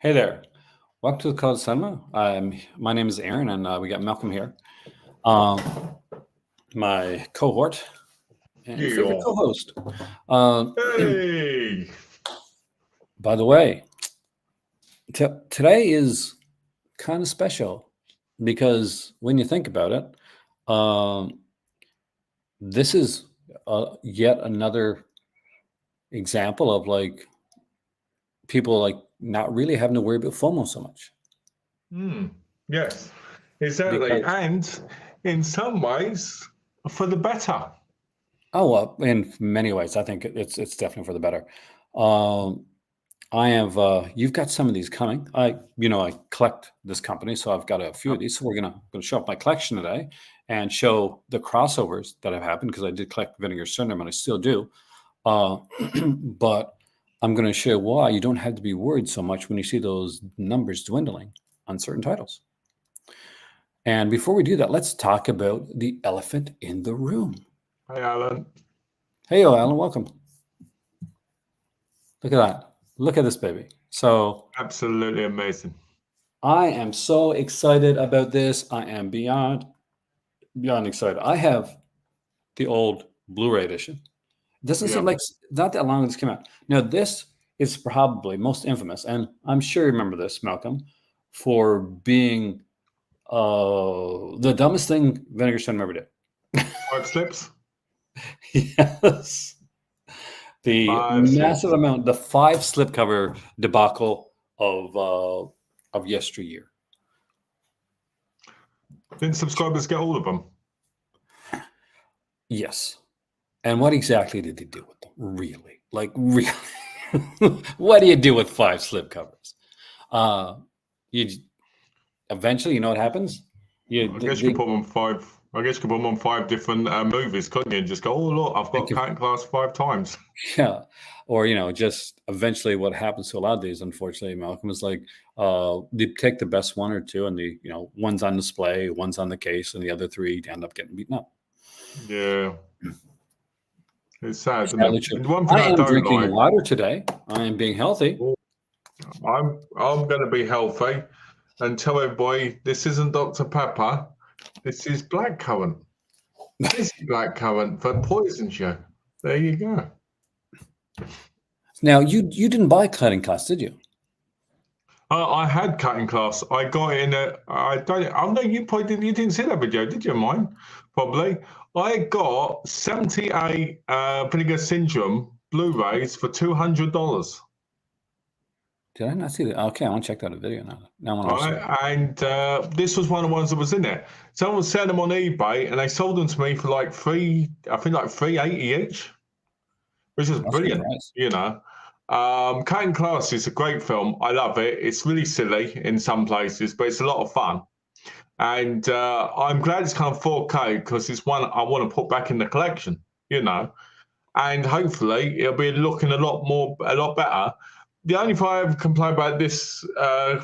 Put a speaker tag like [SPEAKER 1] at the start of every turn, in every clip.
[SPEAKER 1] Hey there. Welcome to the Cloud Cinema. My name is Aaron, and we got Malcolm here, um, my cohort and favorite co-host.
[SPEAKER 2] Hey!
[SPEAKER 1] By the way, today is kind of special because when you think about it, this is yet another example of like people like not really having to worry about FOMO so much.
[SPEAKER 2] Yes, exactly. And in some ways, for the better.
[SPEAKER 1] Oh, well, in many ways, I think it's definitely for the better. I have you've got some of these coming. I collect this company, so I've got a few of these. So we're gonna show up my collection today and show the crossovers that have happened because I did collect Vinegar Syndrome and I still do. But I'm going to show why you don't have to be worried so much when you see those numbers dwindling on certain titles. And before we do that, let's talk about the elephant in the room.
[SPEAKER 2] Hey, Alan.
[SPEAKER 1] Hey, Alan, welcome. Look at that. Look at this baby. So
[SPEAKER 2] absolutely amazing.
[SPEAKER 1] I am so excited about this. I am beyond excited. I have the old Blu-ray edition. It doesn't seem like not that long this came out. Now, this is probably most infamous, and I'm sure you remember this, Malcolm, for being the dumbest thing Vinegar Syndrome ever did.
[SPEAKER 2] 5 slips?
[SPEAKER 1] Yes. The massive amount, the 5 slipcover debacle of yesteryear.
[SPEAKER 2] Didn't subscribers get all of them?
[SPEAKER 1] Yes. And what exactly did they do with them? Really? Like, really? What do you do with 5 slipcovers? You eventually, you know what happens?
[SPEAKER 2] I guess you can put them on 5. I guess you can put them on 5 different movies, couldn't you? And just go, oh look, I've got Cat Class 5 times.
[SPEAKER 1] Yeah. Or just eventually, what happens to a lot of these, unfortunately, Malcolm, is like they take the best 1 or 2, and the one's on display, one's on the case, and the other 3 end up getting beaten up.
[SPEAKER 2] Yeah. It's sad.
[SPEAKER 1] One thing I am drinking water today. I am being healthy.
[SPEAKER 2] I'm going to be healthy and tell everybody this isn't Dr. Pepper. This is blackcurrant. This is blackcurrant for poisons you. There you go.
[SPEAKER 1] Now you didn't buy Cutting Class, did you?
[SPEAKER 2] I had Cutting Class. I got in a. I don't. Oh no, you probably didn't. You didn't see that video, did you? Mine, probably. I got 78 Vinegar Syndrome Blu-rays for $200.
[SPEAKER 1] Did I not see that? Okay, I want to check out a video now.
[SPEAKER 2] And this was one of the ones that was in it. Someone was selling them on eBay, and they sold them to me for like $380 each, which is brilliant. Nice. Cutting Class is a great film. I love it. It's really silly in some places, but it's a lot of fun. And I'm glad it's kind of 4K because it's one I want to put back in the collection. And hopefully it'll be looking a lot better. The only thing I ever complain about this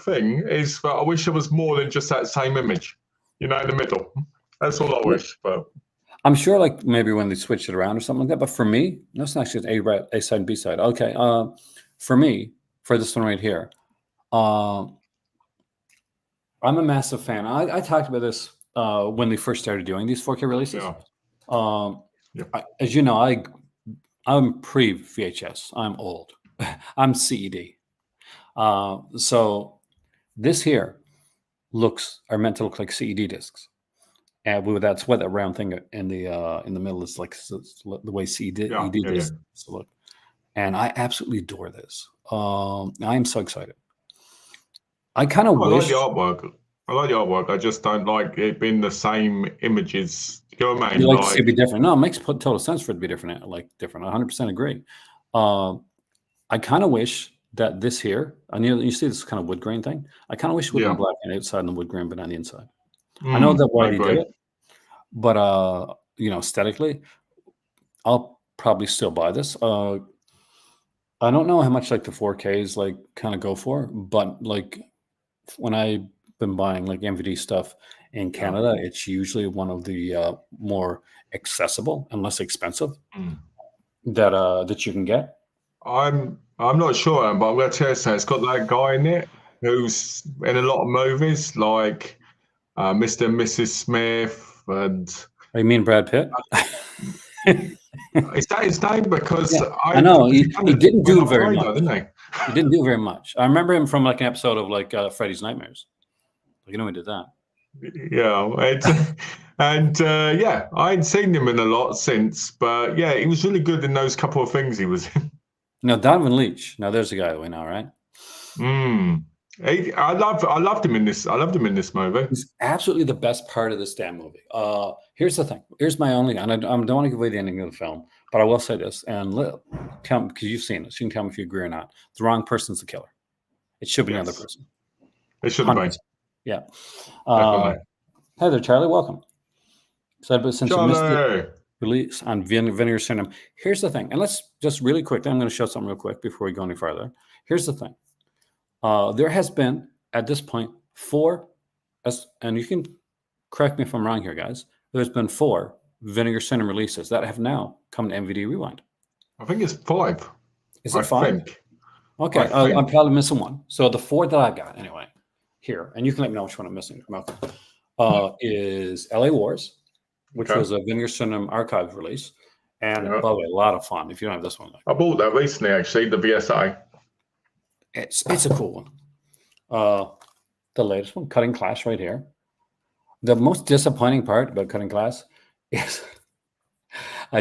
[SPEAKER 2] thing is that I wish there was more than just that same image, in the middle. That's all I wish. But
[SPEAKER 1] I'm sure, like maybe when they switch it around or something like that. But for me, no, it's not just A side and B side. Okay, for me, for this one right here, I'm a massive fan. I talked about this when they first started doing these 4K releases. As you know, I'm pre-VHS. I'm old. I'm CED. So this here are meant to look like CED discs. And that's what that round thing in the middle is like, the way CED discs look. And I absolutely adore this. I am so excited. I kind of wish.
[SPEAKER 2] I like the artwork. I just don't like it being the same images. You know what I mean?
[SPEAKER 1] You like to see it be different. No, it makes total sense for it to be different. Different. 100% agree. I kind of wish that this here, and you see this kind of wood grain thing. I kind of wish it would be black on the outside and the wood grain, but on the inside. I know that why he did it, but aesthetically, I'll probably still buy this. I don't know how much like the 4Ks kind of go for, but when I've been buying MVD stuff in Canada, it's usually one of the more accessible and less expensive that you can get.
[SPEAKER 2] I'm not sure, but I'm going to tell you something. It's got that guy in it. who's in a lot of movies like Mr. and Mrs. Smith and.
[SPEAKER 1] Oh, you mean Brad Pitt?
[SPEAKER 2] Is that his name? Because
[SPEAKER 1] I know he didn't do very much.
[SPEAKER 2] Didn't he?
[SPEAKER 1] He didn't do very much. I remember him from like an episode of like Freddy's Nightmares. He did that.
[SPEAKER 2] Yeah, I ain't seen him in a lot since, but yeah, he was really good in those couple of things he was in.
[SPEAKER 1] Now Donovan Leitch. Now there's a guy that we know, right?
[SPEAKER 2] I loved him in this. I loved him in this movie.
[SPEAKER 1] He's absolutely the best part of this damn movie. Here's the thing. Here's my only, and I don't want to give away the ending of the film, but I will say this, and tell me, because you've seen this, you can tell me if you agree or not. The wrong person's the killer. It should be another person.
[SPEAKER 2] It should have been.
[SPEAKER 1] Yeah. Hey there, Charlie. Welcome. So, since you missed the release on Vinegar Syndrome, here's the thing, and let's just really quick. I'm going to show something real quick before we go any further. Here's the thing. There has been at this point 4, and you can correct me if I'm wrong here, guys. There's been 4 Vinegar Syndrome releases that have now come to MVD Rewind.
[SPEAKER 2] I think it's 5.
[SPEAKER 1] Is it 5? Okay, I'm probably missing one. So the 4 that I got anyway here, and you can let me know which one I'm missing. Is LA Wars, which was a Vinegar Syndrome archive release, and by the way, a lot of fun. If you don't have this one,
[SPEAKER 2] I bought that recently actually, the VSI.
[SPEAKER 1] It's a cool one. The latest one, Cutting Class, right here. The most disappointing part about Cutting Class is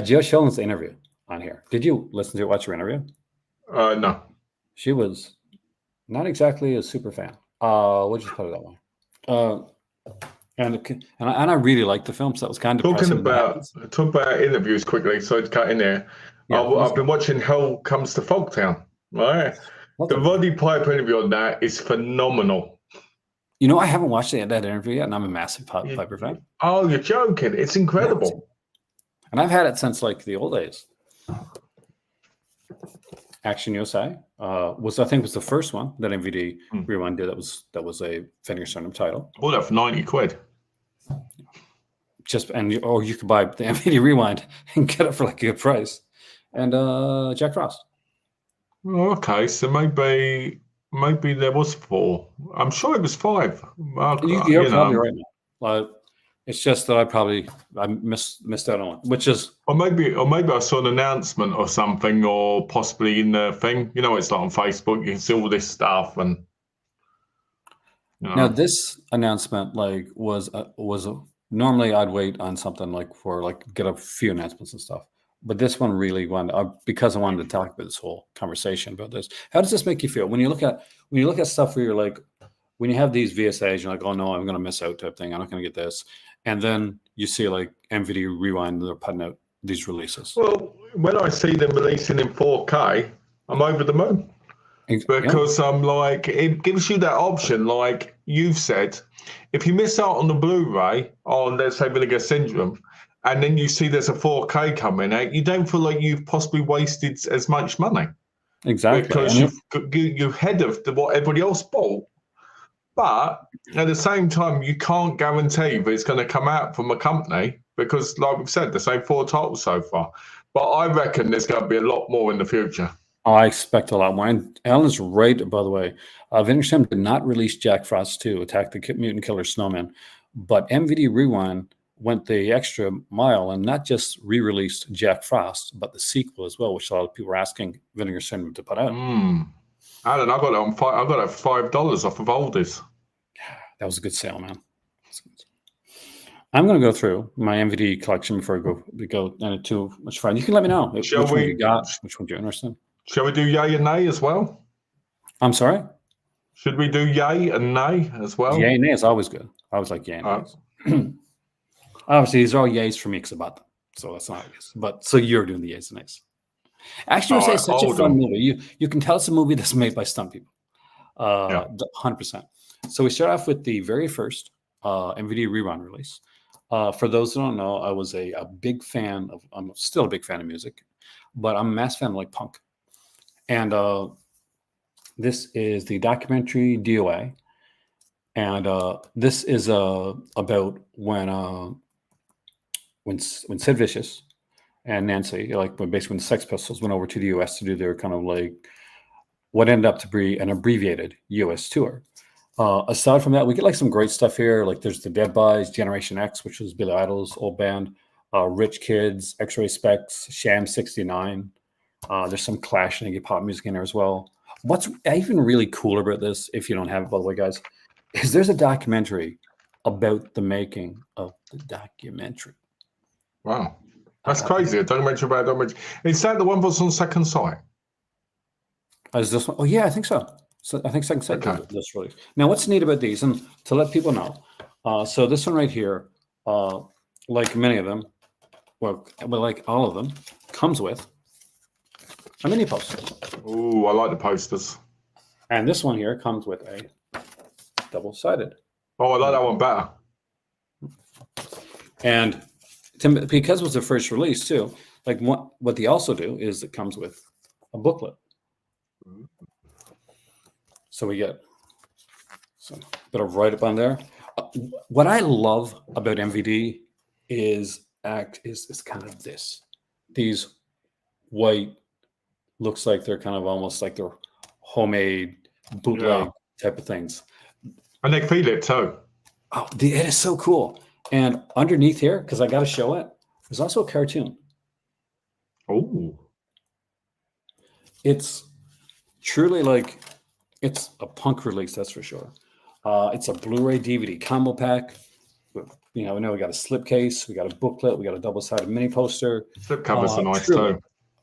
[SPEAKER 1] Jill Schoen's interview on here. Did you watch her interview?
[SPEAKER 2] No.
[SPEAKER 1] She was not exactly a super fan. We'll just put it that way. And I really liked the film, so that was kind of
[SPEAKER 2] talking about interviews quickly. So to cut in there, I've been watching Hell Comes to Fogtown. Right. The Roddy Piper interview on that is phenomenal.
[SPEAKER 1] I haven't watched that interview yet, and I'm a massive Piper fan.
[SPEAKER 2] Oh, you're joking. It's incredible.
[SPEAKER 1] And I've had it since like the old days. Action USA was the first one that MVD Rewind did. That was a Vinegar Syndrome title.
[SPEAKER 2] I bought that for £90.
[SPEAKER 1] Or you could buy the MVD Rewind and get it for like a good price. And Jack Frost.
[SPEAKER 2] Okay, so maybe there was 4. I'm sure it was 5.
[SPEAKER 1] You're probably right now. It's just that I missed out on it, which is
[SPEAKER 2] or maybe I saw an announcement or something, or possibly in the thing. It's like on Facebook, you can see all this stuff, and
[SPEAKER 1] now this announcement was normally I'd wait on something get a few announcements and stuff. But this one really because I wanted to talk about this whole conversation about this. How does this make you feel when you look at stuff where you're like, when you have these VSAs, you're like, oh no, I'm going to miss out type thing. I'm not going to get this. And then you see like MVD Rewind, they're putting out these releases.
[SPEAKER 2] Well, when I see them releasing in 4K, I'm over the moon. Because I'm like, it gives you that option, like you've said, if you miss out on the Blu-ray on, let's say, Vinegar Syndrome, and then you see there's a 4K coming out, you don't feel like you've possibly wasted as much money.
[SPEAKER 1] Exactly.
[SPEAKER 2] Because you're ahead of what everybody else bought. But at the same time, you can't guarantee that it's going to come out from a company because, like we've said, there's only 4 titles so far. But I reckon there's going to be a lot more in the future.
[SPEAKER 1] I expect a lot more. And Alan's right, by the way. Vinegar Syndrome did not release Jack Frost 2, Attack the Mutant Killer Snowman. But MVD Rewind went the extra mile and not just re-released Jack Frost, but the sequel as well, which a lot of people were asking Vinegar Syndrome to put out.
[SPEAKER 2] Alan, I got it $5 off of Oldies.
[SPEAKER 1] That was a good sale, man. I'm going to go through my MVD collection before we go into too much fun. You can let me know which one you got, which one you're interested in.
[SPEAKER 2] Shall we do yay and nay as well?
[SPEAKER 1] I'm sorry?
[SPEAKER 2] Should we do yay and nay as well?
[SPEAKER 1] Yay and nay is always good. I always like yay and nays. Obviously, these are all yays for me because I bought them. So that's not obvious. But so you're doing the yays and nays. Actually, it's such a fun movie. You can tell it's a movie that's made by stunt people. 100%. So we start off with the very first MVD Rewind release. For those who don't know, I was a big fan of, I'm still a big fan of music, but I'm a massive fan of like punk. And this is the documentary DOA. And this is about when Sid Vicious and Nancy, basically when the Sex Pistols went over to the US to do their kind of like what ended up to be an abbreviated US tour. Aside from that, we get like some great stuff here. Like there's the Dead Bys, Generation X, which was Billy Idol's old band, Rich Kids, X-Ray Specs, Sham 69. There's some Clash and Iggy Pop music in there as well. What's even really cool about this, if you don't have it, by the way, guys, is there's a documentary about the making of the documentary.
[SPEAKER 2] Wow. That's crazy. A documentary about a documentary. Is that the one that's on Second Sight?
[SPEAKER 1] Is this one? Oh, yeah, I think so. So I think Second Sight did this release. Now, what's neat about these, and to let people know, so this one right here, like many of them, well, like all of them, comes with a mini poster.
[SPEAKER 2] Oh, I like the posters.
[SPEAKER 1] And this one here comes with a double-sided.
[SPEAKER 2] Oh, I like that one better.
[SPEAKER 1] And because it was the first release too, like what they also do is it comes with a booklet. So we get some bit of write-up on there. What I love about MVD is kind of this. These white, looks like they're kind of almost like they're homemade bootleg type of things.
[SPEAKER 2] And they feel it too.
[SPEAKER 1] Oh, it is so cool. And underneath here, because I got to show it, there's also a cartoon.
[SPEAKER 2] Oh.
[SPEAKER 1] It's truly like, it's a punk release, that's for sure. It's a Blu-ray DVD combo pack. You know, we got a slipcase, we got a booklet, we got a double-sided mini poster.
[SPEAKER 2] Slip covers are nice too.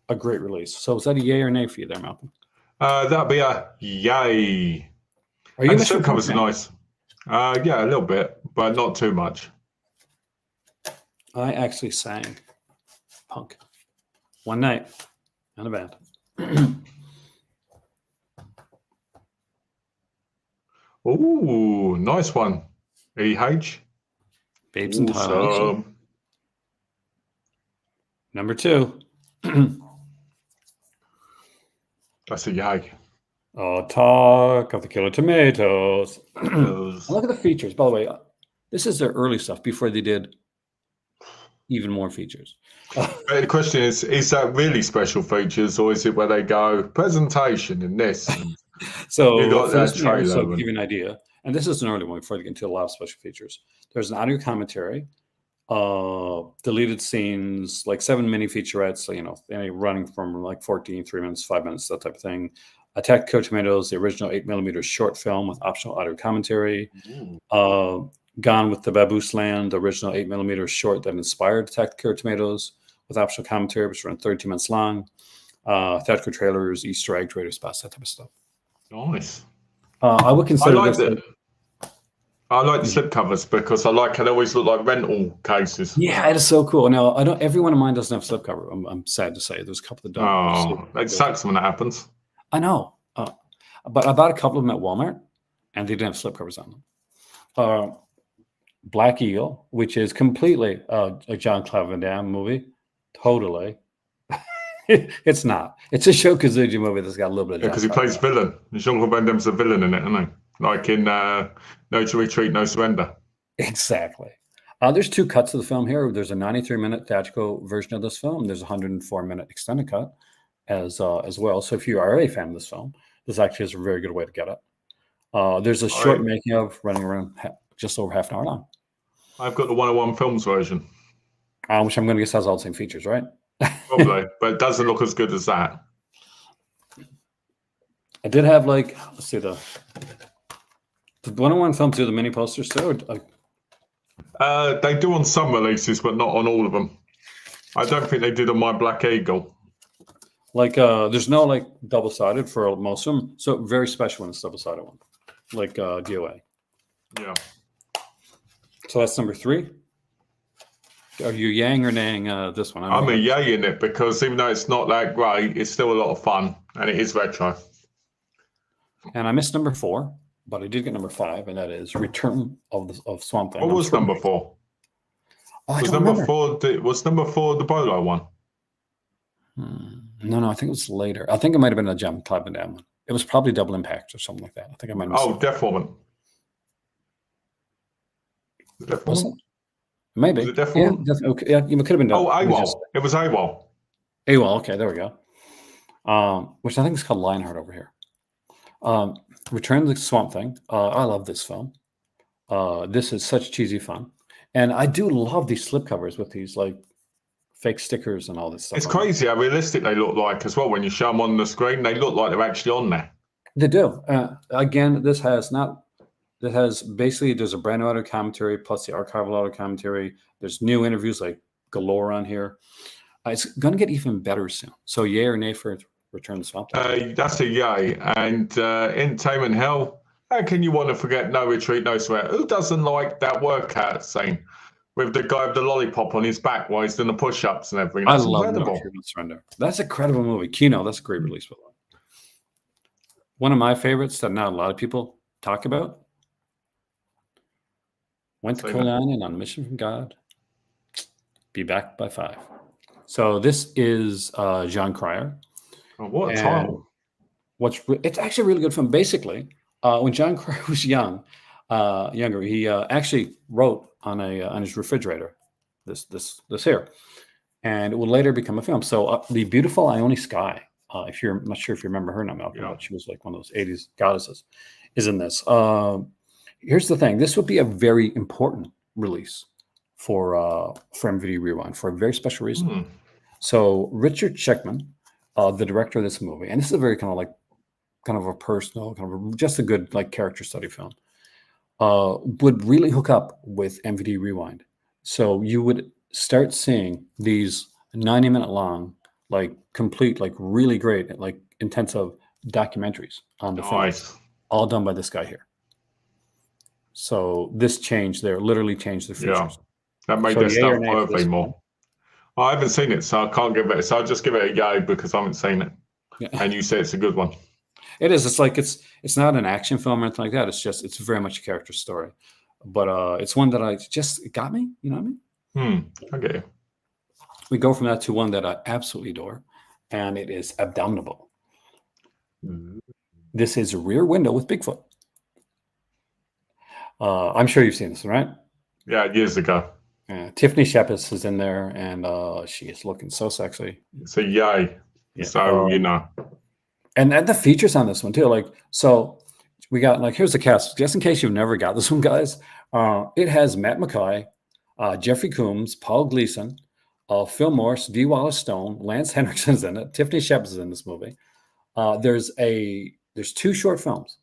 [SPEAKER 1] A great release. So is that a yay or nay for you there, Malcolm?
[SPEAKER 2] That'd be a yay.
[SPEAKER 1] Are you
[SPEAKER 2] and the slip covers are nice. Yeah, a little bit, but not too much.
[SPEAKER 1] I actually sang punk one night in a band.
[SPEAKER 2] Ooh, nice one. EH.
[SPEAKER 1] Babes and Pilots. Number 2.
[SPEAKER 2] That's a yay.
[SPEAKER 1] Oh, talk of the Killer Tomatoes. Look at the features. By the way, this is their early stuff before they did even more features.
[SPEAKER 2] The question is that really special features, or is it where they go presentation in this?
[SPEAKER 1] So
[SPEAKER 2] you got that trailer.
[SPEAKER 1] So give you an idea, and this is an early one before they get into a lot of special features. There's an audio commentary, deleted scenes, like 7 mini featurettes, any running from like 14, 3 minutes, 5 minutes, that type of thing. Attack Killer Tomatoes, the original 8mm short film with optional audio commentary. Gone with the Baboose Land, the original 8mm short that inspired Attack Killer Tomatoes with optional commentary, which ran 32 minutes long. Theatrical trailers, Easter egg, trader spots, that type of stuff.
[SPEAKER 2] Nice.
[SPEAKER 1] I would consider
[SPEAKER 2] I like the slipcovers because I like how they always look like rental cases.
[SPEAKER 1] Yeah, it is so cool. Now, everyone of mine doesn't have slipcover. I'm sad to say. There's a couple that don't.
[SPEAKER 2] Oh, it sucks when that happens.
[SPEAKER 1] I know. But I bought a couple of them at Walmart, and they didn't have slipcovers on them. Black Eagle, which is completely a John Claude Van Damme movie. Totally. It's not. It's a Sho Kosugi movie that's got a little bit of
[SPEAKER 2] because he plays villain. Jean-Claude Van Damme's a villain in it, isn't he? Like in No to Retreat, No Surrender.
[SPEAKER 1] Exactly. There's 2 cuts of the film here. There's a 93-minute theatrical version of this film. There's a 104-minute extended cut as well. So if you are a fan of this film, this actually is a very good way to get it. There's a short making of running around just over half an hour long.
[SPEAKER 2] I've got the 101 Films version.
[SPEAKER 1] Which I'm going to guess has all the same features, right?
[SPEAKER 2] Probably, but it doesn't look as good as that.
[SPEAKER 1] I did have let's see the 101 Films do the mini posters too?
[SPEAKER 2] They do on some releases, but not on all of them. I don't think they did on my Black Eagle.
[SPEAKER 1] There's no double-sided for most of them. So very special when it's double-sided one, like DOA.
[SPEAKER 2] Yeah.
[SPEAKER 1] So that's number 3. Are you yang or naying this one?
[SPEAKER 2] I'm a yay in it because even though it's not that great, it's still a lot of fun and it is retro.
[SPEAKER 1] And I missed number 4, but I did get number 5, and that is Return of Swamp Thing.
[SPEAKER 2] What was number 4? Was number 4 the Bolo one?
[SPEAKER 1] No, I think it was later. I think it might have been a John Claude Van Damme one. It was probably Double Impact or something like that. I think I might have.
[SPEAKER 2] Oh, Deaf Woman. Deaf Woman?
[SPEAKER 1] Maybe.
[SPEAKER 2] Was it Deaf Woman?
[SPEAKER 1] Okay. Yeah, it could have been.
[SPEAKER 2] Oh, AWOL. It was AWOL.
[SPEAKER 1] AWOL. Okay, there we go. Which I think is called Lionheart over here. Return of the Swamp Thing. I love this film. This is such cheesy fun. And I do love these slipcovers with these like fake stickers and all this stuff.
[SPEAKER 2] It's crazy how realistic they look like as well. When you show them on the screen, they look like they're actually on there.
[SPEAKER 1] They do. Again, there's a brand new audio commentary plus the archival audio commentary. There's new interviews like galore on here. It's going to get even better soon. So yay or nay for Return of the Swamp Thing?
[SPEAKER 2] That's a yay. And Entertainment Hell, how can you want to forget No Retreat, No Sweat? Who doesn't like that workout scene with the guy with the lollipop on his back while he's doing the push-ups and everything? That's incredible.
[SPEAKER 1] No Retreat, No Surrender. That's an incredible movie. Kino, that's a great release. By the way. One of my favorites that not a lot of people talk about. Went to Kolan on a mission from God. Be back by 5. So this is Jean Cryer.
[SPEAKER 2] Oh, what a title.
[SPEAKER 1] It's actually a really good film. Basically, when Jean Cryer was younger, he actually wrote on his refrigerator this here, and it would later become a film. So the beautiful Ione Skye, I'm not sure if you remember her now, Malcolm, but she was like one of those 80s goddesses, is in this. Here's the thing: this would be a very important release for MVD Rewind for a very special reason. So Richard Scheckman, the director of this movie, and this is a very kind of a personal, just a good like character study film, would really hook up with MVD Rewind. So you would start seeing these 90-minute long, like complete, like really great, like intensive documentaries on the film, all done by this guy here. So this literally changed the features.
[SPEAKER 2] Yeah, that made their stuff perfectly more. I haven't seen it, so I can't give it. So I'll just give it a yay because I haven't seen it. Yeah. And you say it's a good one.
[SPEAKER 1] It is. It's like it's not an action film or anything like that. It's very much a character story, but it's one that it got me. You know what I mean?
[SPEAKER 2] Okay.
[SPEAKER 1] We go from that to one that I absolutely adore, and it is Abominable. This is Rear Window with Bigfoot. I'm sure you've seen this, right?
[SPEAKER 2] Yeah, years ago.
[SPEAKER 1] Tiffany Shepis is in there, and she is looking so sexy.
[SPEAKER 2] It's a yay. Yeah. So,
[SPEAKER 1] And the features on this one, too. Like, so we got, like, here's the cast. Just in case you've never got this one, guys. It has Matt McKay, Jeffrey Combs, Paul Gleason, Phil Morse, V. Wallace Stone, Lance Henriksen's in it. Tiffany Shepis is in this movie. There's 2 short films.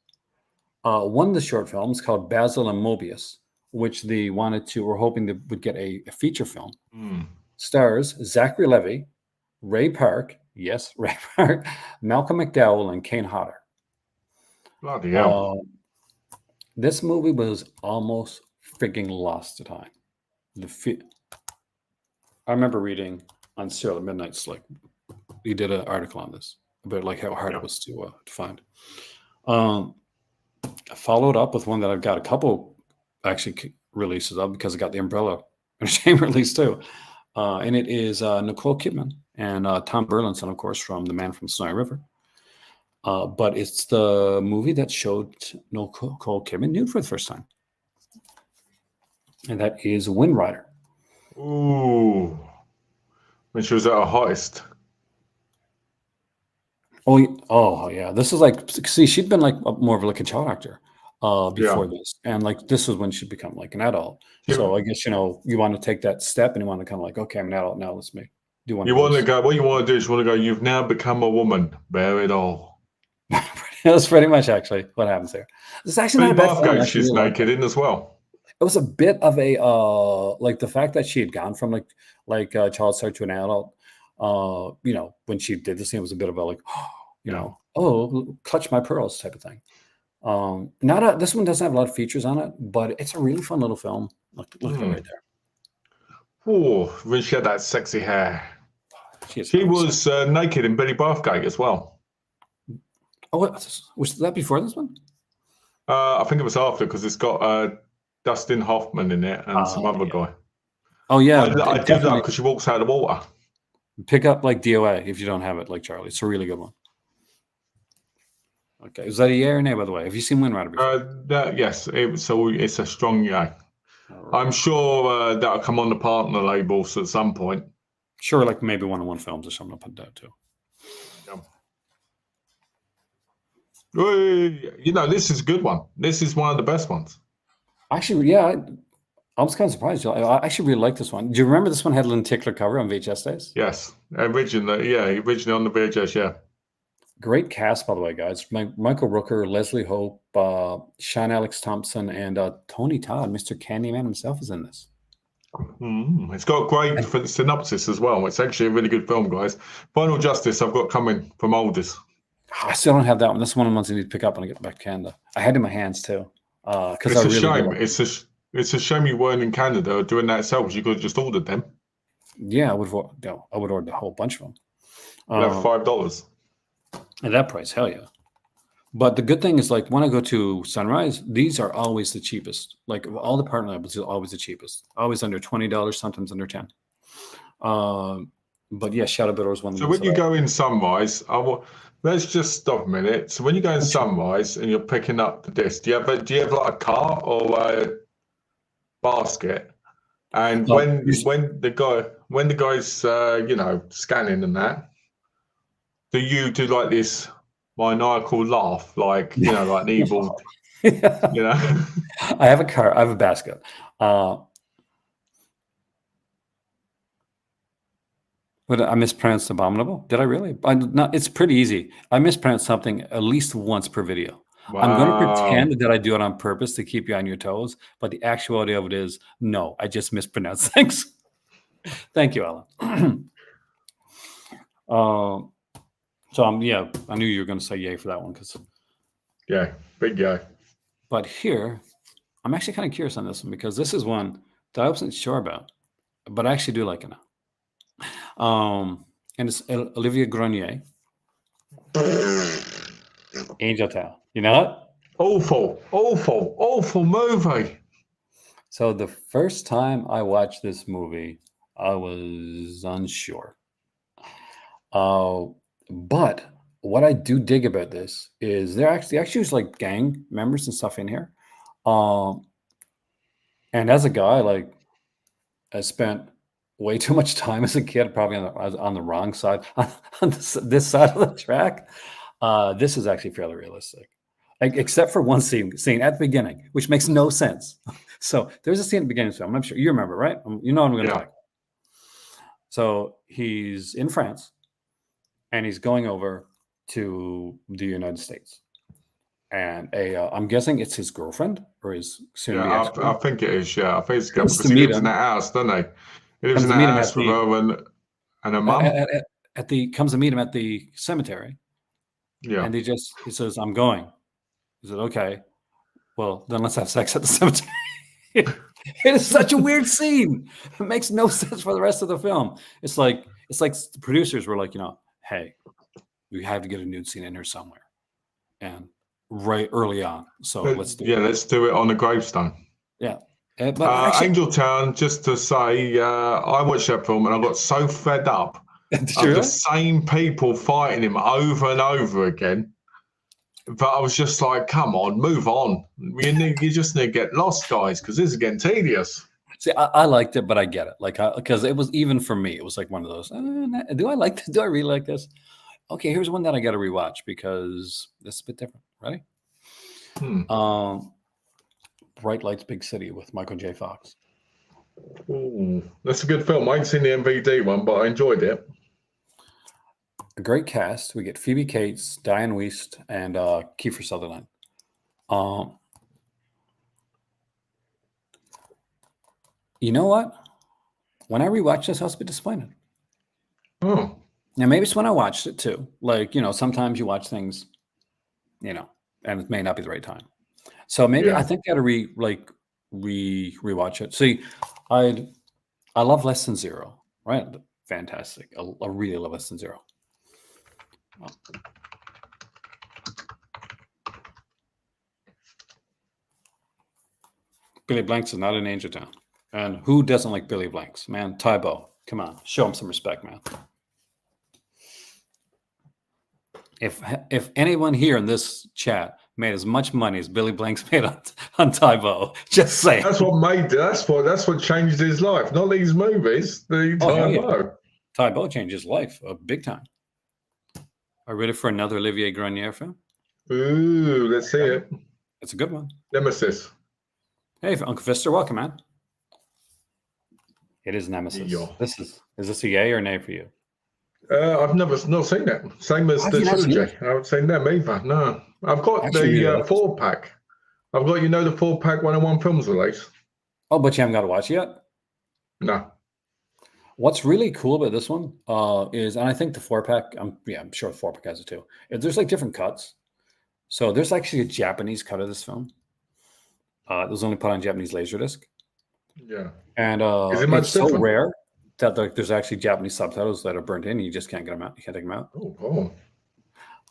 [SPEAKER 1] One of the short films called Basil and Mobius, which they were hoping they would get a feature film. Stars Zachary Levi, Ray Park, Malcolm McDowell, and Kane Hodder.
[SPEAKER 2] Bloody hell.
[SPEAKER 1] This movie was almost freaking lost to time. I remember reading on Serial at Midnight's, like, he did an article on this about like how hard it was to find. I followed up with one that I've got a couple actually releases of because I got the Umbrella Entertainment release too. And it is Nicole Kidman and Tom Burlinson, of course, from The Man from Snowy River. But it's the movie that showed Nicole Kidman nude for the first time. And that is Windrider.
[SPEAKER 2] Ooh. When she was at her hottest.
[SPEAKER 1] Oh yeah. This is like, see, she'd been like more of like a child actor before this. And like, this is when she'd become like an adult. Yeah. So I guess, you want to take that step and you want to kind of like, okay, I'm an adult now. Let's do one.
[SPEAKER 2] You want to go, what you want to do is you want to go, you've now become a woman. Bear it all.
[SPEAKER 1] That's pretty much actually what happens there. It's actually not a bad film.
[SPEAKER 2] She's naked in as well.
[SPEAKER 1] It was a bit of a, like the fact that she had gone from like a child star to an adult, when she did this, it was a bit of a like, oh, clutch my pearls type of thing. This one doesn't have a lot of features on it, but it's a really fun little film. Look at it right there.
[SPEAKER 2] Oh, when she had that sexy hair. She was naked in Billy Bathgate as well.
[SPEAKER 1] Oh, was that before this one?
[SPEAKER 2] I think it was after because it's got Dustin Hoffman in it and some other guy.
[SPEAKER 1] Oh yeah,
[SPEAKER 2] I did that because she walks out of the water.
[SPEAKER 1] Pick up like DOA if you don't have it, like Charlie. It's a really good one. Okay, is that a yay or nay? By the way, have you seen Windrider before?
[SPEAKER 2] Yes, it's a strong yay. Right. I'm sure that'll come on the partner labels at some point.
[SPEAKER 1] Sure, like maybe 101 Films or something. I'll put that too.
[SPEAKER 2] You know, this is a good one. This is one of the best ones.
[SPEAKER 1] Actually, yeah, I was kind of surprised. I actually really like this one. Do you remember this one had a lenticular cover on VHS days?
[SPEAKER 2] Yes, originally on the VHS, yeah.
[SPEAKER 1] Great cast, by the way, guys. Michael Rooker, Leslie Hope, Sean Alex Thompson, and Tony Todd, Mr. Candyman himself, is in this.
[SPEAKER 2] It's got a great synopsis as well. It's actually a really good film, guys. Final Justice, I've got coming from Aldous.
[SPEAKER 1] I still don't have that one. This is one of the ones I need to pick up when I get back to Canada. I had it in my hands too.
[SPEAKER 2] It's a shame. It's a shame you weren't in Canada doing that yourself, because you could have just ordered them.
[SPEAKER 1] Yeah, I would order a whole bunch of them.
[SPEAKER 2] $5.
[SPEAKER 1] At that price, hell yeah. But the good thing is, like, when I go to Sunrise, these are always the cheapest. Like, all the partner labels are always the cheapest. Always under $20, sometimes under 10. But yeah, Shadow Bitter is one of the.
[SPEAKER 2] So when you go in Sunrise, let's just stop a minute. So when you go in Sunrise and you're picking up the disc, do you have like a cart or a basket? And when the guy's scanning and that, do you do like this maniacal laugh, like like an evil,
[SPEAKER 1] I have a cart. I have a basket. But I mispronounced abominable. Did I really? It's pretty easy. I mispronounce something at least once per video. Wow. I'm going to pretend that I do it on purpose to keep you on your toes, but the actuality of it is, no, I just mispronounce things. Thank you, Alan. So I knew you were going to say yay for that one, because
[SPEAKER 2] big guy.
[SPEAKER 1] But here, I'm actually kind of curious on this one, because this is one that I wasn't sure about, but I actually do like it now. And it's Olivia Grenier, Angel Town. You know what?
[SPEAKER 2] Awful movie.
[SPEAKER 1] So the first time I watched this movie, I was unsure. But what I do dig about this is there actually was like gang members and stuff in here. And as a guy, like, I spent way too much time as a kid, probably on the wrong side, on this side of the track. This is actually fairly realistic, except for one scene at the beginning, which makes no sense. So there's a scene at the beginning of the film. I'm sure you remember, right? You know what I'm going to talk about. So he's in France, and he's going over to the United States. And I'm guessing it's his girlfriend or his soon-to-be ex-girlfriend.
[SPEAKER 2] I think it is, I think it's because he lives in that house, doesn't he? He lives in that house with her and her mum.
[SPEAKER 1] Comes to meet him at the cemetery.
[SPEAKER 2] Yeah.
[SPEAKER 1] And he says, I'm going. He said, okay, well, then let's have sex at the cemetery. It is such a weird scene. It makes no sense for the rest of the film. It's like the producers were like, hey, we have to get a nude scene in here somewhere, and right early on. So let's do it.
[SPEAKER 2] Let's do it on the gravestone.
[SPEAKER 1] Yeah. But actually,
[SPEAKER 2] Angel Town, just to say, I watched that film and I got so fed up of the same people fighting him over and over again. But I was just like, come on, move on. You just need to get lost, guys, because this is getting tedious.
[SPEAKER 1] See, I liked it, but I get it. Like, because it was, even for me, it was like one of those, do I like this? Do I really like this? Okay, here's one that I got to rewatch because it's a bit different. Ready? Bright Lights, Big City with Michael J. Fox.
[SPEAKER 2] Ooh, that's a good film. I ain't seen the MVD one, but I enjoyed it.
[SPEAKER 1] A great cast. We get Phoebe Cates, Diane Wiest, and Kiefer Sutherland. You know what? When I rewatched this, I was a bit disappointed.
[SPEAKER 2] Oh.
[SPEAKER 1] Now, maybe it's when I watched it too. Like, sometimes you watch things, and it may not be the right time. So maybe I think I got to rewatch it. See, I love Less Than Zero, right? Fantastic. I really love Less Than Zero. Billy Blanks is not in Angel Town. And who doesn't like Billy Blanks? Man, Tybo, come on. Show him some respect, man. If anyone here in this chat made as much money as Billy Blanks made on Tybo, just saying.
[SPEAKER 2] That's what changed his life. Not these movies. Tybo.
[SPEAKER 1] Tybo changed his life big time. Are you ready for another Olivier Grenier film?
[SPEAKER 2] Ooh, let's see it.
[SPEAKER 1] It's a good one.
[SPEAKER 2] Nemesis.
[SPEAKER 1] Hey, Uncle Fister, welcome, man. It is Nemesis.
[SPEAKER 2] Yo.
[SPEAKER 1] Is this a yay or nay for you?
[SPEAKER 2] I've not seen it. Same as the trilogy. I would say no, either. No, I've got the 4-pack. I've got the 4-pack 101 films release.
[SPEAKER 1] Oh, but you haven't got to watch it yet?
[SPEAKER 2] No.
[SPEAKER 1] What's really cool about this one is, and I think the 4-pack, I'm sure the 4-pack has it too. There's like different cuts. So there's actually a Japanese cut of this film. It was only put on Japanese Laserdisc.
[SPEAKER 2] Yeah.
[SPEAKER 1] And it's so rare that there's actually Japanese subtitles that are burnt in. You just can't get them out. You can't take them out.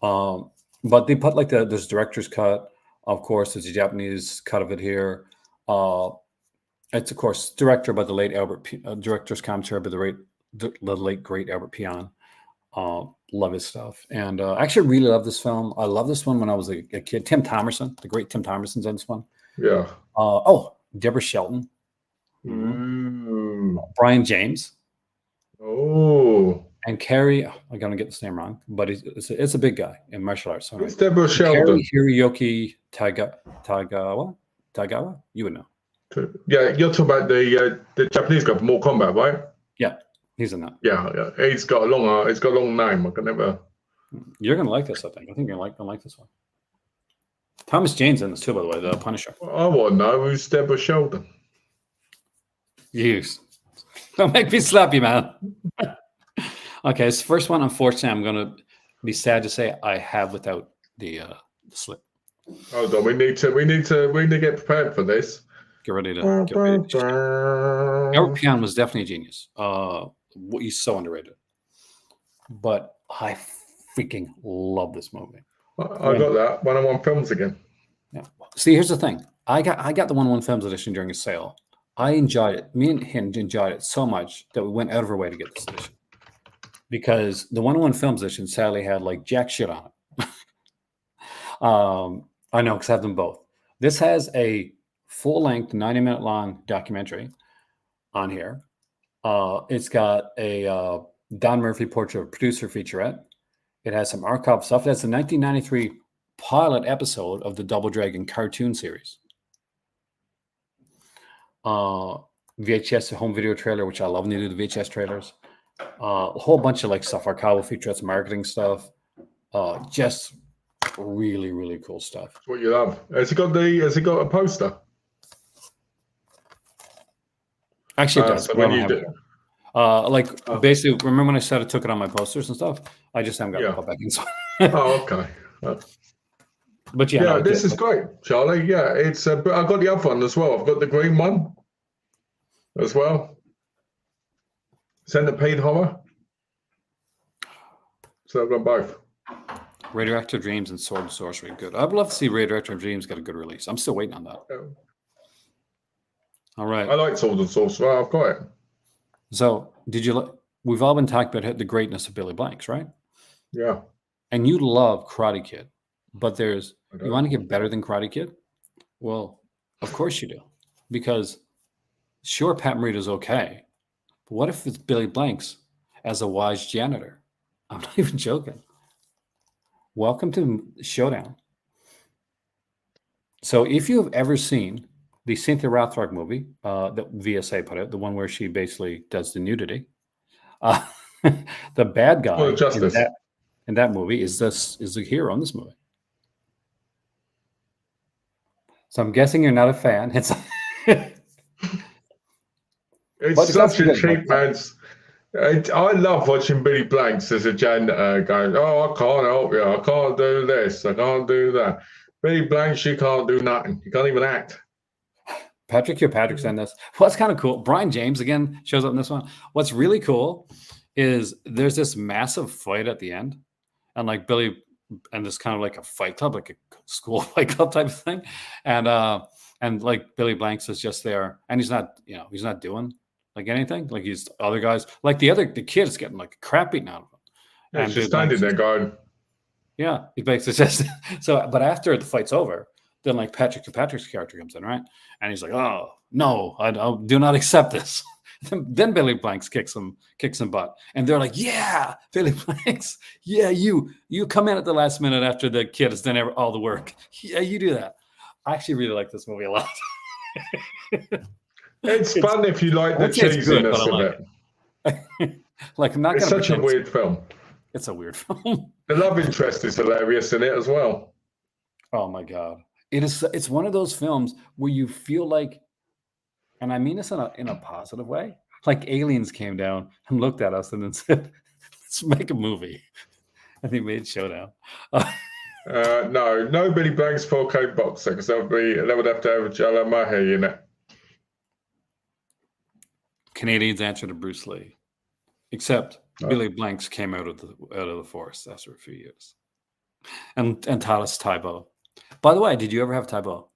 [SPEAKER 2] Oh.
[SPEAKER 1] But they put like there's director's cut. Of course, there's a Japanese cut of it here. It's of course director by the late director's commentary by the late great Albert Pion. Love his stuff, and I actually really love this film. I love this one when I was a kid. Tim Thomerson, the great Tim Thomerson's in this one.
[SPEAKER 2] Yeah.
[SPEAKER 1] Deborah Shelton.
[SPEAKER 2] Mm.
[SPEAKER 1] Brian James.
[SPEAKER 2] Oh.
[SPEAKER 1] And Carrie, I'm gonna get this name wrong, but it's a big guy in martial arts.
[SPEAKER 2] Who's Deborah Shelton?
[SPEAKER 1] Hiroyuki Tagawa. You would know.
[SPEAKER 2] Yeah, you're talking about the Japanese guy from Mortal Kombat, right?
[SPEAKER 1] Yeah, he's in that.
[SPEAKER 2] Yeah. He's got a long name. I can never.
[SPEAKER 1] You're gonna like this, I think. I think you're gonna like this one. Thomas Jane's in this too, by the way, the Punisher.
[SPEAKER 2] I want to know who's Deborah Shelton.
[SPEAKER 1] Don't make me slap you, man. Okay, this first one, unfortunately, I'm gonna be sad to say I have without the slip.
[SPEAKER 2] Hold on, we need to get prepared for this.
[SPEAKER 1] Get ready to. Albert Pion was definitely a genius. He's so underrated. But I freaking love this movie.
[SPEAKER 2] I got that 101 films again.
[SPEAKER 1] Yeah. See, here's the thing. I got the 101 films edition during a sale. I enjoyed it. Me and him enjoyed it so much that we went out of our way to get this edition. Because the 101 films edition sadly had like jack shit on it. I know, because I have them both. This has a full-length, 90-minute long documentary on here. It's got a Don Murphy portrait of producer featurette. It has some archive stuff. That's a 1993 pilot episode of the Double Dragon cartoon series. VHS home video trailer, which I love when they do the VHS trailers. A whole bunch of like stuff, archival featurettes, marketing stuff. Just really, really cool stuff.
[SPEAKER 2] That's what you love. Has it got a poster?
[SPEAKER 1] Actually, it does. So when you do. Basically, remember when I said I took it on my posters and stuff? I just haven't got it put back inside.
[SPEAKER 2] Oh, okay.
[SPEAKER 1] But yeah,
[SPEAKER 2] this is great, Charlie. Yeah, it's. But I got the other one as well. I've got the green one as well. Centipede Horror. So I've got both.
[SPEAKER 1] Radioactive Dreams and Sword and Sorcery. Good. I'd love to see Radioactive Dreams get a good release. I'm still waiting on that. Yeah. All right.
[SPEAKER 2] I like Sword and Sorcery. I've got it.
[SPEAKER 1] So, we've all been talking about the greatness of Billy Blanks, right?
[SPEAKER 2] Yeah.
[SPEAKER 1] And you love Karate Kid, but you want to get better than Karate Kid? Well, of course you do. Because sure, Pat Morita's okay, but what if it's Billy Blanks as a wise janitor? I'm not even joking. Welcome to Showdown. So if you have ever seen the Cynthia Rothrock movie that VSA put out, the one where she basically does the nudity, the bad guy in that movie is the hero in this movie. So I'm guessing you're not a fan. It's
[SPEAKER 2] such a cheap man's. I love watching Billy Blanks as a janitor going, oh, I can't help you. I can't do this. I can't do that. Billy Blanks, you can't do nothing. You can't even act.
[SPEAKER 1] Patrick Kirkpatrick's in this. What's kind of cool, Brian James again shows up in this one. What's really cool is there's this massive fight at the end. And like Billy, and this kind of like a fight club, like a school fight club type of thing. And like Billy Blanks is just there. And he's not doing like anything, like he's other guys, like the kid is getting like crap beaten out of him.
[SPEAKER 2] Yeah,
[SPEAKER 1] and
[SPEAKER 2] he's standing there going,
[SPEAKER 1] yeah, he basically says so. But after the fight's over, then like Patrick's character comes in, right? And he's like, oh no, I do not accept this. Then Billy Blanks kicks some butt, and they're like, "Yeah, Billy Blanks, yeah, you come in at the last minute after the kid has done all the work. Yeah, you do that." I actually really like this movie a lot.
[SPEAKER 2] It's fun if you like the cheesiness of it.
[SPEAKER 1] Like, I'm not
[SPEAKER 2] It's
[SPEAKER 1] gonna
[SPEAKER 2] such a weird film.
[SPEAKER 1] It's a weird film.
[SPEAKER 2] The love interest is hilarious in it as well.
[SPEAKER 1] Oh my God. It's one of those films where you feel like, and I mean this in a positive way, like aliens came down and looked at us and then said, "Let's make a movie." And they made Showdown.
[SPEAKER 2] No Billy Blanks 4K boxer, because that would have to have Jala Mahi in it.
[SPEAKER 1] Canadians answer to Bruce Lee, except Billy Blanks came out of the forest after a few years, and taught us Taibo. By the way, did you ever have Taibo?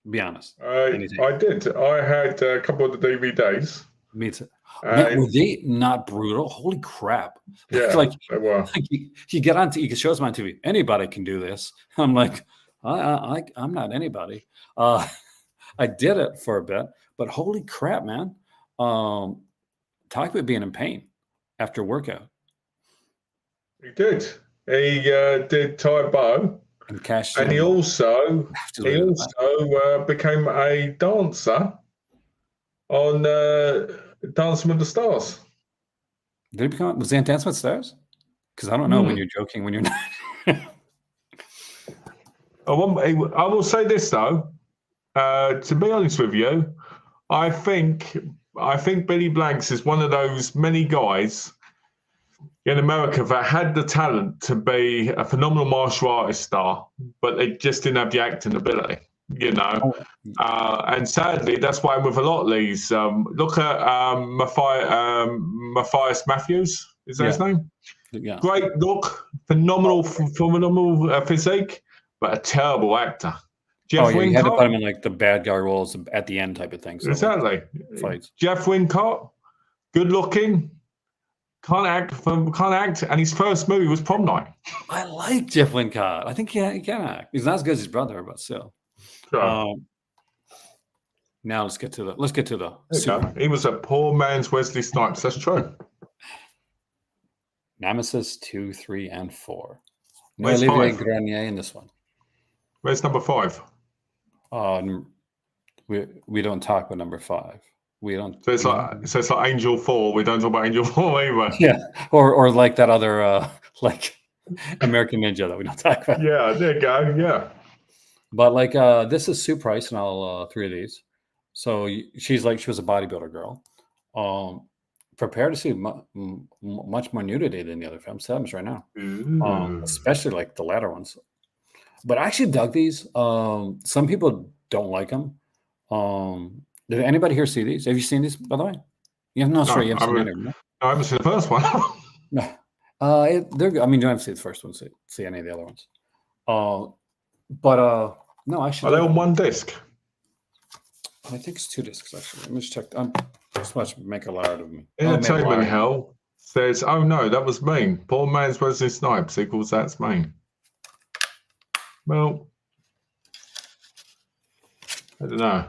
[SPEAKER 1] Be honest.
[SPEAKER 2] I did. I had a couple of the DVDs.
[SPEAKER 1] Me too. Man, were they not brutal? Holy crap!
[SPEAKER 2] Yeah,
[SPEAKER 1] like
[SPEAKER 2] they were.
[SPEAKER 1] Like you get on, you can show us on TV. Anybody can do this. I'm like, I'm not anybody. I did it for a bit, but holy crap, man! Talk about being in pain after a workout.
[SPEAKER 2] He did. He did Taibo. And he also became a dancer on Dancing with the Stars.
[SPEAKER 1] Did he was he on Dancing with the Stars? Because I don't know when you're joking, when you're not.
[SPEAKER 2] I will say this though. To be honest with you, I think Billy Blanks is one of those many guys in America that had the talent to be a phenomenal martial artist star, but they just didn't have the acting ability, you know. And sadly, that's why with a lot of these, look at Matthias Matthews, is that his name?
[SPEAKER 1] Yeah.
[SPEAKER 2] Great look, phenomenal physique, but a terrible actor.
[SPEAKER 1] Jeff Wincott, you had to put him in like the bad guy roles at the end type of thing. So
[SPEAKER 2] exactly.
[SPEAKER 1] Fights.
[SPEAKER 2] Jeff Wincott, good looking. Can't act, and his first movie was Prom Night.
[SPEAKER 1] I like Jeff Wincott. I think he can act. He's not as good as his brother, but still. Sure. Now let's get to the.
[SPEAKER 2] He was a poor man's Wesley Snipes. That's true.
[SPEAKER 1] Nemesis 2, 3, and 4. No
[SPEAKER 2] Where's
[SPEAKER 1] Olivier
[SPEAKER 2] 5?
[SPEAKER 1] Grenier in this one.
[SPEAKER 2] Where's number 5?
[SPEAKER 1] We don't talk about number 5. We don't.
[SPEAKER 2] So it's like Angel 4. We don't talk about Angel 4 either.
[SPEAKER 1] Yeah, or like that other like American Ninja that we don't talk about.
[SPEAKER 2] Yeah, there you go. Yeah.
[SPEAKER 1] But like this is Sue Price in all 3 of these. So she was a bodybuilder girl. Prepare to see much more nudity than the other films. Tell right now, especially like the latter ones. But I actually dug these. Some people don't like them. Did anybody here see these? Have you seen these, by the way? You haven't seen any of them. No,
[SPEAKER 2] I haven't seen the first one.
[SPEAKER 1] No. They're good. I mean, you don't have to see the first one, see any of the other ones. But no, actually.
[SPEAKER 2] Are they on one disc?
[SPEAKER 1] I think it's 2 discs, actually. Let me just check. This much make a lard of me.
[SPEAKER 2] Entertainment Hell says, oh no, that was mean. Poor man's Wesley Snipes equals that's mean. Well, I don't know.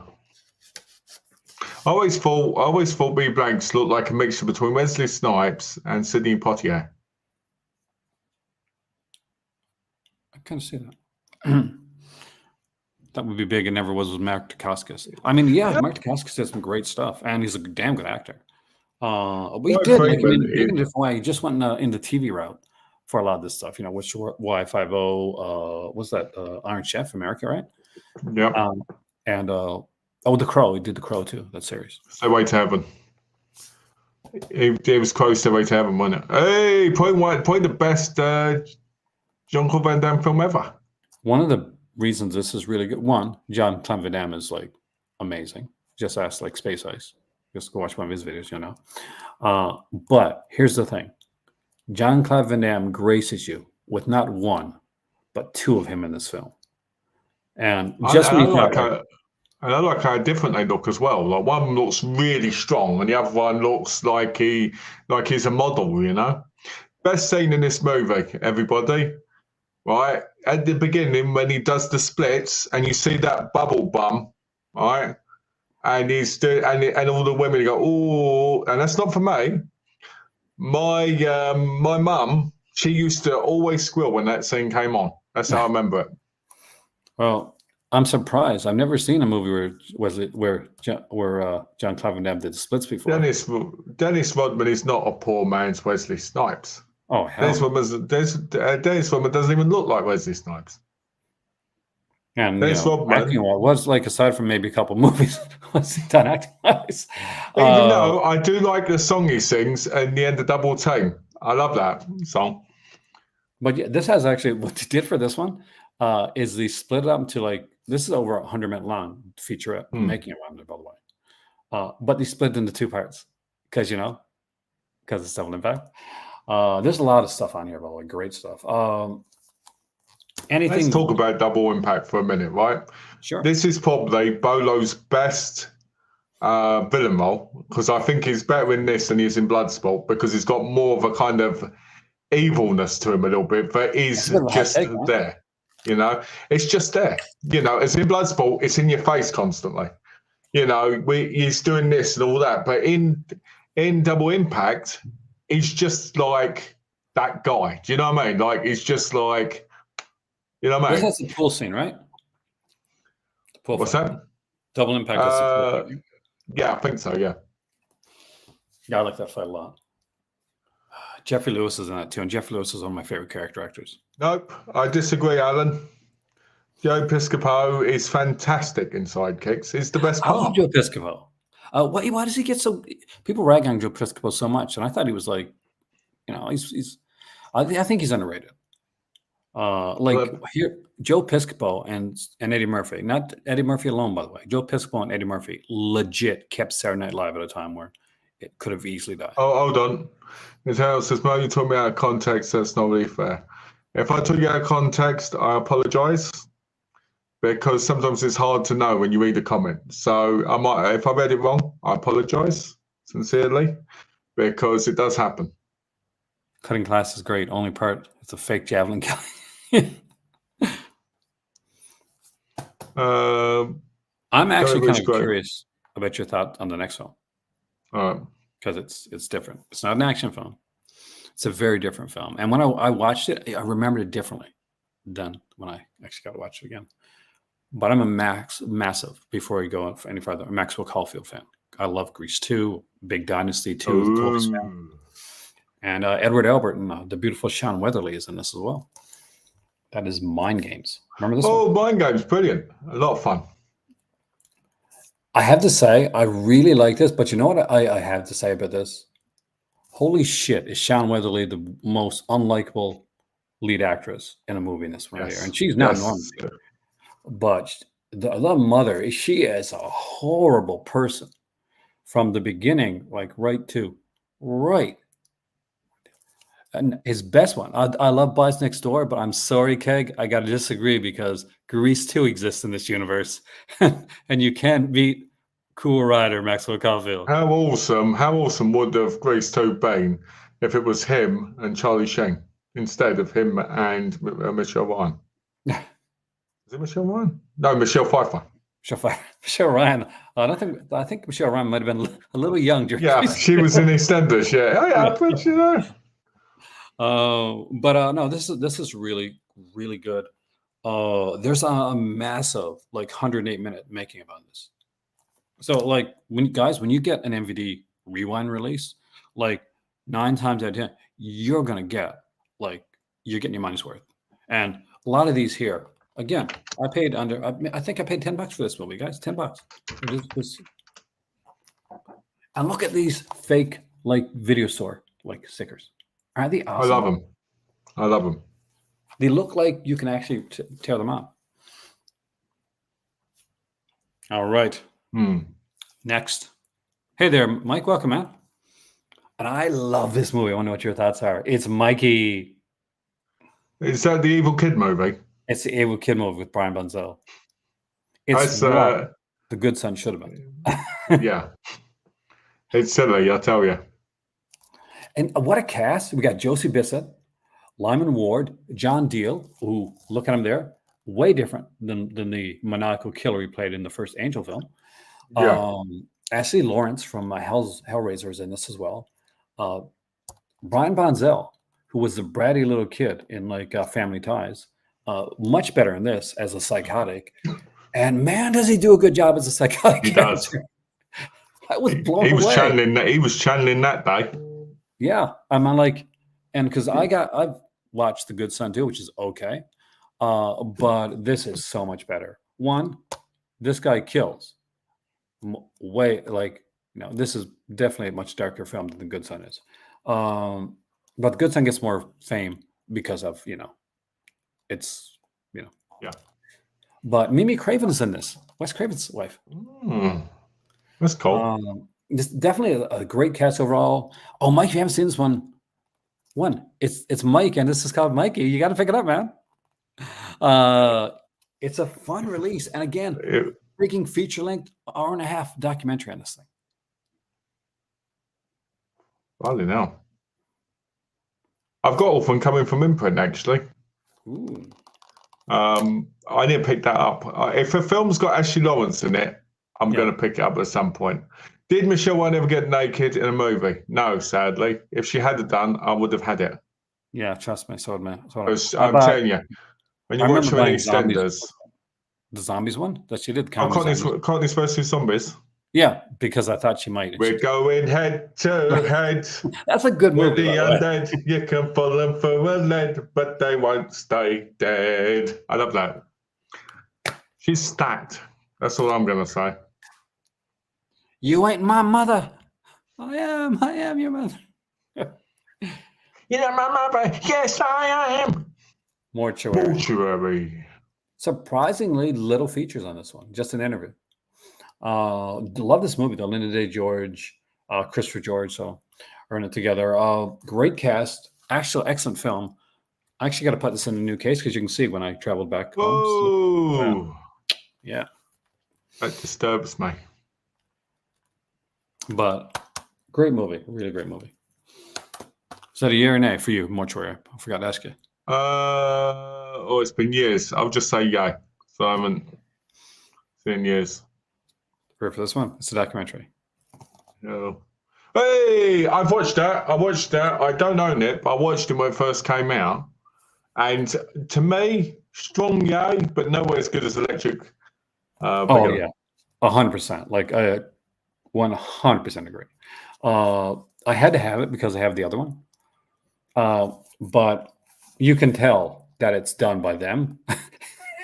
[SPEAKER 2] I always thought B Blanks looked like a mixture between Wesley Snipes and Sidney Poitier.
[SPEAKER 1] I kind of see that. That would be big and never was with Mark Dacascos. I mean, yeah, Mark Dacascos did some great stuff, and he's a damn good actor. We did make him in a different way. He just went in the TV route for a lot of this stuff, you know, which Y50, what's that, Iron Chef America, right?
[SPEAKER 2] Yeah.
[SPEAKER 1] And The Crow. He did The Crow too, that series.
[SPEAKER 2] Stairway to Heaven. It was close to Stairway to Heaven, wasn't it? Hey, probably the best Jean-Claude Van Damme film ever.
[SPEAKER 1] One of the reasons this is really good, one, Jean-Claude Van Damme is like amazing. Just ask like Space Ice. Just go watch one of his videos, you know. But here's the thing. Jean-Claude Van Damme graces you with not one, but 2 of him in this film. And just when you
[SPEAKER 2] I like how different they look as well. Like one looks really strong, and the other one looks like he's a model. You know, best scene in this movie, everybody. Right at the beginning when he does the splits, and you see that bubble bum, right, and he's doing, and all the women go, oh, and that's not for me. My mum, she used to always squeal when that scene came on. That's how I remember it.
[SPEAKER 1] Well, I'm surprised. I've never seen a movie where John Claude Van Damme did the splits before.
[SPEAKER 2] Dennis Rodman is not a poor man's Wesley Snipes.
[SPEAKER 1] Oh, hell.
[SPEAKER 2] Dennis Rodman doesn't even look like Wesley Snipes.
[SPEAKER 1] And acting was like, aside from maybe a couple movies, was he done acting wise?
[SPEAKER 2] Even though I do like the song he sings in the end of Double Team. I love that song.
[SPEAKER 1] But yeah, this has actually, what they did for this one is they split it up into like, this is over 100-minute long featurette, making it around it, by the way. But they split it into 2 parts because it's double impact. There's a lot of stuff on here, by the way, great stuff.
[SPEAKER 2] Let's talk about Double Impact for a minute, right?
[SPEAKER 1] Sure.
[SPEAKER 2] This is probably Bolo's best villain role, because I think he's better in this than he is in Bloodsport, because he's got more of a kind of evilness to him a little bit, but he's just there. It's just there. As in Bloodsport, it's in your face constantly. He's doing this and all that, but in Double Impact, he's just like that guy. Do you know what I mean? Like, he's just like, you know what I mean?
[SPEAKER 1] This is the pool scene, right?
[SPEAKER 2] What's that?
[SPEAKER 1] Double Impact.
[SPEAKER 2] Yeah, I think so, yeah.
[SPEAKER 1] Yeah, I like that fight a lot. Jeffrey Lewis is in that too, and Jeffrey Lewis is one of my favorite character actors.
[SPEAKER 2] Nope, I disagree, Alan. Joe Piscopo is fantastic in Sidekicks. He's the best part.
[SPEAKER 1] I love Joe Piscopo. Why does he get so... People rag on Joe Piscopo so much, and I thought he was like, he's... I think he's underrated. Here, Joe Piscopo and Eddie Murphy, not Eddie Murphy alone, by the way. Joe Piscopo and Eddie Murphy legit kept Saturday Night Live at a time where it could have easily died.
[SPEAKER 2] Oh, hold on. Ms. Harrell says, Mo, you took me out of context. That's not really fair. If I took you out of context, I apologize, because sometimes it's hard to know when you read a comment. So if I read it wrong, I apologize sincerely, because it does happen.
[SPEAKER 1] Cutting class is great. Only part, it's a fake javelin killing. I'm actually kind of curious about your thought on the next film. Because it's different. It's not an action film. It's a very different film. And when I watched it, I remembered it differently than when I actually got to watch it again. But I'm a massive, before we go any further, a Maxwell Caulfield fan. I love Grease 2, Big Dynasty 2, Close fan. And Edward Albert and the beautiful Sean Weatherly is in this as well. That is Mind Games. Remember this one?
[SPEAKER 2] Oh, Mind Games, brilliant. A lot of fun.
[SPEAKER 1] I have to say, I really like this, but you know what I have to say about this? Holy shit, is Sean Weatherly the most unlikable lead actress in a movie in this one here? And she's not normal. But the mother, she is a horrible person from the beginning, like right. And his best one, I love Boys Next Door, but I'm sorry, Keg, I got to disagree, because Grease 2 exists in this universe, and you can't beat Cool Rider Maxwell Caulfield. How
[SPEAKER 2] awesome would have Grease 2 been if it was him and Charlie Sheen instead of him and Michelle Ryan? Is it Michelle Ryan? No, Michelle Pfeiffer.
[SPEAKER 1] Michelle Ryan. I think Michelle Ryan might have been a little young during.
[SPEAKER 2] Yeah, she was in EastEnders. Yeah, but you know.
[SPEAKER 1] No, this is really, really good. There's a massive 108-minute making about this. So when you get an MVD Rewind release, 9 times out of 10, you're gonna get you're getting your money's worth. And a lot of these here, again, I think I paid $10 for this movie, guys. $10. And look at these fake video store stickers. Aren't they awesome?
[SPEAKER 2] I love them.
[SPEAKER 1] They look like you can actually tear them out. All right. Next. Hey there, Mike. Welcome, man. And I love this movie. I want to know what your thoughts are. It's Mikey.
[SPEAKER 2] Is that the Evil Kid movie?
[SPEAKER 1] It's the Evil Kid movie with Brian Bunzel. It's what The Good Son should have been.
[SPEAKER 2] Yeah. It's silly, I tell you.
[SPEAKER 1] And what a cast. We got Josie Bissett, Lyman Ward, John Deal, who, look at him there, way different than the maniacal killer he played in the first Angel film.
[SPEAKER 2] Yeah.
[SPEAKER 1] Ashley Lawrence from Hellraiser is in this as well. Brian Bonzel, who was the bratty little kid in like Family Ties, much better in this as a psychotic. And man, does he do a good job as a psychotic
[SPEAKER 2] He
[SPEAKER 1] character.
[SPEAKER 2] does.
[SPEAKER 1] I was blown
[SPEAKER 2] He was
[SPEAKER 1] away.
[SPEAKER 2] channeling that. He was channeling that day.
[SPEAKER 1] Yeah, I'm like, and because I've watched The Good Son too, which is okay, but this is so much better. One, this guy kills. Way like this is definitely a much darker film than The Good Son is. But The Good Son gets more fame because of it's
[SPEAKER 2] Yeah.
[SPEAKER 1] But Mimi Craven is in this. Wes Craven's wife.
[SPEAKER 2] That's cool.
[SPEAKER 1] It's definitely a great cast overall. Oh, Mike, if you haven't seen this one, it's Mike, and this is called Mikey. You got to pick it up, man. It's a fun release, and again, freaking feature-length, hour-and-a-half documentary on this thing.
[SPEAKER 2] Probably now. I've got Orphan coming from imprint actually.
[SPEAKER 1] Ooh.
[SPEAKER 2] I need to pick that up. If a film's got Ashley Lawrence in it, I'm going to pick it up at some point. Did Michelle Wine ever get naked in a movie? No, sadly. If she had it done, I would have had it.
[SPEAKER 1] Yeah, trust me, so man.
[SPEAKER 2] I'm telling you, when you watch her in EastEnders,
[SPEAKER 1] the zombies one that she did.
[SPEAKER 2] Courtney's versus Zombies.
[SPEAKER 1] Yeah, because I thought she might.
[SPEAKER 2] We're going head to head.
[SPEAKER 1] That's a good movie.
[SPEAKER 2] With the undead, you can fall them for a lead, but they won't stay dead. I love that. She's stacked. That's all I'm going to say.
[SPEAKER 1] You ain't my mother. I am your mother.
[SPEAKER 2] You're not my mother. Yes, I am. Mortuary.
[SPEAKER 1] Surprisingly little features on this one. Just an interview. Love this movie though. Linda Day George, Christopher George, so are in it together. Great cast. Actual excellent film. I actually got to put this in a new case because you can see when I traveled back home.
[SPEAKER 2] So,
[SPEAKER 1] yeah.
[SPEAKER 2] That disturbs me.
[SPEAKER 1] But great movie. Really great movie. Is that a year or nay for you, Mortuary? I forgot to ask you.
[SPEAKER 2] It's been years. I'll just say yay. So I haven't seen years.
[SPEAKER 1] For this one, it's a documentary.
[SPEAKER 2] No. Hey, I've watched that. I don't own it, but I watched it when it first came out. And to me, strong yay, but nowhere as good as Electric.
[SPEAKER 1] Oh yeah, 100%. Like I 100% agree. I had to have it because I have the other one. But you can tell that it's done by them.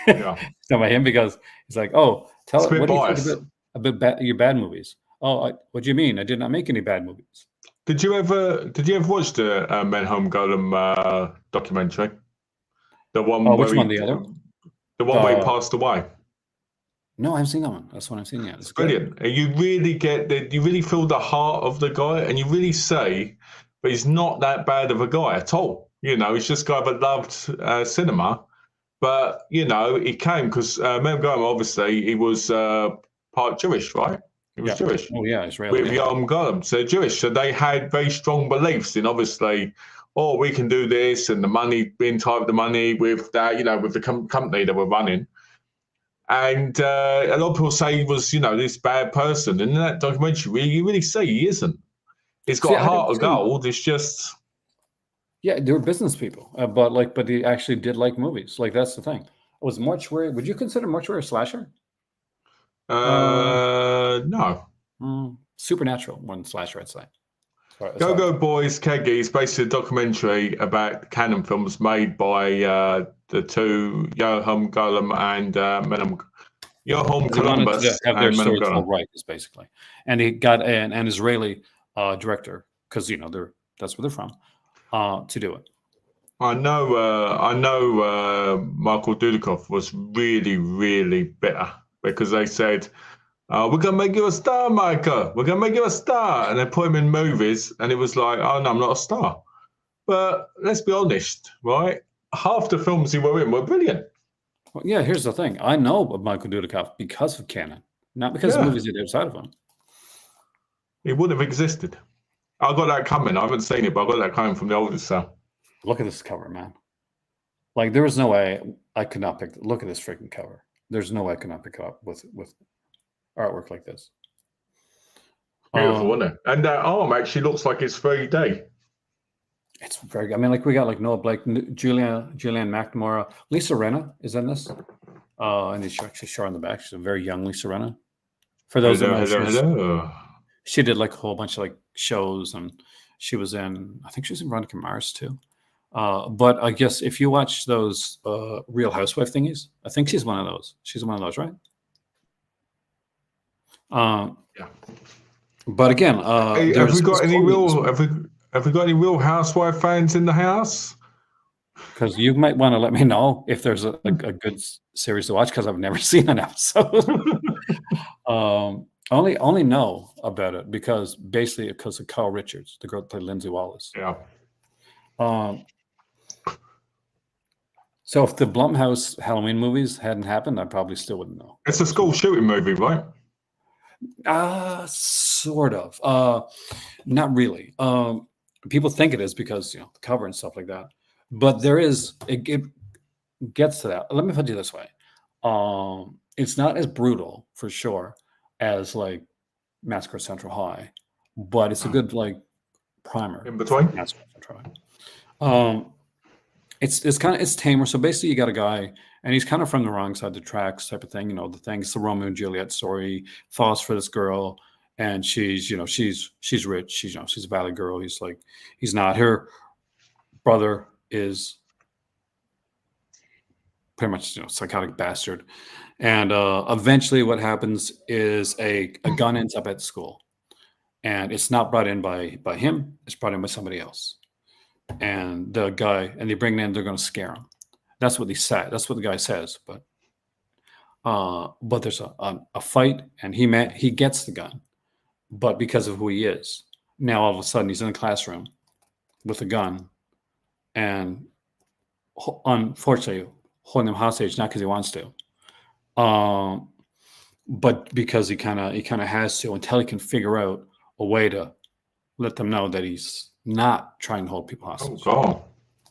[SPEAKER 2] Yeah.
[SPEAKER 1] It's done by him because he's like, oh, tell it. What do you think about your bad movies? Oh, what do you mean? I did not make any bad movies.
[SPEAKER 2] Did you ever watch the Menhome Golem documentary? The one
[SPEAKER 1] which one? The other?
[SPEAKER 2] The one where he passed away.
[SPEAKER 1] No, I haven't seen that one. That's what I'm seeing yet.
[SPEAKER 2] It's brilliant. And you really you really feel the heart of the guy, and you really see, but he's not that bad of a guy at all. He's just a guy that loved cinema. But, he came because Menhome Golem, obviously, he was part Jewish, right? He was Jewish.
[SPEAKER 1] Oh, yeah, Israeli.
[SPEAKER 2] With Am Golem, so Jewish. So they had very strong beliefs in, obviously, we can do this, and the money, being tied with the money with that, with the company that we're running. And a lot of people say he was, this bad person. And in that documentary, you really see he isn't. He's got a heart of gold. It's just...
[SPEAKER 1] Yeah, they were business people, but he actually did like movies. Like, that's the thing. Was Mortuary? Would you consider Mortuary a slasher?
[SPEAKER 2] No.
[SPEAKER 1] Supernatural one slasher, I'd say.
[SPEAKER 2] Go Boys Keggy is basically a documentary about canon films made by the two Joachim Golem and Joachim Columbus.
[SPEAKER 1] To have their stories told right, is basically. And he got an Israeli director because that's where they're from. To do it.
[SPEAKER 2] I know Michael Dudikoff was really, really bitter because they said, we're going to make you a star, Michael. We're going to make you a star. And they put him in movies and it was like, oh, no, I'm not a star. But let's be honest, right? Half the films he were in were brilliant.
[SPEAKER 1] Well, yeah, here's the thing. I know of Michael Dudikoff because of canon, not because of movies he did outside of him.
[SPEAKER 2] He wouldn't have existed. I got that coming. I haven't seen it, but I got that coming from the oldest cell.
[SPEAKER 1] Look at this cover, man. Like, there was no way I could not pick. Look at this freaking cover. There's no way I could not pick it up with. artwork like this.
[SPEAKER 2] Beautiful, isn't it? And that arm actually looks like it's 3D.
[SPEAKER 1] It's very good. I mean, like we got like Noah Blake, Julianne McNamara, Lisa Rinna is in this. And she's actually short on the back. She's a very young Lisa Rinna. For those that know, she did like a whole bunch of like shows, and she was in, I think she was in Veronica Mars too. But I guess if you watch those Real Housewife thingies, I think she's one of those. She's one of those, right?
[SPEAKER 2] Yeah.
[SPEAKER 1] But again,
[SPEAKER 2] have we got any real? Have we got any Real Housewife fans in the house?
[SPEAKER 1] Because you might want to let me know if there's a good series to watch, because I've never seen an episode. Only know about it because of Kyle Richards, the girl that played Lindsay Wallace.
[SPEAKER 2] Yeah.
[SPEAKER 1] So if the Blump House Halloween movies hadn't happened, I probably still wouldn't know.
[SPEAKER 2] It's a school shooting movie, right?
[SPEAKER 1] Sort of. Not really. People think it is because the cover and stuff like that. But there is it gets to that. Let me put it this way. It's not as brutal for sure as like Massacre at Central High, but it's a good like primer
[SPEAKER 2] in between.
[SPEAKER 1] Massacre at Central High. It's tamer. So basically, you got a guy, and he's kind of from the wrong side of the tracks, type of thing. The thing. It's the Romeo and Juliet story. Falls for this girl, and she's rich. She's a valley girl. He's not. Her brother is pretty much psychotic bastard, and eventually, what happens is a gun ends up at the school, and it's not brought in by him. It's brought in by somebody else. And the guy, and they bring it in, they're going to scare him. That's what they say. That's what the guy says. But there's a fight, and he gets the gun, but because of who he is, now all of a sudden he's in the classroom with a gun, and unfortunately holding him hostage, not because he wants to, but because he kind of has to, until he can figure out a way to let them know that he's not trying to hold people hostage.
[SPEAKER 2] Oh, God.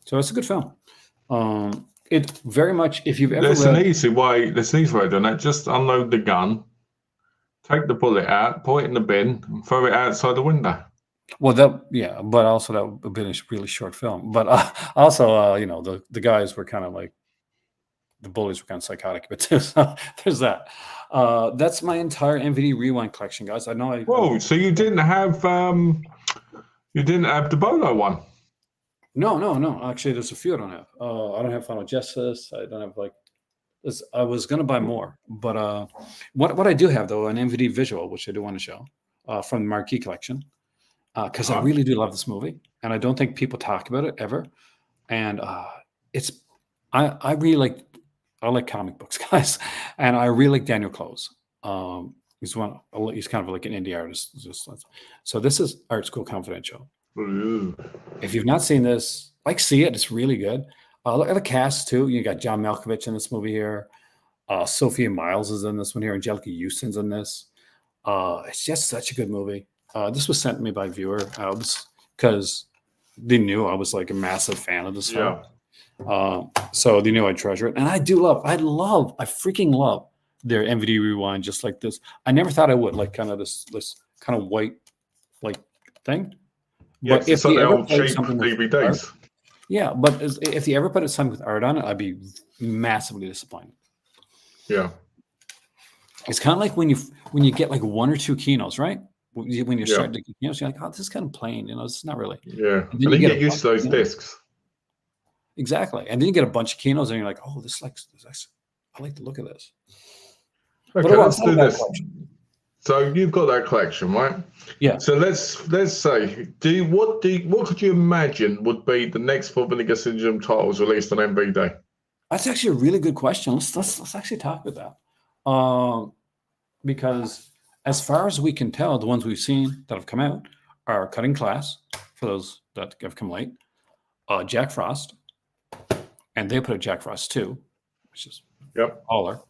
[SPEAKER 1] So it's a good film. It very much, if you've ever
[SPEAKER 2] there's an easy way doing that. Just unload the gun, take the bullet out, put it in the bin, and throw it outside the window.
[SPEAKER 1] Well, but also that would have been a really short film. But also, the guys were kind of like, the bullies were kind of psychotic, but too. So there's that. That's my entire MVD Rewind collection, guys. I know.
[SPEAKER 2] Whoa! So you didn't have the Bolo one?
[SPEAKER 1] No. Actually, there's a few I don't have. I don't have Final Justice. I don't have I was gonna buy more, but what I do have though, an MVD visual, which I do want to show, from the Marquee collection, because I really do love this movie, and I don't think people talk about it ever. And I really like. I like comic books, guys, and I really like Daniel Close. He's kind of like an indie artist. So this is Art School Confidential.
[SPEAKER 2] Ooh.
[SPEAKER 1] If you've not seen this, see it. It's really good. Look at the cast too. You got John Malkovich in this movie here. Sophia Myles is in this one here. Angelica Houston's in this. It's just such a good movie. This was sent to me by viewer Albs because they knew I was like a massive fan of this film. So they knew I'd treasure it. And I freaking love their MVD Rewind just like this. I never thought I would, like kind of this kind of white like thing.
[SPEAKER 2] Yes, but if you ever put something with art,
[SPEAKER 1] but if you ever put something with art on it, I'd be massively disappointed.
[SPEAKER 2] Yeah.
[SPEAKER 1] It's kind of like when you get like one or two kinos, right? When you're starting to get kinos, you're like, oh, this is kind of plain, it's not really.
[SPEAKER 2] Yeah. And then you get used to those discs.
[SPEAKER 1] Exactly. And then you get a bunch of kinos and you're like, oh, I like the look of this.
[SPEAKER 2] Okay, let's do this. So you've got that collection, right?
[SPEAKER 1] Yeah.
[SPEAKER 2] So let's say, what could you imagine would be the next 4 Vinegar Syndrome titles released on MVD?
[SPEAKER 1] That's actually a really good question. Let's actually talk about that. Because as far as we can tell, the ones we've seen that have come out are Cutting Class, for those that have come late, Jack Frost, and they put a Jack Frost 2, which is baller.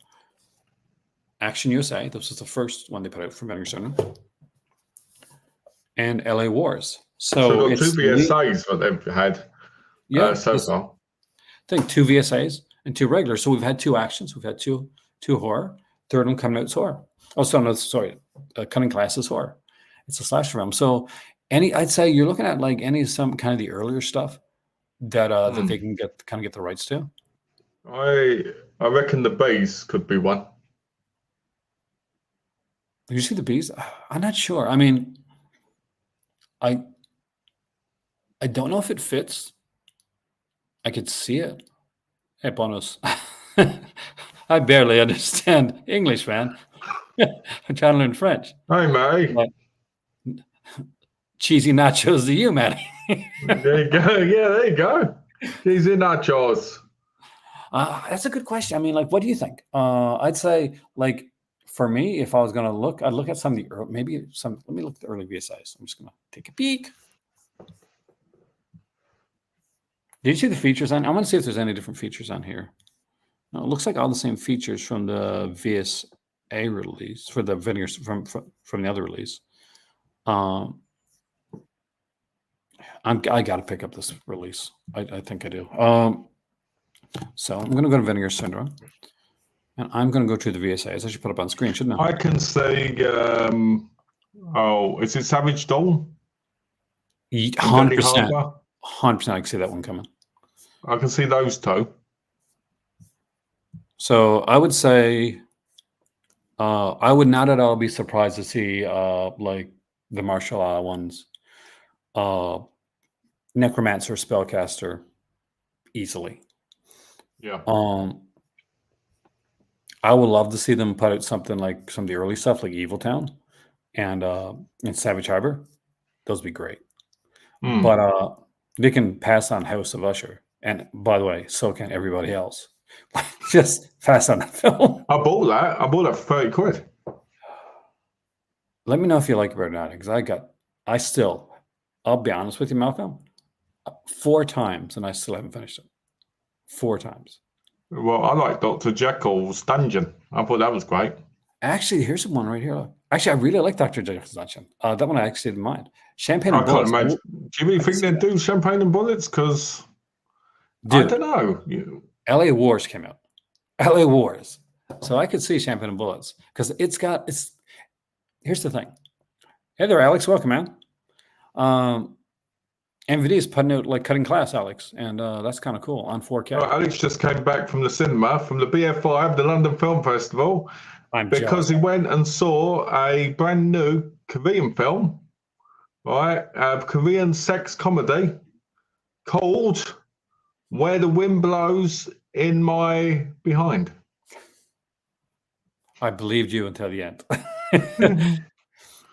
[SPEAKER 1] Action USA, this was the first one they put out for Vinegar Syndrome, and LA Wars. So
[SPEAKER 2] it's 2 VSAs what they've had so far.
[SPEAKER 1] I think 2 VSAs and 2 regulars. So we've had 2 actions, we've had two horror, Third one coming out is horror. Oh, so no, sorry. Cunning Class is horror. It's a slasher film. So I'd say you're looking at like some kind of the earlier stuff that that they can get the rights to.
[SPEAKER 2] I reckon the Bees could be one.
[SPEAKER 1] Did you see the Bees? I'm not sure. I mean, I don't know if it fits. I could see it. Hey, bonus. I barely understand English, man. I'm trying to learn French.
[SPEAKER 2] Hey, Matty.
[SPEAKER 1] But cheesy nachos to you, Matty.
[SPEAKER 2] There you go. Yeah, there you go. Cheesy nachos.
[SPEAKER 1] That's a good question. I mean, like, what do you think? I'd say, like, for me, if I was going to look, I'd look at some of the let me look at the early VSIs. I'm just going to take a peek. Did you see the features on? I want to see if there's any different features on here. No, it looks like all the same features from the VSA release for the Vinegar from the other release. I got to pick up this release. I think I do. So I'm going to go to Vinegar Syndrome, and I'm going to go to the VSAs. I should put up on screen, shouldn't I?
[SPEAKER 2] I can see. Is it Savage Dawn?
[SPEAKER 1] 100%. 100%. I can see that one coming.
[SPEAKER 2] I can see those two.
[SPEAKER 1] So I would say I would not at all be surprised to see like the martial law ones, necromancer, spellcaster, easily.
[SPEAKER 2] Yeah.
[SPEAKER 1] I would love to see them put out something like some of the early stuff, like Evil Town and Savage Harbor. Those would be great. But they can pass on House of Usher, and by the way, so can everybody else. Just pass on that film.
[SPEAKER 2] I bought that. I bought that for 30 quid.
[SPEAKER 1] Let me know if you like it or not, because I'll be honest with you, Malcolm, 4 times, and I still haven't finished it. 4 times.
[SPEAKER 2] Well, I like Dr. Jekyll's Dungeon. I thought that was great.
[SPEAKER 1] Actually, here's one right here. Actually, I really like Dr. Jekyll's Dungeon. That one I actually didn't mind. Champagne and Bullets.
[SPEAKER 2] Can't imagine. Do you really think they'd do Champagne and Bullets? Because I don't know.
[SPEAKER 1] LA Wars came out. LA Wars. So I could see Champagne and Bullets because here's the thing. Hey there, Alex. Welcome, man. MVD is putting out like Cutting Class, Alex, and that's kind of cool on 4K.
[SPEAKER 2] Well, Alex just came back from the cinema, from the BF5, the London Film Festival, because he went and saw a brand new Korean film, right? A Korean sex comedy called Where the Wind Blows in My Behind.
[SPEAKER 1] I believed you until the end.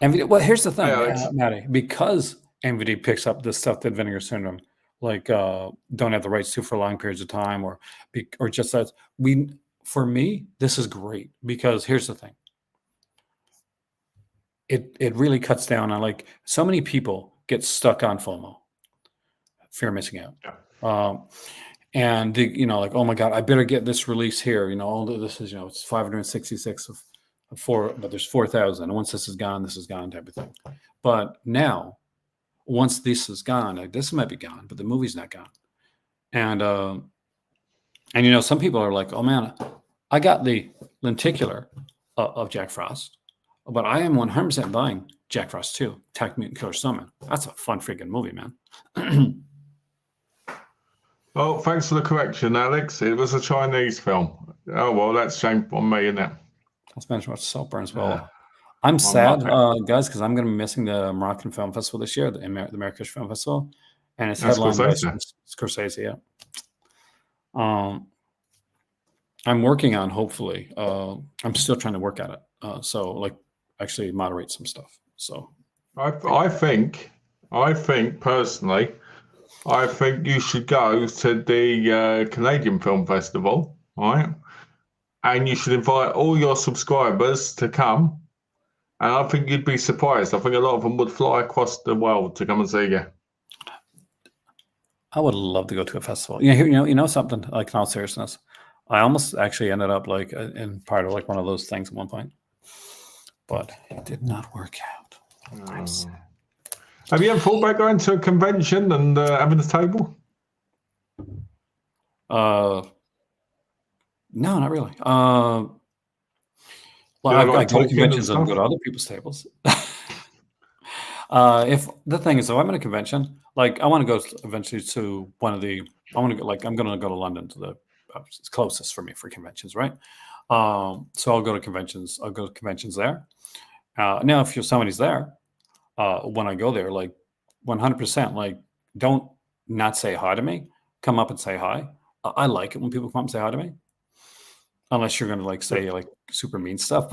[SPEAKER 1] MVD, well, here's the thing, Matty, because MVD picks up this stuff that Vinegar Syndrome like don't have the rights to for long periods of time, or just that for me, this is great because here's the thing. It really cuts down on, like, so many people get stuck on FOMO, fear of missing out.
[SPEAKER 2] Yeah.
[SPEAKER 1] And like, oh my God, I better get this release here. All this is, it's 566 of 4, but there's 4,000. And once this is gone type of thing. But now, once this is gone, like, this might be gone, but the movie's not gone. And some people are like, oh man, I got the lenticular of Jack Frost, but I am 100% buying Jack Frost 2, Attack Mutant Killer Snowman. That's a fun freaking movie, man.
[SPEAKER 2] Well, thanks for the correction, Alex. It was a Chinese film. Oh, well, that's shame on me, isn't it?
[SPEAKER 1] Let's mention what Saltburn as well. Yeah. I'm sad, guys, because I'm going to be missing the Moroccan Film Festival this year, the Marrakesh Film Festival, and it's headlined by Scorsese. Yeah. I'm working on, hopefully. I'm still trying to work at it. So, like, actually moderate some stuff. So,
[SPEAKER 2] I think personally, I think you should go to the Canadian Film Festival, right? And you should invite all your subscribers to come. And I think you'd be surprised. I think a lot of them would fly across the world to come and see you.
[SPEAKER 1] I would love to go to a festival. You know something, like, in all seriousness, I almost actually ended up like in part of like one of those things at one point, but it did not work out. I'm sad.
[SPEAKER 2] Have you ever thought about going to a convention and having a table?
[SPEAKER 1] No, not really. Well, I go to conventions and go to other people's tables. If the thing is, though, I'm at a convention, like I want to go eventually to one of the. I want to go, like I'm going to go to London to the it's closest for me for conventions, right? So I'll go to conventions. I'll go to conventions there. Now, if somebody's there, when I go there, like 100%, like don't not say hi to me. Come up and say hi. I like it when people come up and say hi to me, unless you're going to like say like super mean stuff.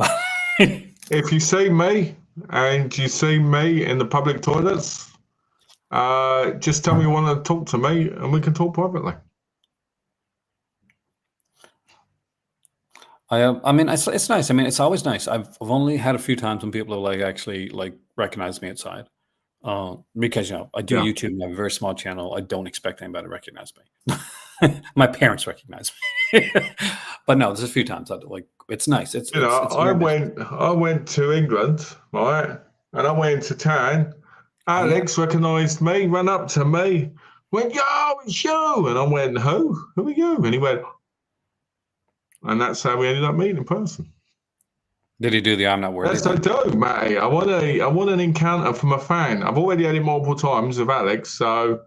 [SPEAKER 2] If you see me and you see me in the public toilets, just tell me you want to talk to me, and we can talk privately.
[SPEAKER 1] I mean, it's nice. I mean, it's always nice. I've only had a few times when people are like actually like recognize me outside, because I do YouTube and I have a very small channel. I don't expect anybody to recognize me. My parents recognize me, but no, there's a few times like it's nice. It's
[SPEAKER 2] I went to England, right, and I went into town. Alex recognized me, ran up to me, went, "Yo, it's you," and I went, "Who? Who are you?" And he went. And that's how we ended up meeting in person.
[SPEAKER 1] Did he do the "I'm not worthy"?
[SPEAKER 2] Yes, I do, Matty. I want an encounter from a fan. I've already had it multiple times with Alex, so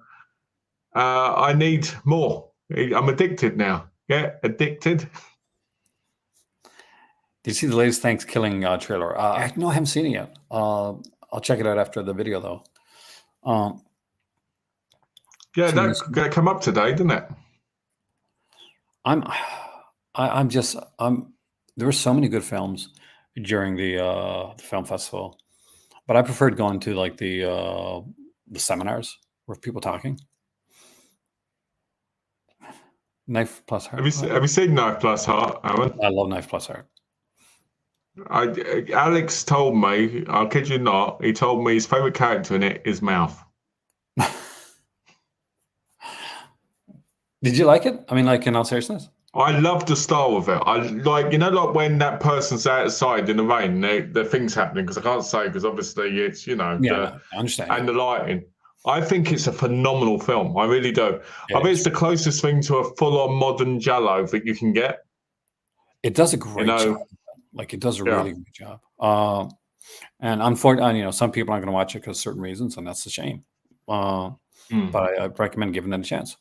[SPEAKER 2] I need more. I'm addicted now. Yeah, addicted.
[SPEAKER 1] Did you see the latest Thanksgiving trailer? No, I haven't seen it yet. I'll check it out after the video, though.
[SPEAKER 2] Yeah, that come up today, didn't it?
[SPEAKER 1] There were so many good films during the film festival, but I preferred going to like the seminars where people talking. Knife Plus Heart.
[SPEAKER 2] Have you seen Knife Plus Heart, Alan?
[SPEAKER 1] I love Knife Plus Heart.
[SPEAKER 2] Alex told me, I'll kid you not, he told me his favorite character in it is Mouth.
[SPEAKER 1] Did you like it? I mean, like in all seriousness?
[SPEAKER 2] I love the style of it. I like, like when that person's outside in the rain, the things happening, because I can't say, because obviously it's,
[SPEAKER 1] I understand.
[SPEAKER 2] And the lighting. I think it's a phenomenal film. I really do. I think it's the closest thing to a full-on modern Giallo that you can get.
[SPEAKER 1] It does a great job. Like it does a really good job. And unfortunately, some people aren't going to watch it because of certain reasons, and that's a shame. But I recommend giving it a chance.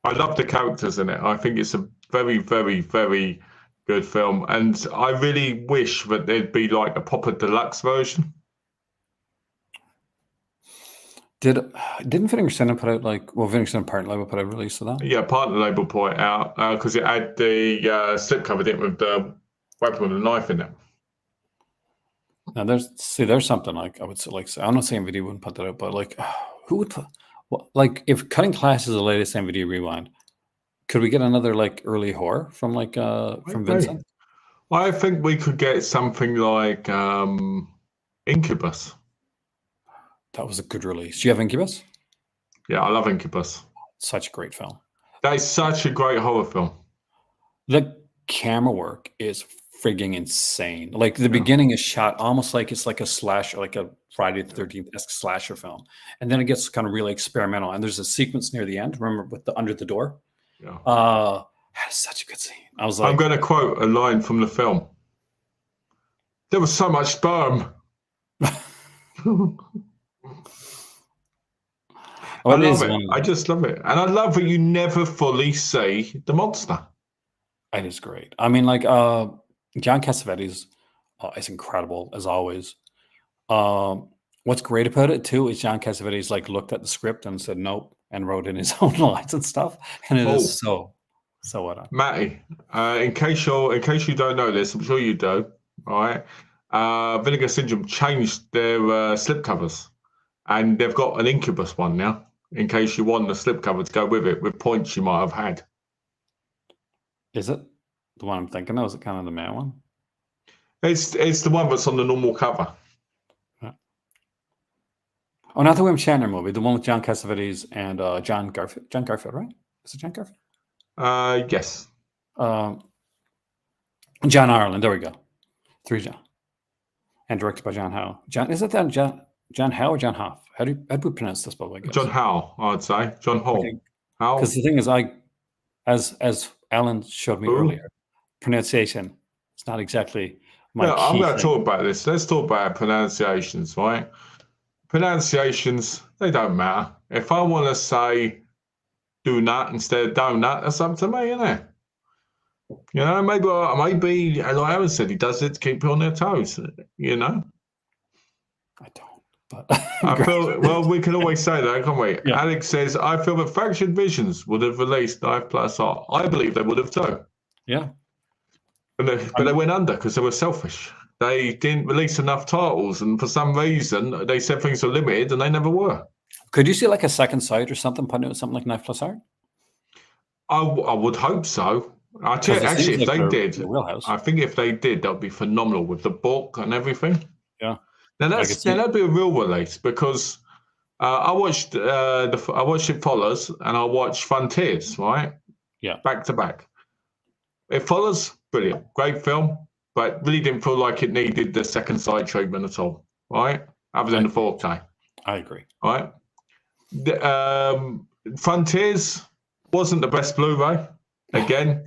[SPEAKER 2] I love the characters in it. I think it's a very, very, very good film. And I really wish that there'd be like a proper deluxe version.
[SPEAKER 1] Didn't Vinegar Syndrome put out Vinegar Syndrome partner label put out a release of that?
[SPEAKER 2] Yeah, partner label put it out because it had the slipcover with the weapon with the knife in it.
[SPEAKER 1] Now there's something like I would say, I'm not saying MVD wouldn't put that out, but like who would put if Cutting Class is the latest MVD Rewind, could we get another like early horror from from Vincent?
[SPEAKER 2] I think we could get something like Incubus.
[SPEAKER 1] That was a good release. Do you have Incubus?
[SPEAKER 2] Yeah, I love Incubus.
[SPEAKER 1] Such a great film. That
[SPEAKER 2] is such a great horror film.
[SPEAKER 1] The camera work is frigging insane. Like the beginning is shot almost like it's like a slasher, like a Friday the 13th-esque slasher film. And then it gets kind of really experimental. And there's a sequence near the end, remember, with the under the door?
[SPEAKER 2] Yeah.
[SPEAKER 1] That is such a good scene. I was like,
[SPEAKER 2] I'm going to quote a line from the film. There was so much sperm. I love it. I just love it. And I love that you never fully see the monster.
[SPEAKER 1] It is great. I mean, like, John Cassavetes is incredible, as always. What's great about it, too, is John Cassavetes, like, looked at the script and said nope, and wrote in his own lines and stuff. And it is so well done.
[SPEAKER 2] Matty, in case you don't know this, I'm sure you do, all right? Vinegar Syndrome changed their slipcovers. And they've got an Incubus one now, in case you want the slipcover to go with it, with points you might have had.
[SPEAKER 1] Is it the one I'm thinking of? Is it kind of the male one?
[SPEAKER 2] It's the one that's on the normal cover.
[SPEAKER 1] Yeah. Oh, not the William Shatner movie, the one with John Cassavetes and John Garfield. John Garfield, right? Is it John Garfield?
[SPEAKER 2] Yes.
[SPEAKER 1] John Ireland. There we go. 3 John. And directed by John Howe. Is it that John Howe or John Hoff? How do we pronounce this, by the way?
[SPEAKER 2] John Howe, I'd say. John Howe.
[SPEAKER 1] Because the thing is, as Alan showed me earlier, pronunciation is not exactly
[SPEAKER 2] Yeah, I'm going to talk about this. Let's talk about pronunciations, right? Pronunciations, they don't matter. If I want to say donut instead of donut, that's up to me, isn't it? You know, maybe, like Aaron said, he does it to keep people on their toes, you know?
[SPEAKER 1] I don't, but
[SPEAKER 2] I feel, well, we can always say that, can't we?
[SPEAKER 1] Yeah.
[SPEAKER 2] Alex says, I feel that Fractured Visions would have released Knife Plus Art. I believe they would have too.
[SPEAKER 1] Yeah.
[SPEAKER 2] But they went under because they were selfish. They didn't release enough titles, and for some reason, they said things were limited, and they never were.
[SPEAKER 1] Could you see like a second site or something putting out something like Knife Plus Art?
[SPEAKER 2] I would hope so. Actually, if they did, I think if they did, that would be phenomenal with the book and everything.
[SPEAKER 1] Yeah.
[SPEAKER 2] Now that'd be a real release because I watched It Follows and I watched Frontiers, right?
[SPEAKER 1] Yeah.
[SPEAKER 2] Back to back. It Follows, brilliant, great film, but really didn't feel like it needed the second sight treatment at all, right? Other than the 4K.
[SPEAKER 1] I agree.
[SPEAKER 2] Right. Frontiers wasn't the best Blu-ray. Again,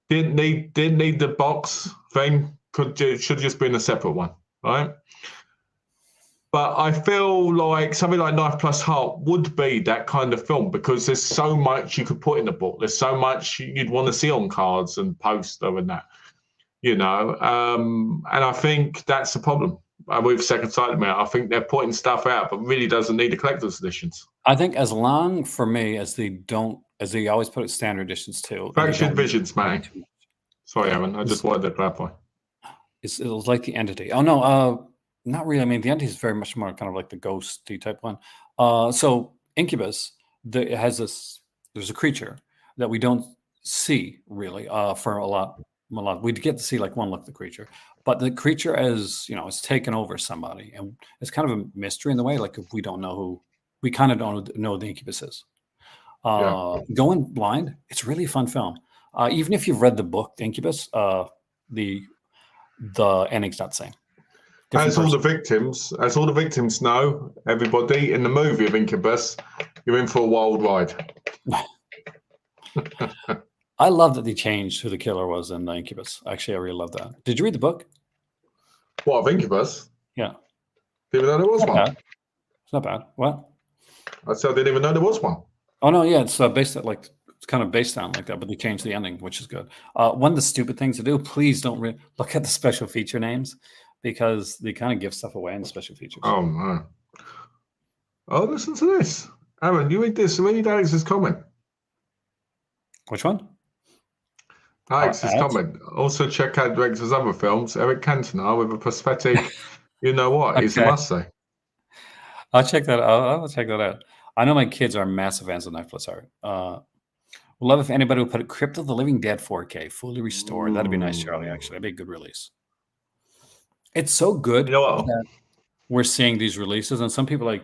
[SPEAKER 2] didn't need the box thing. Should just been a separate one, right? But I feel like something like Knife Plus Heart would be that kind of film because there's so much you could put in the book. There's so much you'd want to see on cards and poster and that, you know. And I think that's the problem with Second Sight. I think they're putting stuff out, but really doesn't need the collector's editions.
[SPEAKER 1] I think as long for me as they always put it standard editions too.
[SPEAKER 2] Fractured Visions, man. Sorry, Aaron. I just wanted to clarify.
[SPEAKER 1] It was like the Entity. Oh no, not really. I mean, the Entity is very much more kind of like the ghosty type one. So Incubus, there's a creature that we don't see really for a lot. We get to see like one look at the creature, but the creature is taken over somebody, and it's kind of a mystery in the way. Like if we don't know who, we kind of don't know who the Incubus is. Going blind, it's really a fun film. Even if you've read the book, The Incubus, the ending's not the same.
[SPEAKER 2] As all the victims know, everybody, in the movie of Incubus, you're in for a wild ride.
[SPEAKER 1] I love that they changed who the killer was in the Incubus. Actually, I really love that. Did you read the book?
[SPEAKER 2] What, of Incubus?
[SPEAKER 1] Yeah.
[SPEAKER 2] Didn't even know there was one.
[SPEAKER 1] Bad. It's not bad. What?
[SPEAKER 2] I said I didn't even know there was one.
[SPEAKER 1] Oh no, yeah, it's based on it's kind of based on like that, but they changed the ending, which is good. One of the stupid things to do, please don't look at the special feature names because they kind of give stuff away in the special features.
[SPEAKER 2] Oh man. Oh, listen to this. Aaron, you read this. Read Alex's comment.
[SPEAKER 1] Which one?
[SPEAKER 2] Alex's comment. Also check out Rex's other films. Eric Cantona with a prosthetic. You know what? He's a must-see.
[SPEAKER 1] I'll check that out. I'll check that out. I know my kids are massive fans of Knife Plus Art. Would love if anybody would put Crypt of the Living Dead 4K fully restored. That'd be nice, Charlie. Actually, that'd be a good release. It's so good that we're seeing these releases, and some people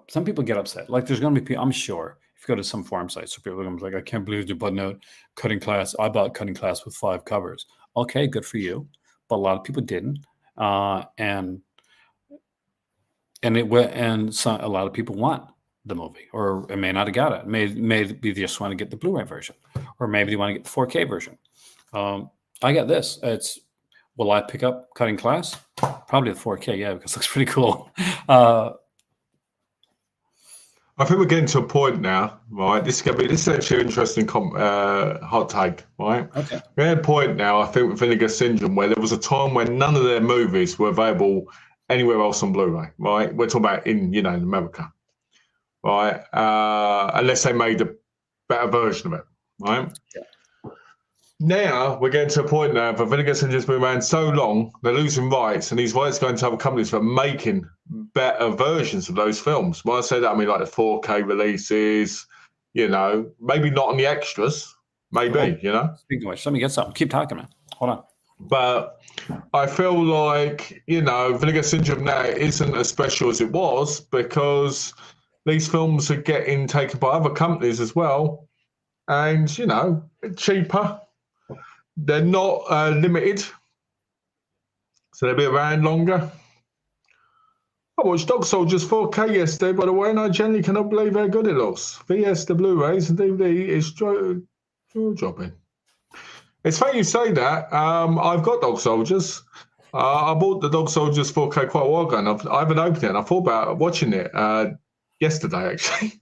[SPEAKER 1] some people get upset. Like there's going to be people, I'm sure, if you go to some forum sites, so people are going to be like, I can't believe you're putting out Cutting Class. I bought Cutting Class with 5 covers. Okay, good for you, but a lot of people didn't, and a lot of people want the movie, or it may not have got it. Maybe they just want to get the Blu-ray version, or maybe they want to get the 4K version. I got this. Will I pick up Cutting Class? Probably the 4K, yeah, because it looks pretty cool.
[SPEAKER 2] I think we're getting to a point now, right? This is actually an interesting hot take, right? Okay. We're at a point now, I think, with Vinegar Syndrome, where there was a time when none of their movies were available anywhere else on Blu-ray, right? We're talking about in America, right? Unless they made a better version of it, right? Yeah. Now we're getting to a point now where Vinegar Syndrome's been around so long, they're losing rights, and these rights going to other companies for making better versions of those films. When I say that, I mean like the 4K releases, maybe not on the extras, maybe,
[SPEAKER 1] Speaking of which, let me get something. Keep talking, man. Hold on.
[SPEAKER 2] But I feel like, Vinegar Syndrome now isn't as special as it was because these films are getting taken by other companies as well. And, cheaper. They're not limited. So they'll be around longer. I watched Dog Soldiers 4K yesterday, by the way, and I generally cannot believe how good it looks. VS, the Blu-rays, and DVD is jaw-dropping. It's funny you say that. I've got Dog Soldiers. I bought the Dog Soldiers 4K quite a while ago, and I haven't opened it. And I thought about watching it yesterday, actually.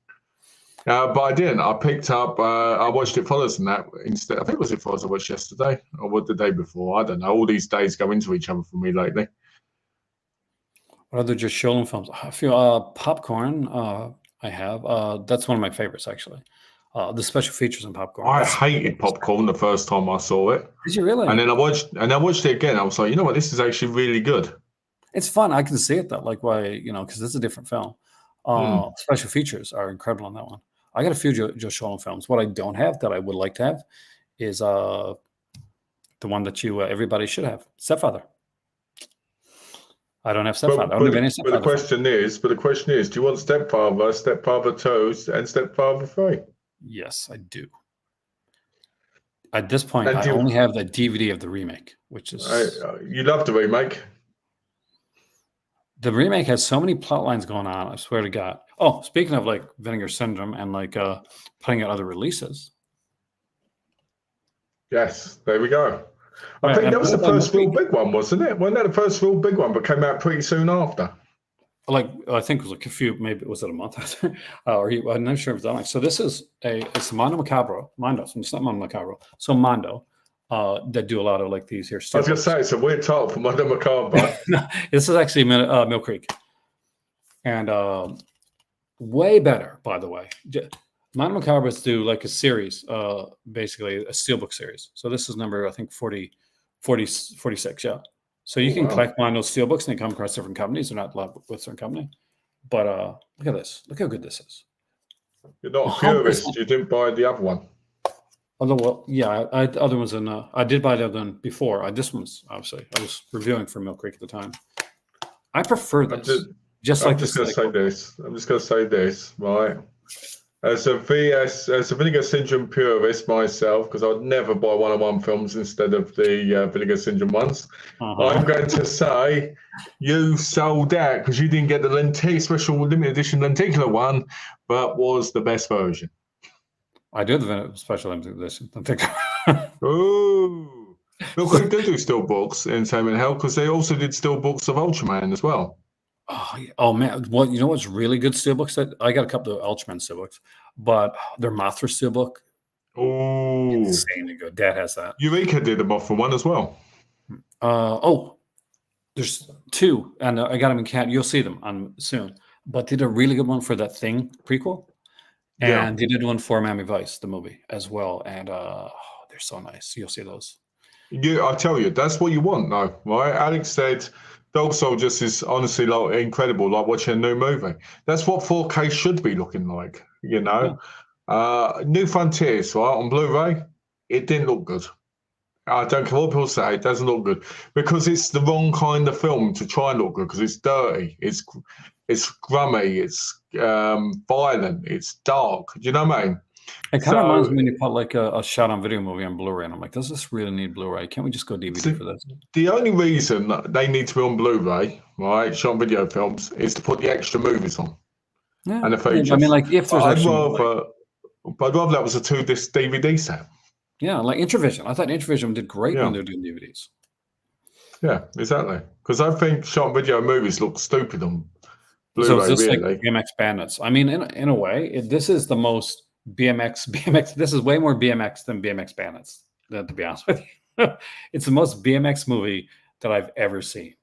[SPEAKER 2] But I didn't. I picked up, I watched It Follows and that instead. I think it was It Follows I watched yesterday, or what the day before. I don't know. All these days go into each other for me lately.
[SPEAKER 1] What other just Showdown films? I feel Popcorn. I have. That's one of my favorites, actually. The special features in Popcorn.
[SPEAKER 2] I hated Popcorn the first time I saw it.
[SPEAKER 1] Did you really?
[SPEAKER 2] And then I watched it again. I was like, you know what? This is actually really good.
[SPEAKER 1] It's fun. I can see it though. Like why, because it's a different film. Special features are incredible on that one. I got a few Joe Showdown films. What I don't have that I would like to have is the one that everybody should have, Stepfather. I don't have Stepfather. I don't have any Stepfather.
[SPEAKER 2] But the question is, do you want Stepfather, Stepfather 2, and Stepfather 3?
[SPEAKER 1] Yes, I do. At this point, I only have the DVD of the remake, which is...
[SPEAKER 2] you love the remake.
[SPEAKER 1] The remake has so many plot lines going on, I swear to God. Oh, speaking of like Vinegar Syndrome and like putting out other releases.
[SPEAKER 2] Yes, there we go. I think that was the first real big one, wasn't it? Wasn't that the first real big one, but came out pretty soon after?
[SPEAKER 1] Like, I think it was like a few, maybe was it a month after? I'm not sure if it's that. So this is it's Mondo, it's not Mondo Macabro. So Mondo, that do a lot of like these here.
[SPEAKER 2] I was going to say, it's a weird title for Mondo Macabro.
[SPEAKER 1] No, this is actually Mill Creek. And way better, by the way. Mondo Macabros do like a series, basically a steelbook series. So this is number, I think, 46, yeah. So you can collect Mondo steelbooks and they come across different companies. They're not allowed with certain company. But look at this. Look how good this is.
[SPEAKER 2] You're not a purist. You didn't buy the other one.
[SPEAKER 1] Although, well, yeah, other ones I did buy the other one before. This one's obviously I was reviewing for Mill Creek at the time. I prefer this. I'm just going to
[SPEAKER 2] say this, right? As a Vinegar Syndrome purist myself, because I'd never buy 101 films instead of the Vinegar Syndrome ones, I'm going to say you sold out because you didn't get the special limited edition lenticular one, but was the best version.
[SPEAKER 1] I do the special limited edition.
[SPEAKER 2] Ooh. Real quick, they do still books in Same in Hell because they also did still books of Ultraman as well.
[SPEAKER 1] Oh man, well, you know what's really good steelbooks? That I got a couple of Ultraman steelbooks, but their Mothra steelbook, insanely good. Dad has that.
[SPEAKER 2] Eureka did a Mothra one as well.
[SPEAKER 1] There's two, and I got them in cat. You'll see them soon. But they did a really good one for that Thing prequel, and they did one for Miami Vice, the movie, as well. And they're so nice. You'll see those.
[SPEAKER 2] Yeah, I tell you, that's what you want, though, right? Alex said Dog Soldiers is honestly like incredible, like watching a new movie. That's what 4K should be looking like, you know. Yeah. New Frontiers, right, on Blu-ray, it didn't look good. I don't care what people say, it doesn't look good because it's the wrong kind of film to try and look good because it's dirty, it's grummy, it's violent, it's dark. Do you know what I mean?
[SPEAKER 1] It kind of reminds me when you put like a shot-on video movie on Blu-ray, and I'm like, does this really need Blu-ray? Can't we just go DVD for this?
[SPEAKER 2] The only reason that they need to be on Blu-ray, right, shot video films, is to put the extra movies on and the features. I
[SPEAKER 1] mean, like if there's
[SPEAKER 2] I'd rather that was a 2-disc DVD set.
[SPEAKER 1] Yeah, like Introvision. I thought Introvision did great when they were doing DVDs.
[SPEAKER 2] Yeah, exactly. Because I think shot video movies look stupid on Blu-ray.
[SPEAKER 1] So it's just
[SPEAKER 2] really.
[SPEAKER 1] like BMX Bandits. I mean, in a way, this is the most BMX. This is way more BMX than BMX Bandits. To be honest with you, it's the most BMX movie that I've ever seen.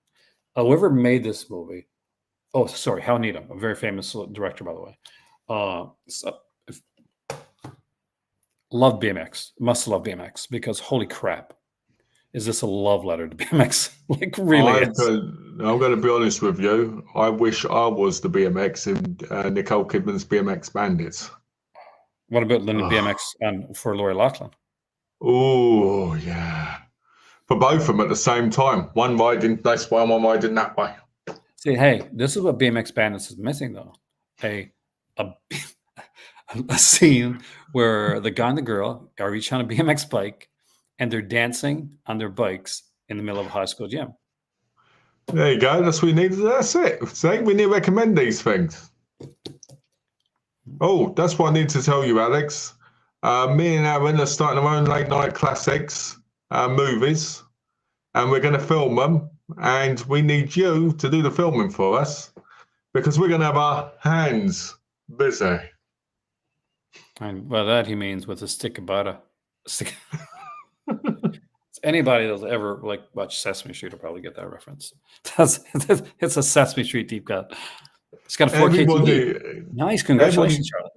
[SPEAKER 1] Whoever made this movie, Hal Needham, a very famous director, by the way. Love BMX. Must love BMX because holy crap, is this a love letter to BMX? Like really?
[SPEAKER 2] I'm going to be honest with you. I wish I was the BMX in Nicole Kidman's BMX Bandits.
[SPEAKER 1] What about Linda BMX for Lori Loughlin?
[SPEAKER 2] Oh yeah, for both of them at the same time. One riding this way, one riding that way.
[SPEAKER 1] See, hey, this is what BMX Bandits is missing, though. A scene where the guy and the girl are each on a BMX bike and they're dancing on their bikes in the middle of a high school gym.
[SPEAKER 2] There you go. That's what we need. That's it. See, we need to recommend these things. Oh, that's what I need to tell you, Alex. Me and Aaron are starting our own late night classics movies, and we're going to film them and we need you to do the filming for us because we're going to have our hands busy.
[SPEAKER 1] And by that he means with a stick of butter. Anybody that's ever like watched Sesame Street will probably get that reference. It's a Sesame Street deep cut. It's got a 4K TV. Nice, congratulations, Charlie.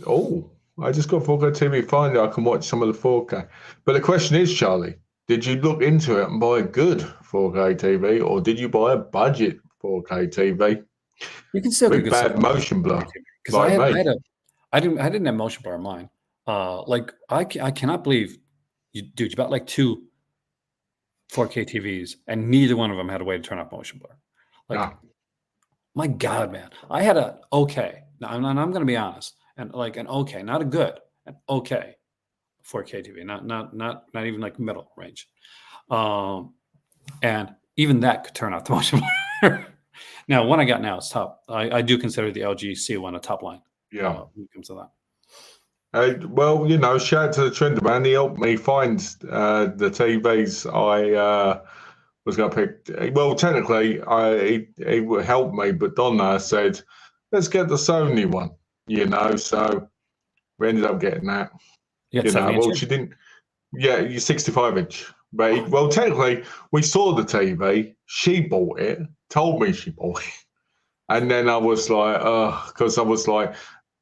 [SPEAKER 2] Oh, I just got 4K TV. Finally, I can watch some of the 4K. But the question is, Charlie, did you look into it and buy a good 4K TV, or did you buy a budget 4K TV?
[SPEAKER 1] You can still get
[SPEAKER 2] bad motion blur.
[SPEAKER 1] Because I didn't have motion blur in mine. Like I cannot believe you bought like 2 4K TVs and neither one of them had a way to turn off motion blur. Like, my God, man, I had a okay. Now I'm going to be honest, and like an okay, not a good, an okay 4K TV, not even like middle range, and even that could turn off the motion blur. Now, one I got now is top. I do consider the LG C1 a top line.
[SPEAKER 2] Yeah,
[SPEAKER 1] when it comes to that.
[SPEAKER 2] Well, you know, shout out to the Trender man. He helped me find the TVs I was going to pick. Well, technically, he helped me, but Donna said, let's get the Sony one, you know. So we ended up getting that.
[SPEAKER 1] You know,
[SPEAKER 2] well, she didn't. Yeah, you 65-inch. But well, technically, we saw the TV. She bought it, told me she bought it. And then I was like, because I was like,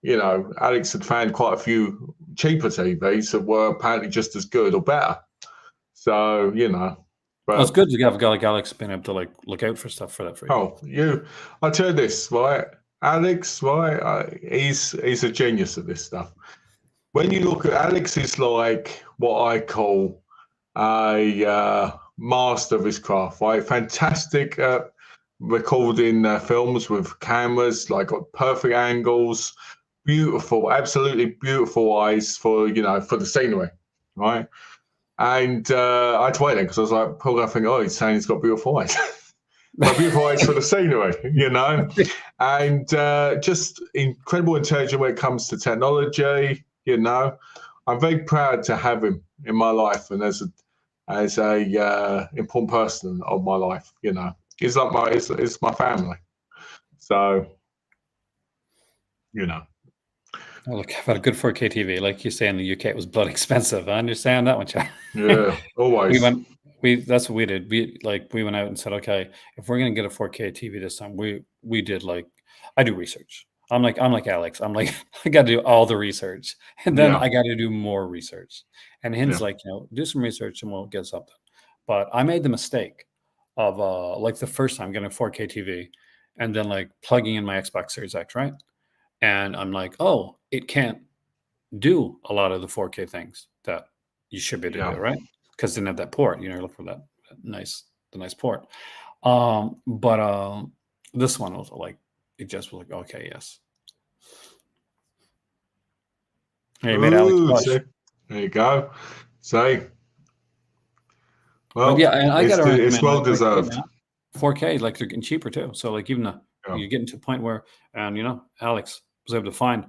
[SPEAKER 2] you know, Alex had found quite a few cheaper TVs that were apparently just as good or better. So, you know. But
[SPEAKER 1] it's good to have a guy like Alex being able to like look out for stuff for that for you.
[SPEAKER 2] Oh, I'll tell you this, right? Alex, right? He's a genius at this stuff. When you look at Alex, is like what I call a master of his craft, right? Fantastic recording films with cameras, like got perfect angles, beautiful, absolutely beautiful eyes for, you know, for the scenery, right? And I had to wait then because I was like, poor guy thinking, he's saying he's got beautiful eyes. But beautiful eyes for the scenery, you know? And just incredible intelligence when it comes to technology, you know? I'm very proud to have him in my life and as a important person of my life, you know? He's like it's my family. So, you know.
[SPEAKER 1] Oh, look, I've had a good 4K TV. Like you say, in the UK, it was bloody expensive. I understand that one, Chad.
[SPEAKER 2] Yeah, always.
[SPEAKER 1] That's what we did. We went out and said, okay, if we're gonna get a 4K TV this time, we did like I do research. I'm like Alex. I'm like I got to do all the research, and then I got to do more research. And him's like, you know, do some research and we'll get something. But I made the mistake of like the first time getting a 4K TV, and then like plugging in my Xbox Series X, right? And I'm like, oh, it can't do a lot of the 4K things that you should be able to do, right? Because it didn't have that port. You know, look for that nice port. But this one was like, it just was like, okay, yes. Hey, made Alex blush.
[SPEAKER 2] There you go. Say. Well,
[SPEAKER 1] but yeah, and I got to
[SPEAKER 2] it's well deserved.
[SPEAKER 1] 4K, like they're getting cheaper too. So like even you're getting to a point where, and you know, Alex was able to find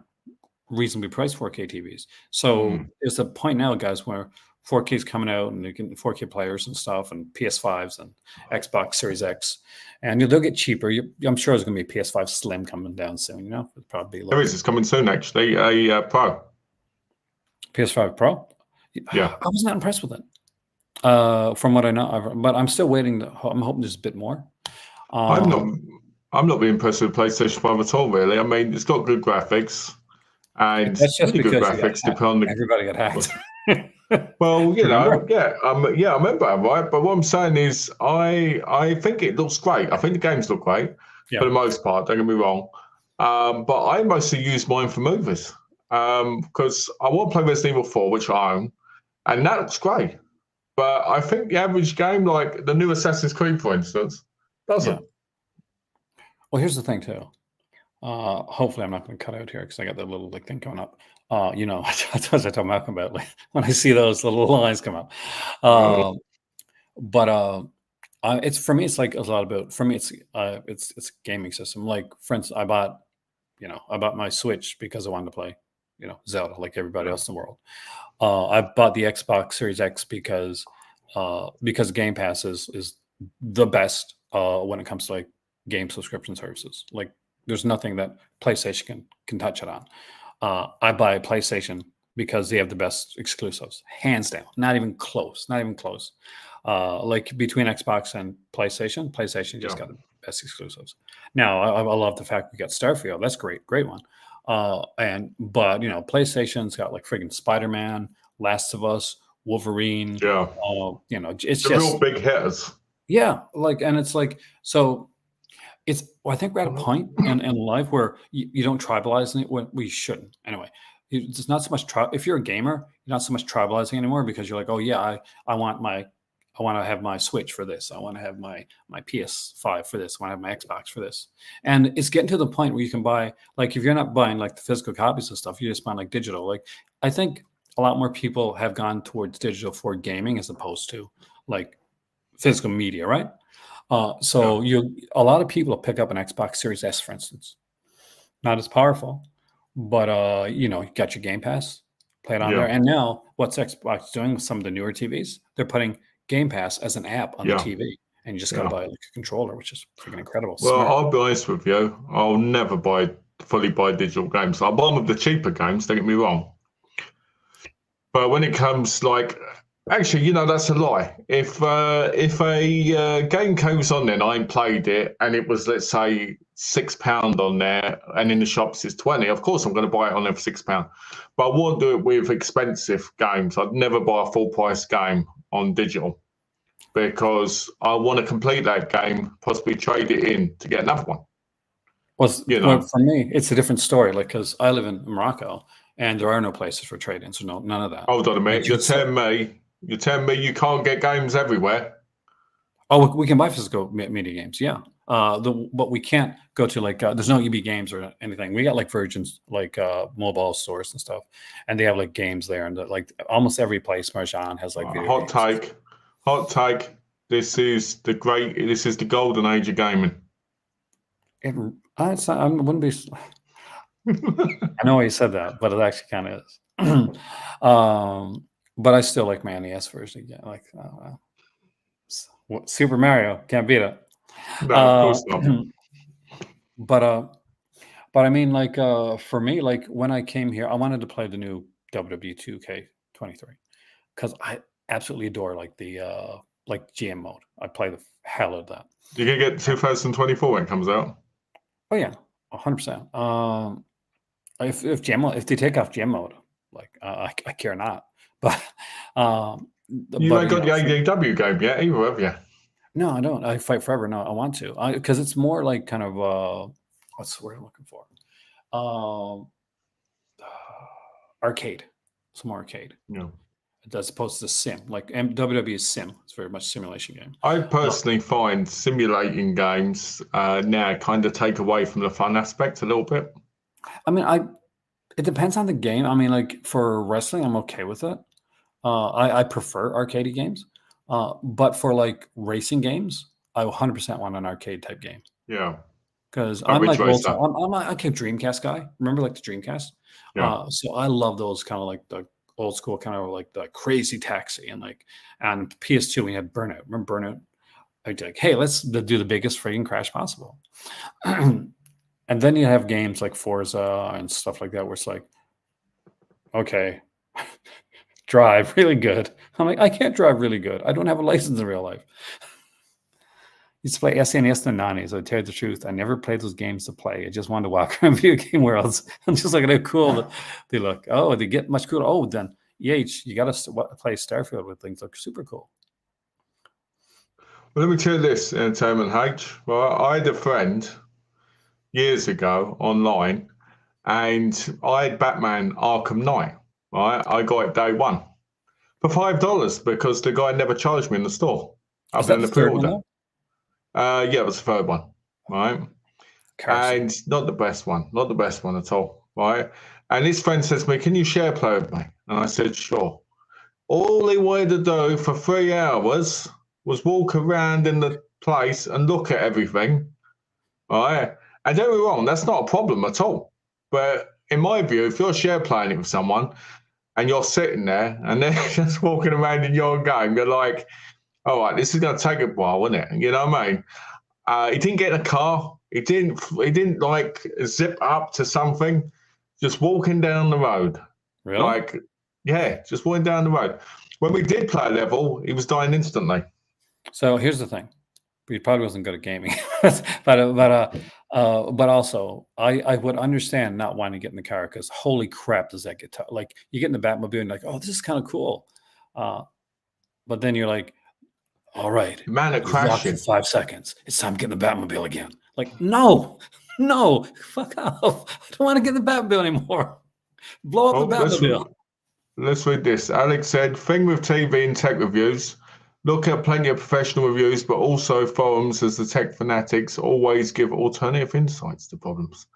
[SPEAKER 1] reasonably priced 4K TVs. So it's a point now, guys, where 4K is coming out and you can 4K players and stuff and PS5s and Xbox Series X, and they'll get cheaper. I'm sure there's going to be a PS5 Slim coming down soon. You know, it'll probably be.
[SPEAKER 2] There is. It's coming soon, actually. A Pro.
[SPEAKER 1] PS5 Pro.
[SPEAKER 2] Yeah,
[SPEAKER 1] I was not impressed with it. From what I know, but I'm still waiting. I'm hoping there's a bit more.
[SPEAKER 2] I'm not being impressed with PlayStation 5 at all. Really, I mean, it's got good graphics, and
[SPEAKER 1] that's just
[SPEAKER 2] really
[SPEAKER 1] because
[SPEAKER 2] good graphics.
[SPEAKER 1] Everybody got hacked.
[SPEAKER 2] Well, you know, I remember that, right? But what I'm saying is, I think it looks great. I think the games look great for the most part. Don't get me wrong. But I mostly use mine for movies because I want to play Resident Evil 4, which I own, and that looks great. But I think the average game, like the new Assassin's Creed, for instance, doesn't.
[SPEAKER 1] Well, here's the thing too. Hopefully, I'm not going to cut out here because I got that little like thing coming up. You know, that's what I told Malcolm about. Like when I see those little lines come up. But it's for me. It's like a lot about. For me, it's a gaming system. Like, for instance, I bought my Switch because I wanted to play, you know, Zelda like everybody else in the world. I bought the Xbox Series X because Game Pass is the best when it comes to like game subscription services. Like there's nothing that PlayStation can touch it on. I buy PlayStation because they have the best exclusives, hands down. Not even close. Not even close. Like between Xbox and PlayStation just got the best exclusives. Now I love the fact we got Starfield. That's great one. But you know, PlayStation's got like friggin' Spider-Man, Last of Us, Wolverine.
[SPEAKER 2] Yeah.
[SPEAKER 1] You know, it's
[SPEAKER 2] the
[SPEAKER 1] just
[SPEAKER 2] real big hitters.
[SPEAKER 1] Yeah, like, and it's like so. I think we're at a point in life where you don't tribalize it when we shouldn't. Anyway, it's not so much if you're a gamer, you're not so much tribalizing anymore because you're like, oh yeah, I want to have my Switch for this. I want to have my PS5 for this. I want to have my Xbox for this. And it's getting to the point where you can buy, like, if you're not buying like the physical copies of stuff, you just buy like digital. Like, I think a lot more people have gone towards digital for gaming as opposed to like physical media, right? So a lot of people pick up an Xbox Series S, for instance. Not as powerful, but you know, you got your Game Pass, play it on there. And now what's Xbox doing with some of the newer TVs? They're putting Game Pass as an app on the TV, and you just got to buy like a controller, which is freaking incredible.
[SPEAKER 2] Well,
[SPEAKER 1] Smart.
[SPEAKER 2] I'll be honest with you. I'll never fully buy digital games. I'll buy them with the cheaper games, don't get me wrong. But when it comes like... Actually, you know, that's a lie. If a game comes on there and I ain't played it and it was, let's say, £6 on there and in the shops it's 20, of course I'm going to buy it on there for £6. But I won't do it with expensive games. I'd never buy a full price game on digital because I want to complete that game, possibly trade it in to get another one.
[SPEAKER 1] Well, for me, it's a different story. Like, because I live in Morocco and there are no places for trade-ins, so none of that.
[SPEAKER 2] Hold on a minute. You're telling me you can't get games everywhere?
[SPEAKER 1] Oh, we can buy physical media games, yeah. But we can't go to like there's no EB Games or anything. We got like Virgin's like mobile stores and stuff, and they have like games there, and like almost every place Marjan has like video games.
[SPEAKER 2] Hot take. This is the golden age of gaming.
[SPEAKER 1] I wouldn't be. I know you said that, but it actually kind of is. But I still like my NES version again. Like, Super Mario, can't beat it.
[SPEAKER 2] No, of course not.
[SPEAKER 1] But I mean, like, for me, like when I came here, I wanted to play the new WWE 2K23 because I absolutely adore like the like GM mode. I play the hell out of that.
[SPEAKER 2] You can get 2024 when it comes out.
[SPEAKER 1] Oh yeah, 100%. If they take off GM mode, like I care not. But
[SPEAKER 2] you ain't got the AEW game yet, either, have you?
[SPEAKER 1] No, I don't. I Fight Forever. No, I want to because it's more like kind of what's the word I'm looking for? Arcade. It's more arcade.
[SPEAKER 2] Yeah.
[SPEAKER 1] As opposed to sim. Like WWE is sim. It's very much simulation game.
[SPEAKER 2] I personally find simulating games now kind of take away from the fun aspect a little bit.
[SPEAKER 1] I mean, it depends on the game. I mean, like for wrestling, I'm okay with it. I prefer arcade games. But for like racing games, I 100% want an arcade type game.
[SPEAKER 2] Yeah.
[SPEAKER 1] Because I'm like I'm a Dreamcast guy. Remember like the Dreamcast?
[SPEAKER 2] Yeah.
[SPEAKER 1] So I love those kind of like the old school kind of like the Crazy Taxi and PS2 we had Burnout. Remember Burnout? I'd be like, hey, let's do the biggest friggin' crash possible. And then you have games like Forza and stuff like that where it's like, okay, drive really good. I'm like, I can't drive really good. I don't have a license in real life. Used to play SNES in the 90s. I tell you the truth. I never played those games to play. I just wanted to walk around video game worlds. I'm just like, how cool they look. Oh, they get much cooler. Oh, then you got to play Starfield with things look super cool.
[SPEAKER 2] Well, let me tell you this, Entertainment H. Well, I had a friend years ago online, and I had Batman Arkham Knight. Right, I got it day one for $5 because the guy never charged me in the store.
[SPEAKER 1] Is that the third one?
[SPEAKER 2] Yeah, it was the third one, right? And not the best one at all, right? And his friend says to me, "Can you share play with me?" And I said, "Sure." All he wanted to do for 3 hours was walk around in the place and look at everything, right? And don't get me wrong, that's not a problem at all. But in my view, if you're share playing it with someone and you're sitting there and they're just walking around in your game, you're like, all right, this is going to take a while, isn't it? You know what I mean? He didn't get in a car. He didn't like zip up to something. Just walking down the road.
[SPEAKER 1] Really?
[SPEAKER 2] Like, yeah, just walking down the road. When we did play a level, he was dying instantly.
[SPEAKER 1] So here's the thing. He probably wasn't good at gaming, but also I would understand not wanting to get in the car because holy crap, does that get tough? Like you get in the Batmobile and like, oh, this is kind of cool, but then you're like, all right,
[SPEAKER 2] Man, it crashed
[SPEAKER 1] for 5 seconds. It's time to get in the Batmobile again. Like, no, fuck off. I don't want to get in the Batmobile anymore. Blow up the Batmobile.
[SPEAKER 2] Let's read this. Alex said, thing with TV and tech reviews, look at plenty of professional reviews, but also forums as the tech fanatics always give alternative insights to problems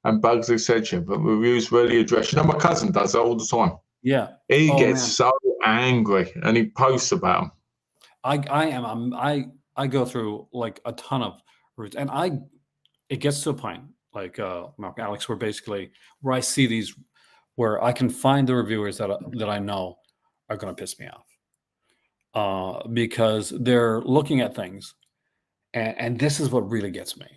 [SPEAKER 2] and bugs, etc. But reviews rarely address. You know, my cousin does that all the time.
[SPEAKER 1] Yeah.
[SPEAKER 2] He gets so angry and he posts about them.
[SPEAKER 1] I go through like a ton of routes, and it gets to a point like Mark, Alex, where I see these where I can find the reviewers that I know are going to piss me off because they're looking at things, and this is what really gets me.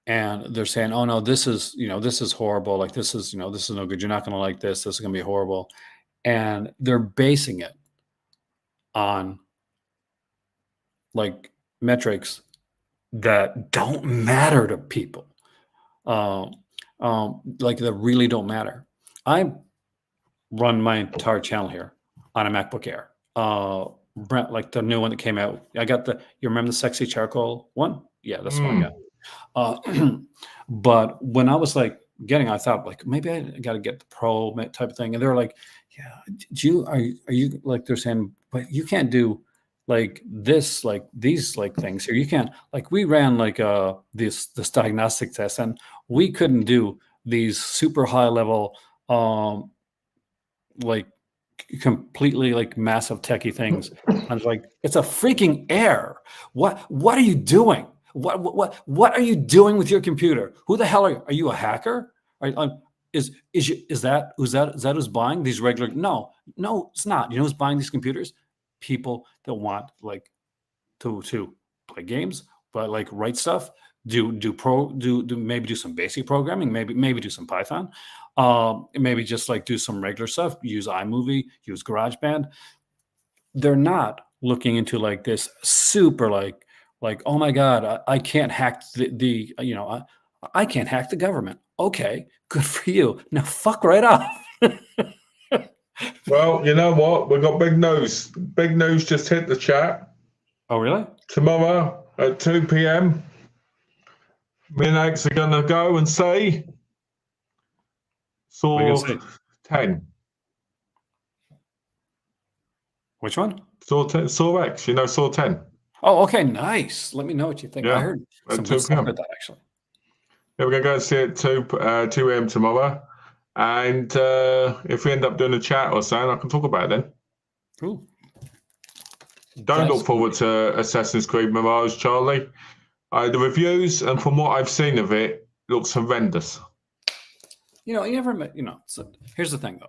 [SPEAKER 1] And they're saying, "Oh no, this is horrible. Like this is no good. You're not going to like this. This is going to be horrible," and they're basing it on like metrics that don't matter to people, like that really don't matter. I run my entire channel here on a MacBook Air. Brent, like the new one that came out. I got you remember the sexy charcoal one? Yeah, that's what I got. But when I was like I thought like maybe I got to get the pro type of thing, and they were like, "Yeah, are you like?" They're saying, "But you can't do like this, like these, like things here. You can't like." We ran like this diagnostic test, and we couldn't do these super high level, like completely like massive techie things. I was like, it's a freaking Air. What are you doing? What are you doing with your computer? Who the hell are you a hacker? Is that who's buying these regular? No, it's not. You know who's buying these computers? People that want like to play games, but like write stuff, do maybe do some basic programming, maybe do some Python, maybe just like do some regular stuff, use iMovie, use GarageBand. They're not looking into like this super like oh my god, I can't hack the I can't hack the government. Okay, good for you. Now fuck right off.
[SPEAKER 2] Well, you know what? We've got big news. Big news just hit the chat.
[SPEAKER 1] Oh, really?
[SPEAKER 2] Tomorrow at 2 p.m., me and Alex are going to go and see Saw 10.
[SPEAKER 1] Which one?
[SPEAKER 2] Saw X. You know Saw 10.
[SPEAKER 1] Oh, okay, nice. Let me know what you think.
[SPEAKER 2] Yeah,
[SPEAKER 1] I heard some good stuff about that, actually.
[SPEAKER 2] Yeah, we're going to go and see it at 2 a.m. tomorrow. And if we end up doing a chat or something, I can talk about it then.
[SPEAKER 1] Cool.
[SPEAKER 2] Don't look forward to Assassin's Creed Mirage, Charlie. The reviews, and from what I've seen of it, looks horrendous.
[SPEAKER 1] You never met, so here's the thing, though.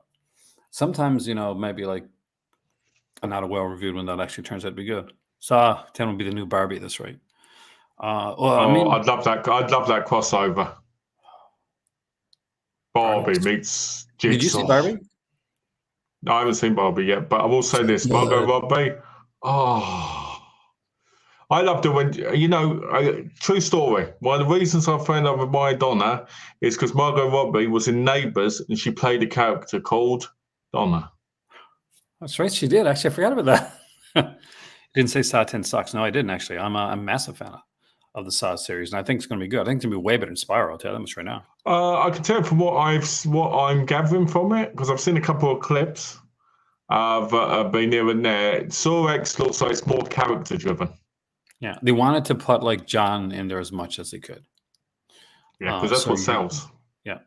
[SPEAKER 1] Sometimes, maybe like not a well-reviewed one that actually turns out to be good. Saw 10 will be the new Barbie at this rate.
[SPEAKER 2] I'd love that. I'd love that crossover. Barbie meets Jigsaw.
[SPEAKER 1] Did you see Barbie?
[SPEAKER 2] No, I haven't seen Barbie yet, but I will say this: Margot Robbie. Oh, I loved her when true story. One of the reasons I fell in love with Madonna is because Margot Robbie was in Neighbours and she played a character called Donna.
[SPEAKER 1] That's right, she did. Actually, I forgot about that. Didn't say Saw 10 sucks. No, I didn't actually. I'm a massive fan of the Saw series, and I think it's going to be good. I think it's going to be way better than Spiral. I'll tell you that much right now.
[SPEAKER 2] I can tell from what I'm gathering from it, because I've seen a couple of clips of been here and there. Saw X looks like it's more character driven.
[SPEAKER 1] Yeah, they wanted to put like John in there as much as they could.
[SPEAKER 2] Yeah, because that's what sells.
[SPEAKER 1] Yeah,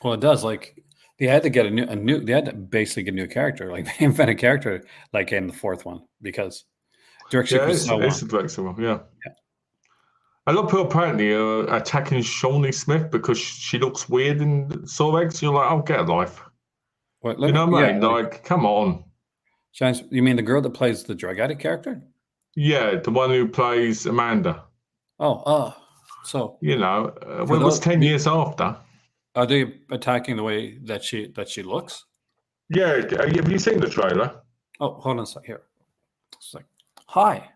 [SPEAKER 1] well, it does. Like they had to get a new. They had to basically get a new character. Like they invented a character like in the fourth one because
[SPEAKER 2] direction. Yeah, it's the director one. Yeah. A lot of people apparently are attacking Shawnee Smith because she looks weird in Saw X. You're like, oh, get a life.
[SPEAKER 1] What,
[SPEAKER 2] you know what I mean? Like, come on.
[SPEAKER 1] You mean the girl that plays the drug addict character?
[SPEAKER 2] Yeah, the one who plays Amanda.
[SPEAKER 1] So
[SPEAKER 2] it was 10 years after.
[SPEAKER 1] Are they attacking the way that she looks?
[SPEAKER 2] Yeah, have you seen the trailer?
[SPEAKER 1] Oh, hold on a sec here. It's like, hi.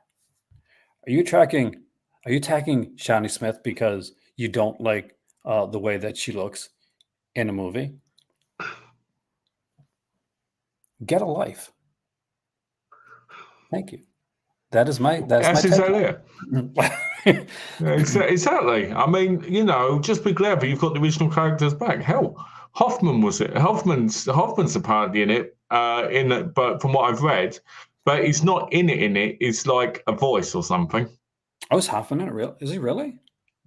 [SPEAKER 1] Are you attacking Shani Smith because you don't like the way that she looks in a movie? Get a life. Thank you. That's
[SPEAKER 2] exactly it. Exactly. I mean, just be glad that you've got the original characters back. Hell, Hoffman was it. Hoffman's apparently in it. But from what I've read, but he's not in it. It's like a voice or something.
[SPEAKER 1] Oh, is Hoffman in it? Real? Is he really?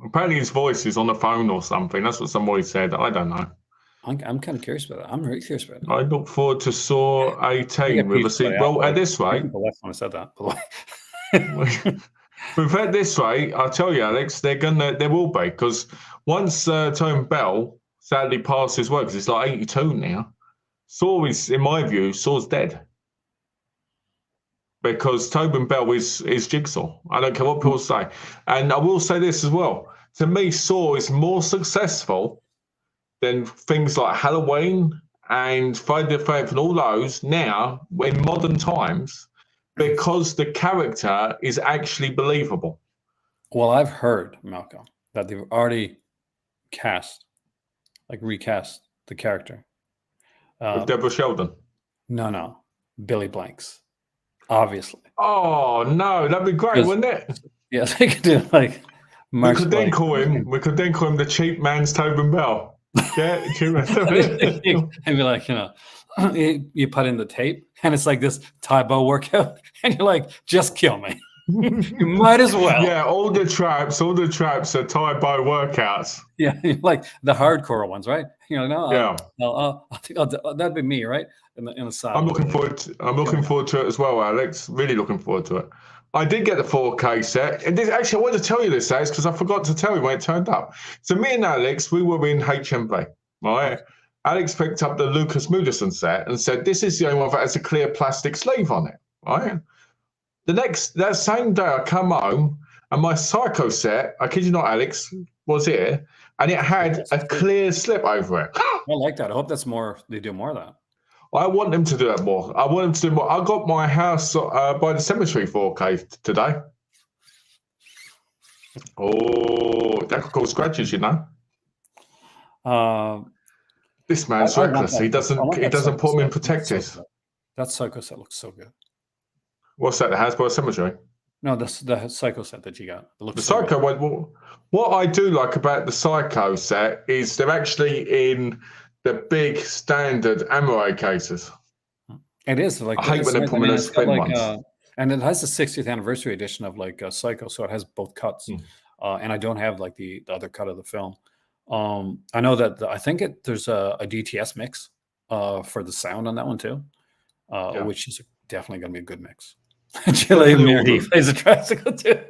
[SPEAKER 2] Apparently, his voice is on the phone or something. That's what somebody said. I don't know.
[SPEAKER 1] I'm kind of curious about that. I'm really curious about it.
[SPEAKER 2] I look forward to Saw 18 with a sequel. Well, at this rate,
[SPEAKER 1] the last one I said that. By the way.
[SPEAKER 2] We've had this way, I'll tell you, Alex, there will be, because once Tobin Bell sadly passes work, because it's like 82 now, Saw is, in my view, Saw's dead. Because Tobin Bell is Jigsaw. I don't care what people say. And I will say this as well. To me, Saw is more successful than things like Halloween and Friday the 13th and all those now, in modern times, because the character is actually believable.
[SPEAKER 1] Well, I've heard, Malcolm, that they've already recast the character.
[SPEAKER 2] With Deborah Sheldon?
[SPEAKER 1] No. Billy Blanks, obviously.
[SPEAKER 2] Oh, no, that'd be great, wouldn't it?
[SPEAKER 1] Yeah, they could do like...
[SPEAKER 2] We could then call him the cheap man's Tobin Bell. Yeah, cheap man's
[SPEAKER 1] Tobin Bell. And be like, you put in the tape, and it's like this Taebo workout, and you're like, just kill me. You might as well.
[SPEAKER 2] Yeah, all the traps are Taebo workouts.
[SPEAKER 1] Yeah, like the hardcore ones, right?
[SPEAKER 2] Yeah.
[SPEAKER 1] I think that'd be me, right? In the side.
[SPEAKER 2] I'm looking forward to it as well, Alex. Really looking forward to it. I did get the 4K set. And actually, I wanted to tell you this, Alex, because I forgot to tell you when it turned up. So me and Alex, we were in HMV, right? Alex picked up the Lucas Moodyson set and said, this is the only one that has a clear plastic sleeve on it, right? That same day, I come home and my Psycho set, I kid you not, Alex, was here, and it had a clear slip over it.
[SPEAKER 1] I like that. I hope they do more of that.
[SPEAKER 2] I want them to do that more. I got my house by the cemetery 4K today. Oh, that could cause scratches, This man's reckless. He doesn't put them in protectors.
[SPEAKER 1] That Psycho set looks so good.
[SPEAKER 2] What's that? The house by the cemetery?
[SPEAKER 1] No, the Psycho set that you got. It looks
[SPEAKER 2] the Psycho one. What I do like about the Psycho set is they're actually in the big standard Am Mor cases.
[SPEAKER 1] It is like
[SPEAKER 2] I hate when they put them in those spin ones.
[SPEAKER 1] And it has the 60th anniversary edition of Psycho, so it has both cuts. And I don't have like the other cut of the film. I know that I think there's a DTS mix for the sound on that one too, which is definitely going to be a good mix. Chile Mary plays a tricycle too.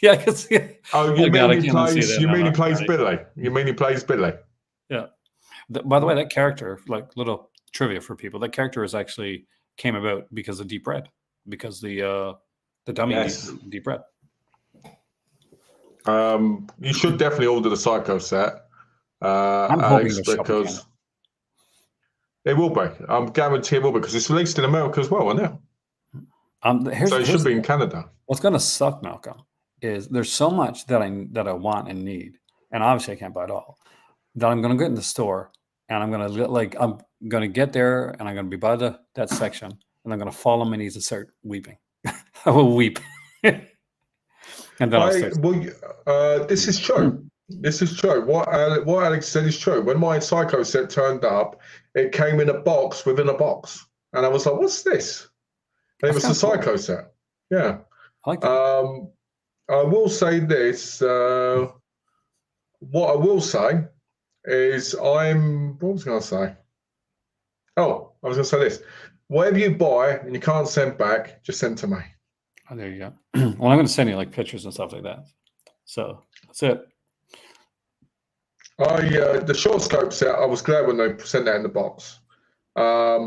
[SPEAKER 1] Yeah, I can see it.
[SPEAKER 2] Oh, you mean he plays Billy? You mean he plays Billy?
[SPEAKER 1] Yeah. By the way, that character, like little trivia for people, that character actually came about because of Deep Red, because the dummy Deep Red.
[SPEAKER 2] You should definitely order the Psycho set,
[SPEAKER 1] I'm
[SPEAKER 2] Alex,
[SPEAKER 1] hoping
[SPEAKER 2] because it will be. I'm guaranteed it will be, because it's released in America as well, isn't it? So it should be in Canada.
[SPEAKER 1] What's going to suck, Malcolm, is there's so much that I want and need, and obviously I can't buy it all, that I'm going to get in the store and I'm going to get there and I'm going to be by that section and I'm going to fall on my knees and start weeping. I will weep. And then
[SPEAKER 2] this is true. This is true. What Alex said is true. When my Psycho set turned up, it came in a box within a box, and I was like, "What's this?" And it was the Psycho set. Yeah.
[SPEAKER 1] I like that.
[SPEAKER 2] I will say this. What I will say is what was I going to say? Oh, I was going to say this. Whatever you buy and you can't send back, just send to me.
[SPEAKER 1] Oh, there you go. Well, I'm going to send you like pictures and stuff like that. So that's it.
[SPEAKER 2] The short scope set, I was glad when they sent that in the box. I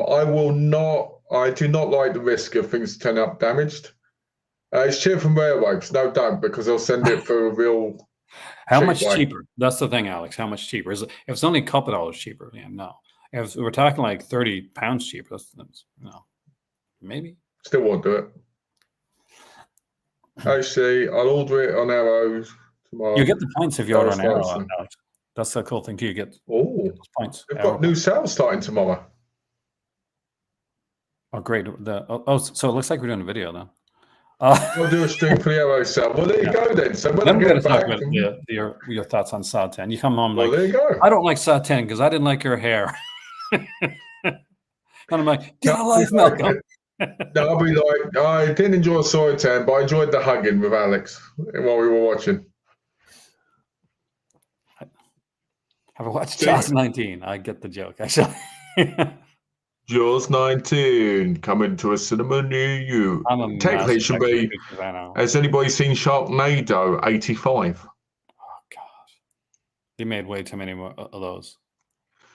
[SPEAKER 2] do not like the risk of things turning up damaged. It's cheaper from Airwaves, no doubt, because they'll send it for a real.
[SPEAKER 1] How much cheaper? That's the thing, Alex. How much cheaper? Is it, if it's only a couple dollars cheaper, yeah, no. If we're talking like 30 pounds cheaper, that's no. Maybe.
[SPEAKER 2] Still won't do it. Actually, I'll order it on Arrow tomorrow.
[SPEAKER 1] You get the points if you order on Arrow, Alex. That's the cool thing too. You get
[SPEAKER 2] those
[SPEAKER 1] points.
[SPEAKER 2] They've got new sales starting tomorrow.
[SPEAKER 1] Oh, great. So it looks like we're doing a video then.
[SPEAKER 2] We'll do a stream for the Arrow sale. Well, there you go then. So when
[SPEAKER 1] I'm going to talk about your thoughts on Saw 10. You come home like,
[SPEAKER 2] there you go.
[SPEAKER 1] I don't like Saw 10 because I didn't like your hair. And I'm like, get a life, Malcolm.
[SPEAKER 2] No, I'll be like, I didn't enjoy Saw 10, but I enjoyed the hugging with Alex while we were watching.
[SPEAKER 1] Have I watched Jaws 19? I get the joke, actually.
[SPEAKER 2] Jaws 19 coming to a cinema near you. Technically, it should be. Has anybody seen Sharknado 85?
[SPEAKER 1] Oh God, they made way too many more of those.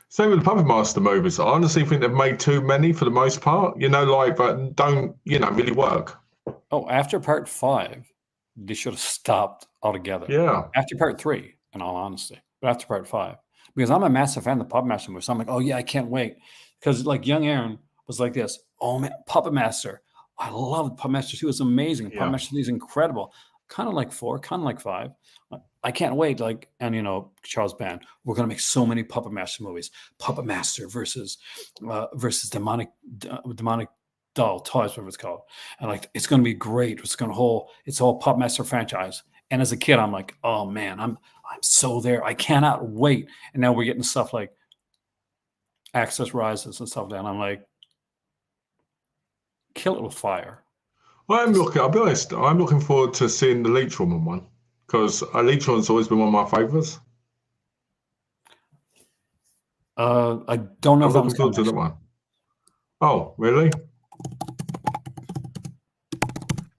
[SPEAKER 2] Same with the Puppet Master movies. I honestly think they've made too many for the most part. But don't really work.
[SPEAKER 1] Oh, after part 5, they should have stopped altogether.
[SPEAKER 2] Yeah.
[SPEAKER 1] After part 3, in all honesty, but after part 5, because I'm a massive fan of the Puppet Master movies, so I'm like, oh yeah, I can't wait. Because like young Aaron was like this, oh man, Puppet Master. I love Puppet Master 2. It's amazing. Yeah. Puppet Master 3 is incredible. Kind of like 4, kind of like 5. I can't wait. And Charles Band, we're gonna make so many Puppet Master movies. Puppet Master versus demonic doll toys, whatever it's called. And it's gonna be great. It's all Puppet Master franchise. And as a kid, I'm like, oh man, I'm so there. I cannot wait. And now we're getting stuff like Access Rises and stuff down. I'm like, kill it with fire.
[SPEAKER 2] Well, I'll be honest, I'm looking forward to seeing the Leech Woman one, because Leech Woman's always been one of my favorites.
[SPEAKER 1] I don't know if I'm
[SPEAKER 2] looking forward to that one. Oh, really?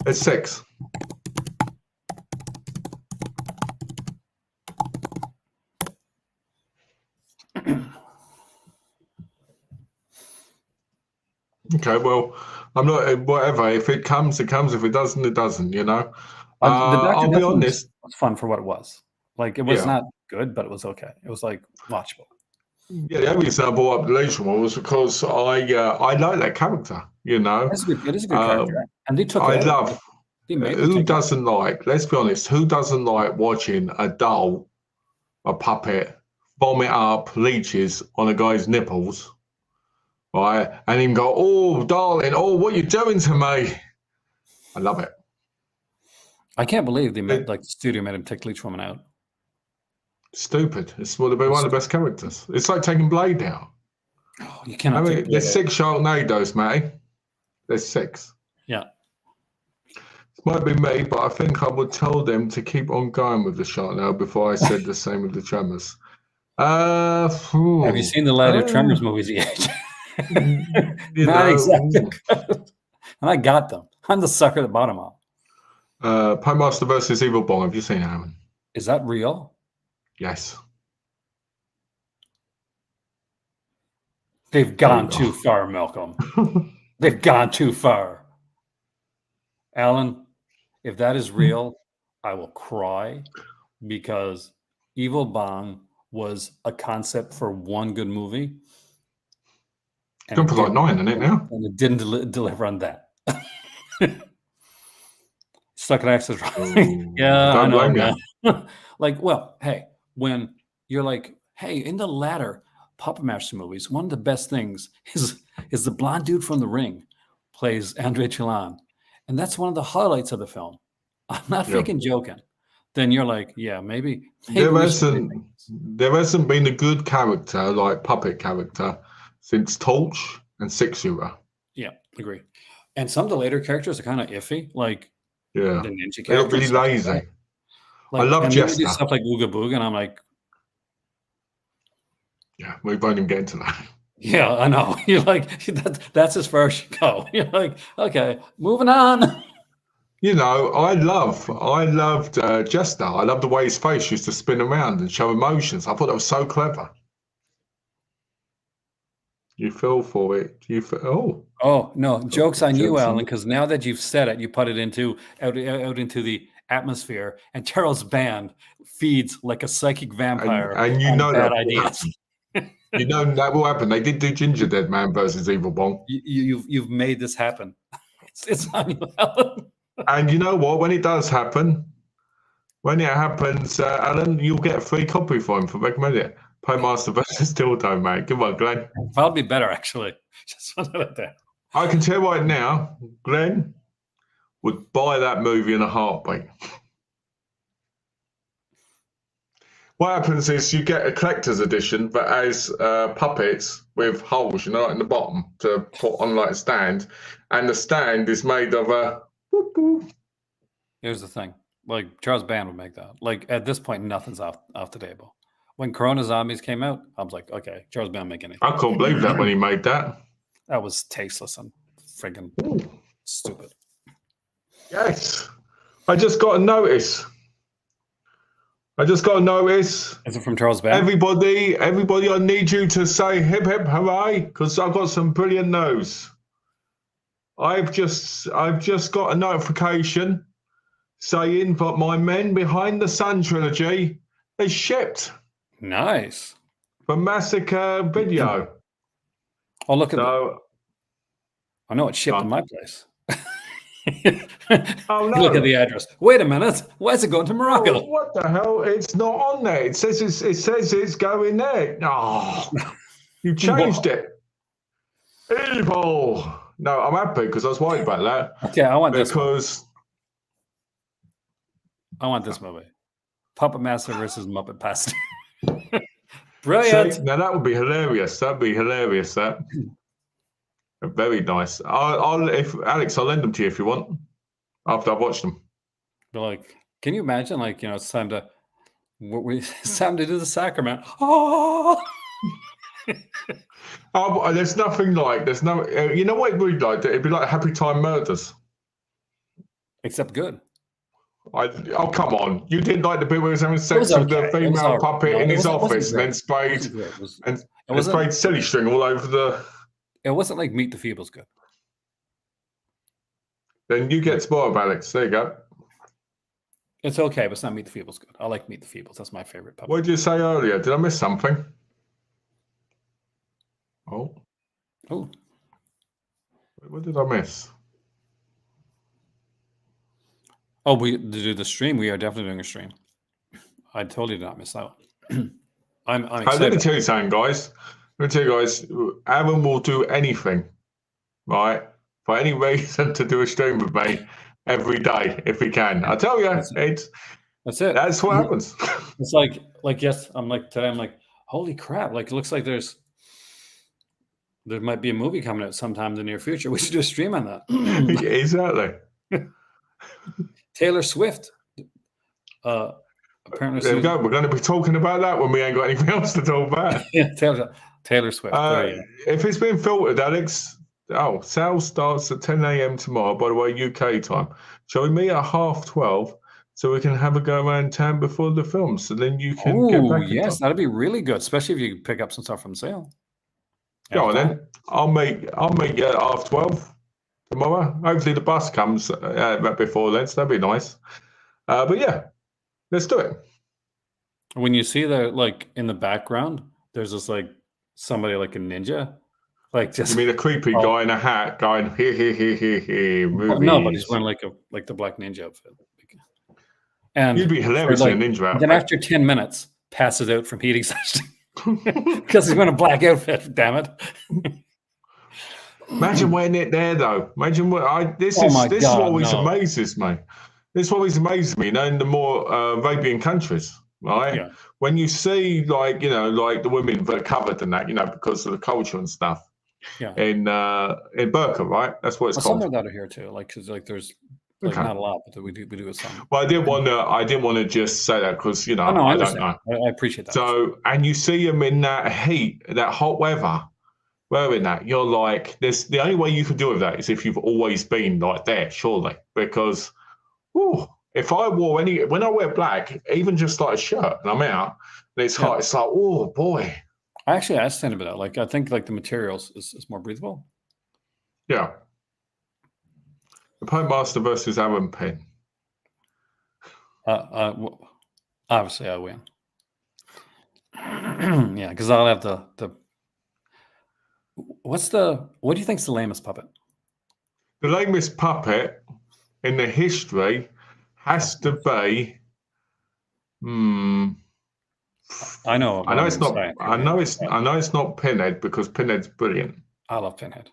[SPEAKER 2] It's 6. Okay, well, I'm not, whatever. If it comes, it comes. If it doesn't, it doesn't, I'll be honest.
[SPEAKER 1] It was fun for what it was. It was not good, but it was okay. It was watchable.
[SPEAKER 2] Yeah, the only reason I brought up the later one was because I like that character,
[SPEAKER 1] It is a good character. And they took it.
[SPEAKER 2] Who doesn't like, let's be honest, who doesn't like watching a doll, a puppet, vomit up leeches on a guy's nipples? Right, and him go, oh, darling, oh, what are you doing to me? I love it.
[SPEAKER 1] I can't believe the studio made him take Leech Woman out.
[SPEAKER 2] Stupid. It's one of the best characters. It's like taking Blade out.
[SPEAKER 1] Oh, you cannot.
[SPEAKER 2] There's 6 Sharknadoes, Matty. There's 6.
[SPEAKER 1] Yeah.
[SPEAKER 2] It might be me, but I think I would tell them to keep on going with the Sharknado before I said the same with the Tremors. Have
[SPEAKER 1] you seen the later Tremors movies yet? Not exactly. And I got them. I'm the sucker that bought them all.
[SPEAKER 2] Puppet Master versus Evil Bong. Have you seen that one?
[SPEAKER 1] Is that real?
[SPEAKER 2] Yes.
[SPEAKER 1] They've gone too far, Malcolm. They've gone too far. Alan, if that is real, I will cry, because Evil Bong was a concept for one good movie.
[SPEAKER 2] It's gone for like 9, isn't it now?
[SPEAKER 1] And it didn't deliver on that. Stuck in Access Rising. Yeah, I know. Hey, when you're hey, in the latter Puppet Master movies, one of the best things is the blonde dude from The Ring plays Andre Chillan, and that's one of the highlights of the film. I'm not freaking joking. Then you're like, yeah, maybe
[SPEAKER 2] there hasn't been a good character, like puppet character, since Torch and Six Shooter.
[SPEAKER 1] Yeah, agree. And some of the later characters are kind of iffy, the ninja characters.
[SPEAKER 2] They look really lazy. I love Jester.
[SPEAKER 1] Stuff like Ooga Booga, and I'm like,
[SPEAKER 2] yeah, we won't even get into that.
[SPEAKER 1] Yeah, I know. You're like, that's as far as you go. You're like, okay, moving on.
[SPEAKER 2] I loved Jester. I loved the way his face used to spin around and show emotions. I thought that was so clever. You fell for it.
[SPEAKER 1] Oh no, jokes on you, Alan, because now that you've said it, you put it into out into the atmosphere, and Charles Band feeds like a psychic vampire
[SPEAKER 2] and you
[SPEAKER 1] on
[SPEAKER 2] know
[SPEAKER 1] bad
[SPEAKER 2] that
[SPEAKER 1] ideas.
[SPEAKER 2] You know that will happen. They did do Ginger Dead Man versus Evil Bong.
[SPEAKER 1] You've made this happen. It's on you, Alan.
[SPEAKER 2] And you know what? When it does happen, Alan, you'll get a free copy for him for recommending it. Paymaster versus Dildo, mate. Come on, Glenn.
[SPEAKER 1] Probably better, actually. Just wanted it there.
[SPEAKER 2] I can tell you right now, Glenn would buy that movie in a heartbeat. What happens is you get a collector's edition that has puppets with holes, like in the bottom to put on like a stand, and the stand is made of a.
[SPEAKER 1] Here's the thing: like Charles Band would make that. Like at this point, nothing's off the table. When Corona Zombies came out, I was like, okay, Charles Band making it.
[SPEAKER 2] I couldn't believe that when he made that.
[SPEAKER 1] That was tasteless and friggin' stupid.
[SPEAKER 2] Yes, I just got a notice. Is
[SPEAKER 1] it from Charles Band?
[SPEAKER 2] Everybody, I need you to say hip hip hooray, because I've got some brilliant news. I've just got a notification saying that my Men Behind the Sun trilogy is shipped.
[SPEAKER 1] Nice.
[SPEAKER 2] For Massacre Video.
[SPEAKER 1] Oh, look at that. I know it's shipped in my place.
[SPEAKER 2] Oh no!
[SPEAKER 1] Look at the address. Wait a minute. Why is it going to Morocco?
[SPEAKER 2] Oh, what the hell? It's not on there. It says it's going there. Oh, you changed it. Evil. No, I'm happy because I was worried about that.
[SPEAKER 1] Okay, I want this movie. Puppet Master versus Muppet Pastor. Brilliant.
[SPEAKER 2] See, now that would be hilarious. That'd be hilarious. That. Very nice. I'll lend them to you if you want. After I've watched them.
[SPEAKER 1] But like, can you imagine? Like, it's time to it's time to do the sacrament. Oh,
[SPEAKER 2] there's nothing like. There's no. You know what we'd like? It'd be like Happy Time Murders.
[SPEAKER 1] Except good.
[SPEAKER 2] Oh come on! You didn't like the bit where he was having sex with the female puppet in his office and then sprayed sprayed silly string all over the.
[SPEAKER 1] It wasn't like Meet the Feebles good.
[SPEAKER 2] Then you get spoiled, Alex. There you go.
[SPEAKER 1] It's okay, but it's not Meet the Feebles good. I like Meet the Feebles. That's my favorite puppet.
[SPEAKER 2] What did you say earlier? Did I miss something? Oh. What did I miss?
[SPEAKER 1] Oh, we do the stream. We are definitely doing a stream. I totally did not miss that one. I'm excited.
[SPEAKER 2] Let me tell you something, guys. Aaron will do anything, right, for any reason to do a stream with me every day if he can. I tell you, that's it. That's what happens.
[SPEAKER 1] It's like yes, today I'm like, holy crap! Like it looks like there might be a movie coming out sometime in the near future. We should do a stream on that.
[SPEAKER 2] Exactly.
[SPEAKER 1] Taylor Swift. Apparently,
[SPEAKER 2] there we go. We're going to be talking about that when we ain't got anything else to talk about.
[SPEAKER 1] Yeah, Taylor Swift.
[SPEAKER 2] If it's been filtered, Alex, sales starts at 10 a.m. tomorrow, by the way, UK time. Shall we meet at 12:30 so we can have a go around town before the film? So then you can get back.
[SPEAKER 1] Yes, that'd be really good, especially if you pick up some stuff from sale.
[SPEAKER 2] Go on then. I'll meet you at 12:30 tomorrow. Hopefully the bus comes before then, so that'd be nice. But yeah, let's do it.
[SPEAKER 1] When you see in the background, there's this somebody like a ninja,
[SPEAKER 2] you mean a creepy guy in a hat going here.
[SPEAKER 1] No, but he's wearing like the black ninja outfit. And
[SPEAKER 2] you'd be hilarious in a ninja outfit.
[SPEAKER 1] Then after 10 minutes, passes out from heat exhaustion because he's wearing a black outfit. Damn it!
[SPEAKER 2] Imagine wearing it there though. Imagine this is what always amazes me. This always amazes me. In the more Arabian countries. Right, yeah. When you see the women that are covered in that, because of the culture and stuff.
[SPEAKER 1] Yeah.
[SPEAKER 2] In burqa, right? That's what it's called.
[SPEAKER 1] Some of that are here too. Because there's not a lot, but we do a some.
[SPEAKER 2] Well, I didn't want to just say that because I don't know.
[SPEAKER 1] I appreciate that.
[SPEAKER 2] So, and you see them in that heat, that hot weather, wearing that, you're like, the only way you can deal with that is if you've always been like there, surely, because. Whew, if I wore when I wear black, even just like a shirt, and I'm out, and it's hot, it's like, oh boy.
[SPEAKER 1] I actually asked him about that. I think the materials is more breathable.
[SPEAKER 2] Yeah. The Puppet Master versus Aaron Penn.
[SPEAKER 1] Obviously, I win. Yeah, because I'll have the. What do you think's the lamest puppet?
[SPEAKER 2] The lamest puppet in the history has to be.
[SPEAKER 1] I know.
[SPEAKER 2] I know it's not. I know it's not Pinhead, because Pinhead's brilliant.
[SPEAKER 1] I love Pinhead.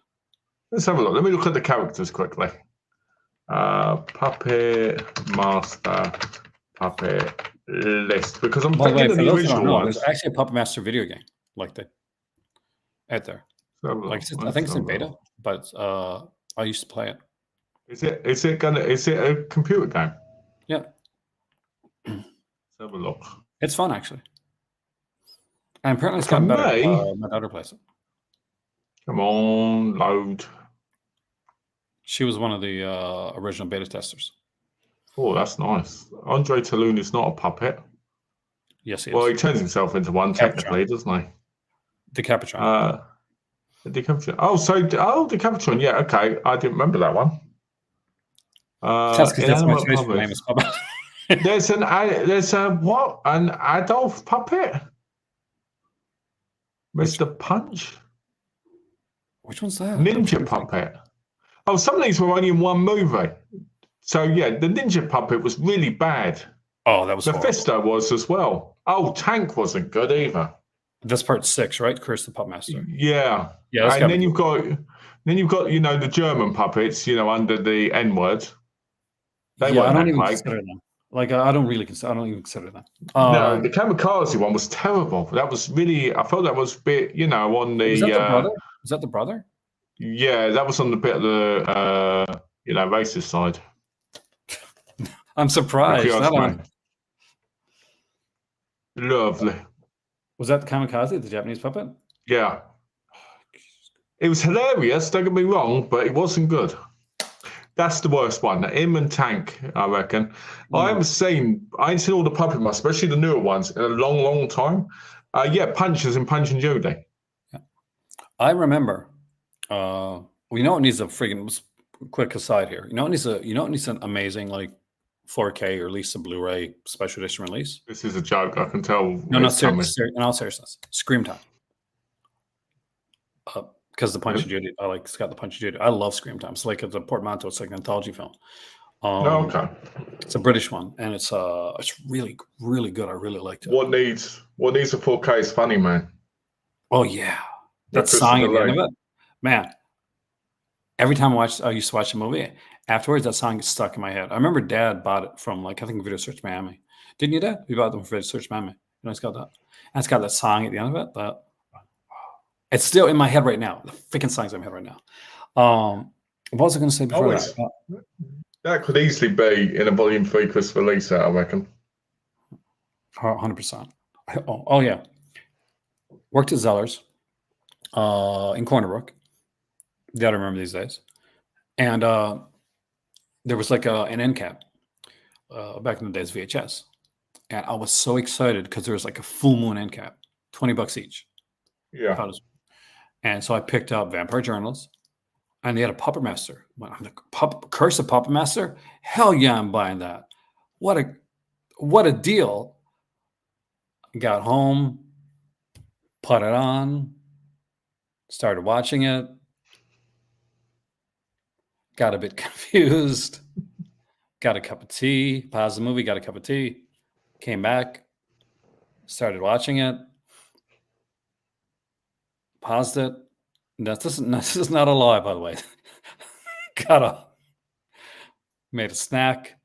[SPEAKER 2] Let's have a look. Let me look at the characters quickly. Puppet Master puppet list, because I'm thinking of the original ones.
[SPEAKER 1] There's actually a Puppet Master video game like that out there. Like I think it's in beta, but I used to play it.
[SPEAKER 2] Is it a computer game?
[SPEAKER 1] Yeah.
[SPEAKER 2] Let's have a look.
[SPEAKER 1] It's fun, actually. And apparently it's gotten better. My daughter plays it.
[SPEAKER 2] Come on, load.
[SPEAKER 1] She was one of the original beta testers.
[SPEAKER 2] Oh, that's nice. Andre Talon is not a puppet.
[SPEAKER 1] Yes, he is.
[SPEAKER 2] Well, he turns himself into one technically, doesn't he?
[SPEAKER 1] Decapitron.
[SPEAKER 2] Decapitron. Decapitron. Yeah, okay. I didn't remember that one.
[SPEAKER 1] That's because that's my choice for name is puppet.
[SPEAKER 2] There's an Adolf puppet? Mr. Punch?
[SPEAKER 1] Which one's that?
[SPEAKER 2] Ninja puppet. Oh, some of these were only in one movie. So yeah, the Ninja puppet was really bad.
[SPEAKER 1] Oh, that was
[SPEAKER 2] Mephisto was as well. Oh, Tank wasn't good either.
[SPEAKER 1] That's part 6, right? Curse the Puppet Master.
[SPEAKER 2] Yeah. Yeah. And then you've got the German puppets, under the N word.
[SPEAKER 1] I don't even consider them. Like I don't even consider them.
[SPEAKER 2] No, the Kamikaze one was terrible. That was really. I felt that was a bit, on the.
[SPEAKER 1] Was that the brother? Was that the brother?
[SPEAKER 2] Yeah, that was on the bit of the racist side.
[SPEAKER 1] I'm surprised.
[SPEAKER 2] Lovely.
[SPEAKER 1] Was that the Kamikaze, the Japanese puppet?
[SPEAKER 2] Yeah. It was hilarious, don't get me wrong, but it wasn't good. That's the worst one. Him and Tank, I reckon. I ain't seen all the puppet masks, especially the newer ones, in a long, long time. Punches in Punch and Judy.
[SPEAKER 1] Yeah. I remember. It needs a friggin' quick aside here. It needs an amazing 4K or at least a Blu-ray special edition release.
[SPEAKER 2] This is a joke. I can tell.
[SPEAKER 1] No, in all seriousness, Scream Time. Because the Punch and Judy, it's got the Punch and Judy. I love Scream Time. It's like a portmanteau. It's like an anthology film.
[SPEAKER 2] Okay.
[SPEAKER 1] It's a British one, and it's really, really good. I really liked it.
[SPEAKER 2] What needs a 4K is Funny Man.
[SPEAKER 1] Oh yeah, that song at the end of it, man. Every time I used to watch the movie, afterwards that song gets stuck in my head. I remember Dad bought it from I think Video Search Miami. Didn't you, Dad? We bought them from Video Search Miami. It's got that. And it's got that song at the end of it. But it's still in my head right now. The freaking song's in my head right now. What was I going to say before that?
[SPEAKER 2] That could easily be in a Volume 3 Christopher Lee set, I reckon.
[SPEAKER 1] 100%. Oh yeah. Worked at Zeller's in Cornerbrook. You got to remember these days. And there was an end cap back in the days, VHS. And I was so excited because there was a full moon end cap, $20 each.
[SPEAKER 2] Yeah.
[SPEAKER 1] And so I picked up Vampire Journals, and they had a Puppet Master. I'm like, Curse of Puppet Master? Hell yeah, I'm buying that. What a deal. Got home, put it on, started watching it. Got a bit confused, got a cup of tea, paused the movie, got a cup of tea, came back, started watching it, paused it. This is not a lie, by the way. Made a snack,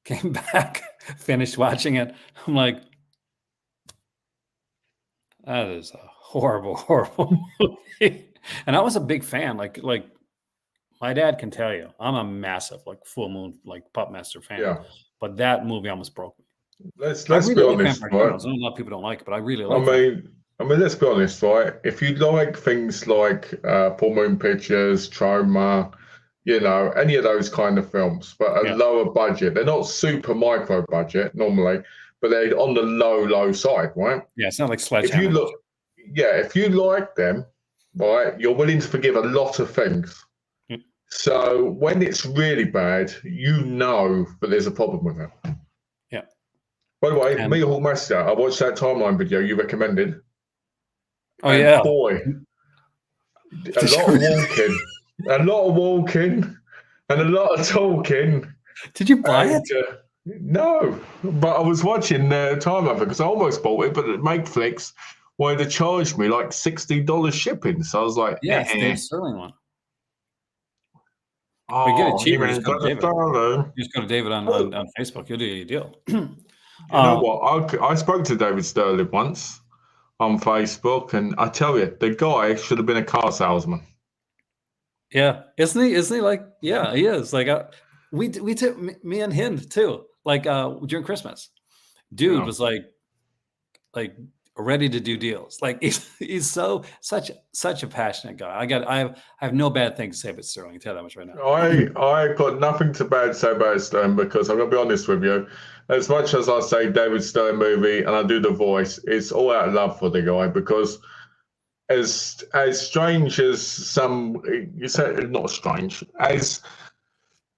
[SPEAKER 1] came back, finished watching it. I'm like, that is a horrible, horrible movie. And I was a big fan, my dad can tell you, I'm a massive full moon Puppet Master fan.
[SPEAKER 2] Yeah.
[SPEAKER 1] But that movie almost broke me.
[SPEAKER 2] Let's be honest, right?
[SPEAKER 1] I know a lot of people don't like it, but I really like it.
[SPEAKER 2] I mean, let's be honest, right? If you like things like Full Moon Pictures, Troma, any of those kind of films, but a lower budget, they're not super micro budget normally, but they're on the low side, right?
[SPEAKER 1] Yeah, it's not like Sledgehammer.
[SPEAKER 2] If you like them, right, you're willing to forgive a lot of things. So when it's really bad, you know that there's a problem with it.
[SPEAKER 1] Yeah.
[SPEAKER 2] By the way, Meatball Master, I watched that timeline video you recommended.
[SPEAKER 1] Oh, yeah.
[SPEAKER 2] Boy, a lot of walking, and a lot of talking.
[SPEAKER 1] Did you buy it?
[SPEAKER 2] No, but I was watching timeline because I almost bought it, but Makeflix wanted to charge me like $60 shipping. So I was like,
[SPEAKER 1] yeah, it's Dave Sterling one.
[SPEAKER 2] Oh,
[SPEAKER 1] you get it cheaper.
[SPEAKER 2] Just go
[SPEAKER 1] to David on Facebook. He'll do you a deal.
[SPEAKER 2] You know what? I spoke to David Sterling once on Facebook, and I tell you, the guy should have been a car salesman.
[SPEAKER 1] Yeah, isn't he like? Yeah, he is. Like we took me and him too. Like during Christmas, dude was like ready to do deals. Like he's such a passionate guy. I have no bad thing to say about Sterling. I can tell that much right now.
[SPEAKER 2] I got nothing to say about Sterling because I'm gonna be honest with you. As much as I say David Sterling movie and I do the voice, it's all out of love for the guy because as strange as some you said, not strange as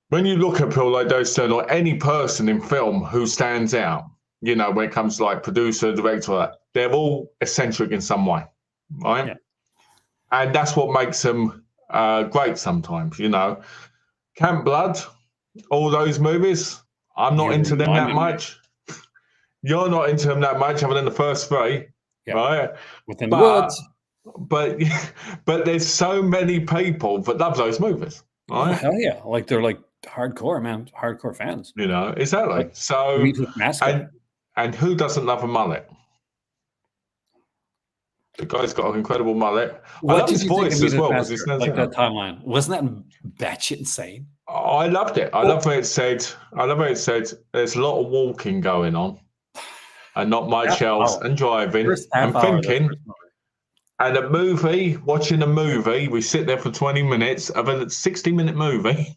[SPEAKER 2] when you look at people like David Sterling or any person in film who stands out, you know, when it comes to like producer, director, they're all eccentric in some way, right? Yeah. And that's what makes them great sometimes, you know. Camp Blood, all those movies, I'm not into them that much. You're not into them that much other than the first three, right?
[SPEAKER 1] Within the Woods.
[SPEAKER 2] But there's so many people that love those movies, right?
[SPEAKER 1] Oh, hell yeah. Like they're like hardcore, man. Hardcore fans.
[SPEAKER 2] You know, exactly. Like, so, and who doesn't love a mullet? The guy's got an incredible mullet. I love his voice as well.
[SPEAKER 1] Like that timeline. Wasn't that batshit insane?
[SPEAKER 2] Oh, I loved it. I love what it said. There's a lot of walking going on and not much else and driving and thinking. And a movie, watching a movie, we sit there for 20 minutes of a 60-minute movie.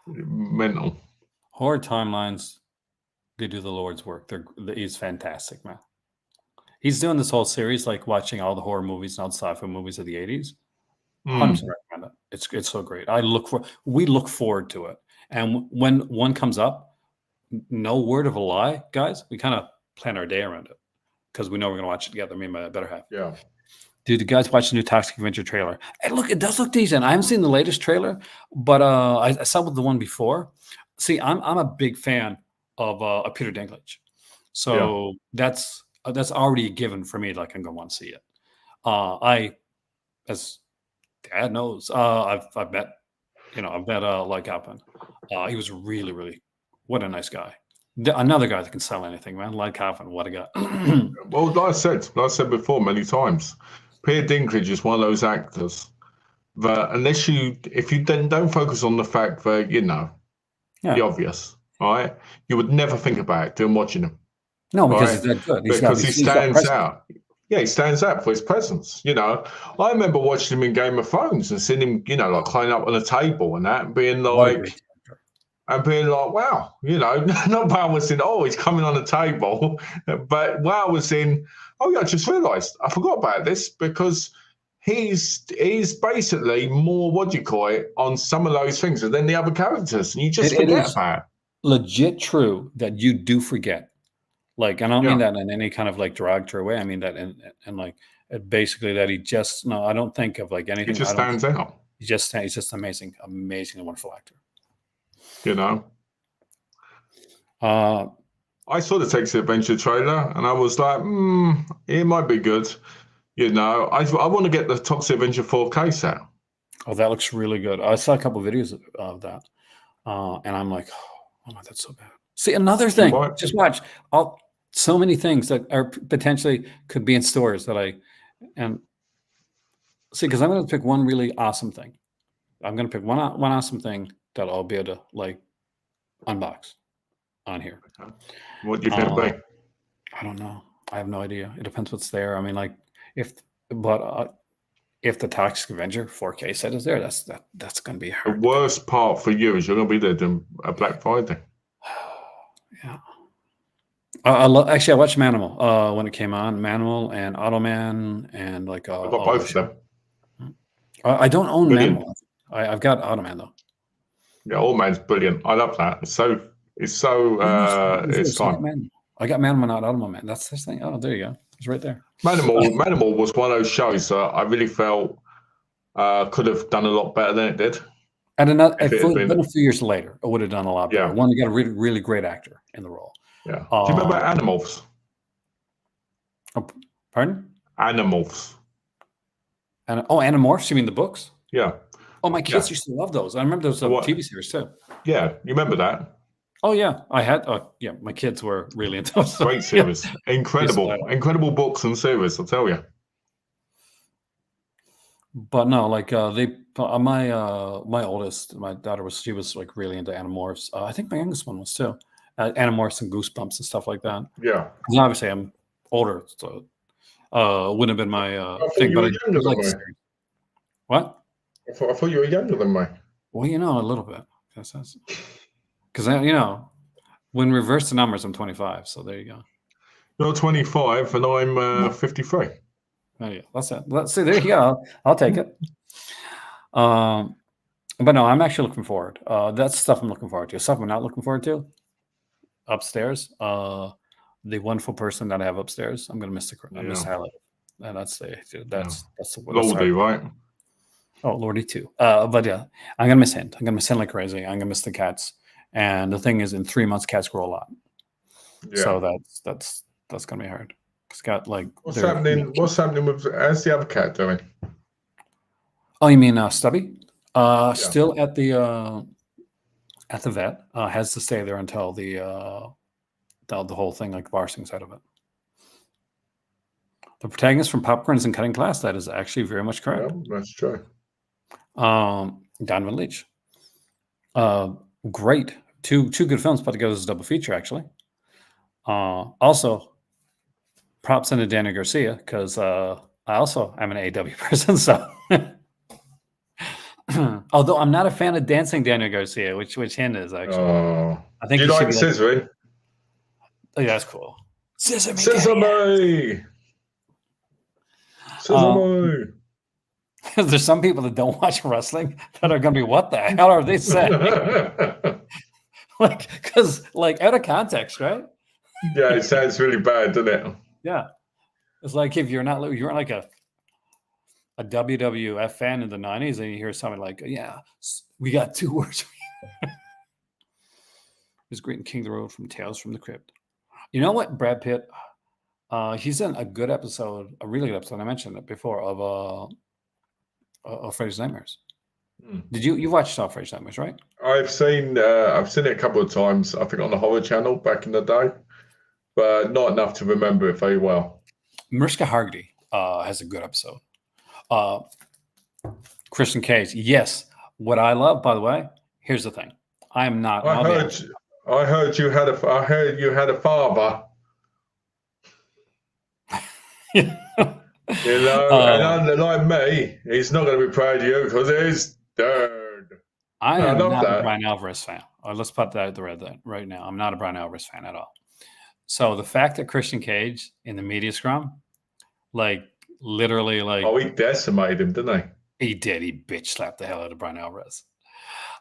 [SPEAKER 2] Mental.
[SPEAKER 1] Horror timelines, they do the Lord's work. He's fantastic, man. He's doing this whole series, like watching all the horror movies and all the sci-fi movies of the 80s. 100% recommend it. It's so great. We look forward to it. And when one comes up, no word of a lie, guys, we kind of plan our day around it because we know we're going to watch it together, me and my better half.
[SPEAKER 2] Yeah.
[SPEAKER 1] Dude, the guys watched the new Toxic Avenger trailer. And look, it does look decent. I haven't seen the latest trailer, but I saw the one before. See, I'm a big fan of Peter Dinklage. So that's already a given for me. Like I'm going to want to see it. As Dad knows, I've met like Halpin. He was really, really, what a nice guy. Another guy that can sell anything, man. Like Halpin, what a guy.
[SPEAKER 2] Well, like I said before many times, Peter Dinklage is one of those actors that if you then don't focus on the fact that, you know, the obvious, right? You would never think about it doing watching him.
[SPEAKER 1] No, because he's that good.
[SPEAKER 2] Because he stands out. Yeah, he stands out for his presence. You know, I remember watching him in Game of Thrones and seeing him, you know, like climbing up on a table and that, and being like, wow, you know, not wow was in, oh, he's coming on the table, but wow was in, oh yeah, I just realised I forgot about this because he's basically more on some of those things than the other characters, and you just forget about it.
[SPEAKER 1] Legit true that you do forget. Like, and I don't mean that in any kind of like derogatory way. I mean that and like basically that I don't think of like anything.
[SPEAKER 2] He just stands out.
[SPEAKER 1] He's just amazing and wonderful actor.
[SPEAKER 2] You know. I saw the Toxic Adventure trailer and I was like, it might be good. You know, I want to get the Toxic Adventure 4K set.
[SPEAKER 1] Oh, that looks really good. I saw a couple of videos of that. And I'm like, oh, that's so bad. See, another thing, just watch. So many things that are potentially could be in stores that because I'm going to pick one really awesome thing. I'm going to pick one awesome thing that I'll be able to like unbox on here.
[SPEAKER 2] What do you think?
[SPEAKER 1] I don't know. I have no idea. It depends what's there. I mean, like if the Toxic Avenger 4K set is there, that's going to be hard.
[SPEAKER 2] The worst part for you is you're going to be there doing a Black Friday.
[SPEAKER 1] Yeah. Actually, I watched Manimal when it came on. Manimal and Automan and like.
[SPEAKER 2] I got both of them.
[SPEAKER 1] I don't own Man Mor. I've got Automan though.
[SPEAKER 2] Yeah, Automan's brilliant. I love that. It's fun.
[SPEAKER 1] I got Man Mor, not Automan. That's this thing. Oh, there you go. It's right there.
[SPEAKER 2] Man Mor was one of those shows that I really felt could have done a lot better than it did.
[SPEAKER 1] And if it had been a few years later, it would have done a lot better.
[SPEAKER 2] Yeah.
[SPEAKER 1] One, you got a really, really great actor in the role.
[SPEAKER 2] Yeah. Do you remember Animals?
[SPEAKER 1] Oh, pardon?
[SPEAKER 2] Animals.
[SPEAKER 1] Animorphs? You mean the books?
[SPEAKER 2] Yeah.
[SPEAKER 1] Oh, my kids used to love those. I remember those TV series too.
[SPEAKER 2] Yeah, you remember that?
[SPEAKER 1] Oh yeah, I had. Yeah, my kids were really into those.
[SPEAKER 2] Great series, incredible books and series. I'll tell you.
[SPEAKER 1] But no, like my oldest, my daughter she was like really into Animorphs. I think my youngest one was too. Animorphs and Goosebumps and stuff like that.
[SPEAKER 2] Yeah.
[SPEAKER 1] And obviously, I'm older, so wouldn't have been my thing. But I like the series. What?
[SPEAKER 2] I thought you were younger than me.
[SPEAKER 1] Well, a little bit. Because when reverse the numbers, I'm 25. So there you go.
[SPEAKER 2] You're 25 and I'm 53.
[SPEAKER 1] Oh yeah, that's it. Let's see. There you go. I'll take it. But no, I'm actually looking forward. That's stuff I'm looking forward to. Stuff I'm not looking forward to. Upstairs, the wonderful person that I have upstairs. I'm gonna miss miss highlight, and that's the
[SPEAKER 2] Lordy, right?
[SPEAKER 1] Oh, Lordy too. But yeah, I'm gonna miss him. I'm gonna miss him like crazy. I'm gonna miss the cats. And the thing is, in 3 months, cats grow a lot. Yeah. So that's gonna be hard. It's got like
[SPEAKER 2] what's happening with how's the other cat doing?
[SPEAKER 1] Oh, you mean Stubby? Still at the vet. Has to stay there until the whole thing, like the varsing side of it. The protagonist from Popcorns and Cutting Class, that is actually very much correct.
[SPEAKER 2] Yeah, that's true.
[SPEAKER 1] Donovan Leitch. Great. Two good films put together as a double feature, actually. Also, props into Daniel Garcia, because I also am an AW person, so although I'm not a fan of dancing Daniel Garcia, which hint is actually. I think
[SPEAKER 2] you like scissoring?
[SPEAKER 1] Like, oh, yeah, that's cool.
[SPEAKER 2] Sesame.
[SPEAKER 1] There's some people that don't watch wrestling that are going to be, what the hell are they saying? Because out of context, right?
[SPEAKER 2] Yeah, it sounds really bad, doesn't it?
[SPEAKER 1] Yeah, it's like if you're like a WWF fan in the 90s and you hear something like, yeah, we got 2 words. He's greeting King of the Road from Tales from the Crypt. You know what, Brad Pitt? He's in a good episode, a really good episode. I mentioned it before of Freddy's Nightmares. Did you watched Freddy's Nightmares, right?
[SPEAKER 2] I've seen it a couple of times. I think on the Horror Channel back in the day, but not enough to remember it very well.
[SPEAKER 1] Mariska Hargitay has a good episode. Christian Cage, yes. What I love, by the way, here's the thing. I am not.
[SPEAKER 2] I heard you had a father. And like me, he's not going to be proud of you because he's dead.
[SPEAKER 1] I am not a Brian Alvarez fan. Let's put that at the red right now. I'm not a Brian Alvarez fan at all. So the fact that Christian Cage in the media scrum, literally,
[SPEAKER 2] he decimated him, didn't he?
[SPEAKER 1] He did. He bitch slapped the hell out of Brian Alvarez.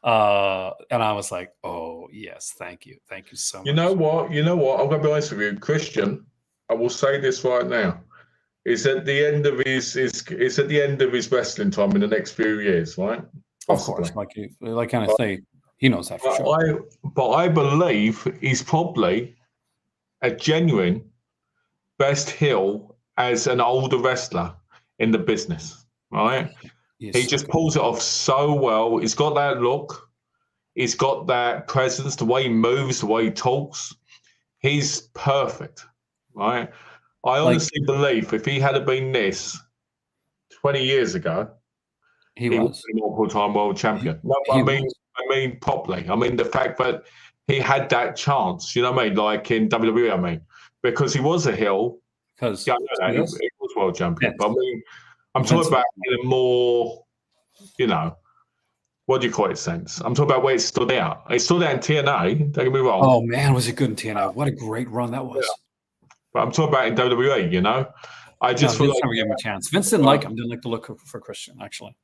[SPEAKER 1] And I was like, oh yes, thank you so much.
[SPEAKER 2] You know what? I'm going to be honest with you, Christian. I will say this right now. It's at the end of his wrestling time in the next few years, right?
[SPEAKER 1] Possibly. Of course, kind of say he knows that for sure.
[SPEAKER 2] But I believe he's probably a genuine best heel as an older wrestler in the business, right? Yes. He just pulls it off so well. He's got that look. He's got that presence, the way he moves, the way he talks. He's perfect, right? I honestly believe if he had been this 20 years ago, he was a multiple-time world champion. I mean properly. I mean the fact that he had that chance, you know what I mean? Like in WWE, I mean, because he was a heel. Because he was world champion. Yes. But I mean, I'm talking about in a more, what do you call it, sense? I'm talking about where it stood out. It stood out in TNA, don't get me wrong.
[SPEAKER 1] Oh, man, was it good in TNA? What a great run that was.
[SPEAKER 2] Yeah. But I'm talking about in WWE, I just feel
[SPEAKER 1] Vince never gave him a chance. Vince didn't like him. Didn't like the look for Christian, actually.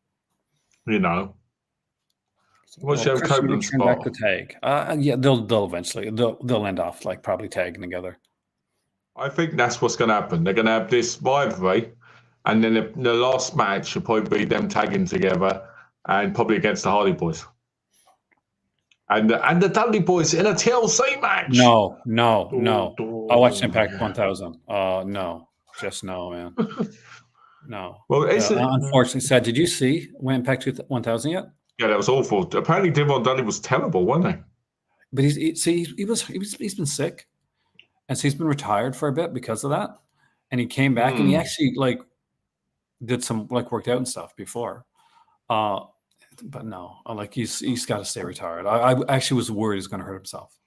[SPEAKER 2] You know. What's
[SPEAKER 1] Well,
[SPEAKER 2] your
[SPEAKER 1] Christian may
[SPEAKER 2] Copeland
[SPEAKER 1] turn back
[SPEAKER 2] spot?
[SPEAKER 1] to tag. Yeah, they'll eventually they'll end off like probably tagging together.
[SPEAKER 2] I think that's what's going to happen. They're going to have this rivalry, and then the last match will probably be them tagging together, and probably against the Hardy Boys. And the Dudley Boys in a TLC match.
[SPEAKER 1] No. I watched Impact 1000. No, just no, man. No.
[SPEAKER 2] Well,
[SPEAKER 1] unfortunately, sad. Did you see Impact 1000 yet?
[SPEAKER 2] Yeah, that was awful. Apparently, Devon Dudley was terrible, wasn't he?
[SPEAKER 1] But he's been sick, and so he's been retired for a bit because of that. And he came back, and he actually did some worked out and stuff before. But no, he's got to stay retired. I actually was worried he's going to hurt himself.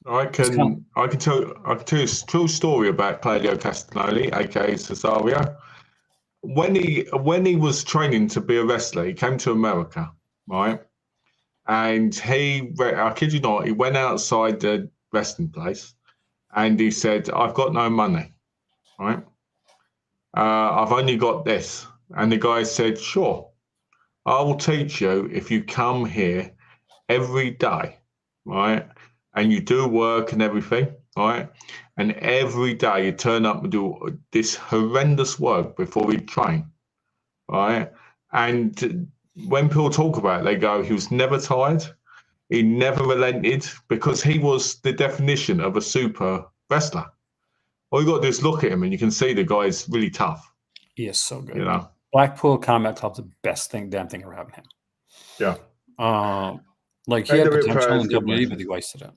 [SPEAKER 2] I can tell you a true story about Claudio Castagnoli, aka Cesario. When he was training to be a wrestler, he came to America, right? And I kid you not, he went outside the wrestling place, and he said, "I've got no money, right? I've only got this." And the guy said, "Sure, I will teach you if you come here every day, right? And you do work and everything, right? And every day you turn up and do this horrendous work before we train, right?" And when people talk about it, they go, he was never tired. He never relented because he was the definition of a super wrestler. All you got to do is look at him and you can see the guy is really tough.
[SPEAKER 1] He is so good.
[SPEAKER 2] You know,
[SPEAKER 1] Blackpool Combat Club's the best damn thing ever happened to him.
[SPEAKER 2] Yeah.
[SPEAKER 1] He had potential in WWE, but he wasted it.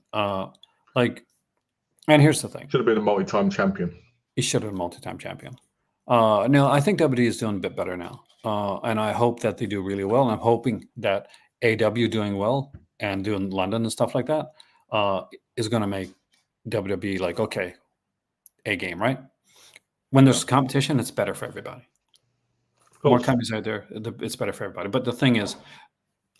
[SPEAKER 1] And here's the thing.
[SPEAKER 2] Should have been a multi-time champion.
[SPEAKER 1] He should have been a multi-time champion. No, I think WWE is doing a bit better now. And I hope that they do really well. And I'm hoping that AW doing well and doing London and stuff like that is going to make WWE okay, A game, right? When there's competition, it's better for everybody. More companies out there, it's better for everybody. But the thing is,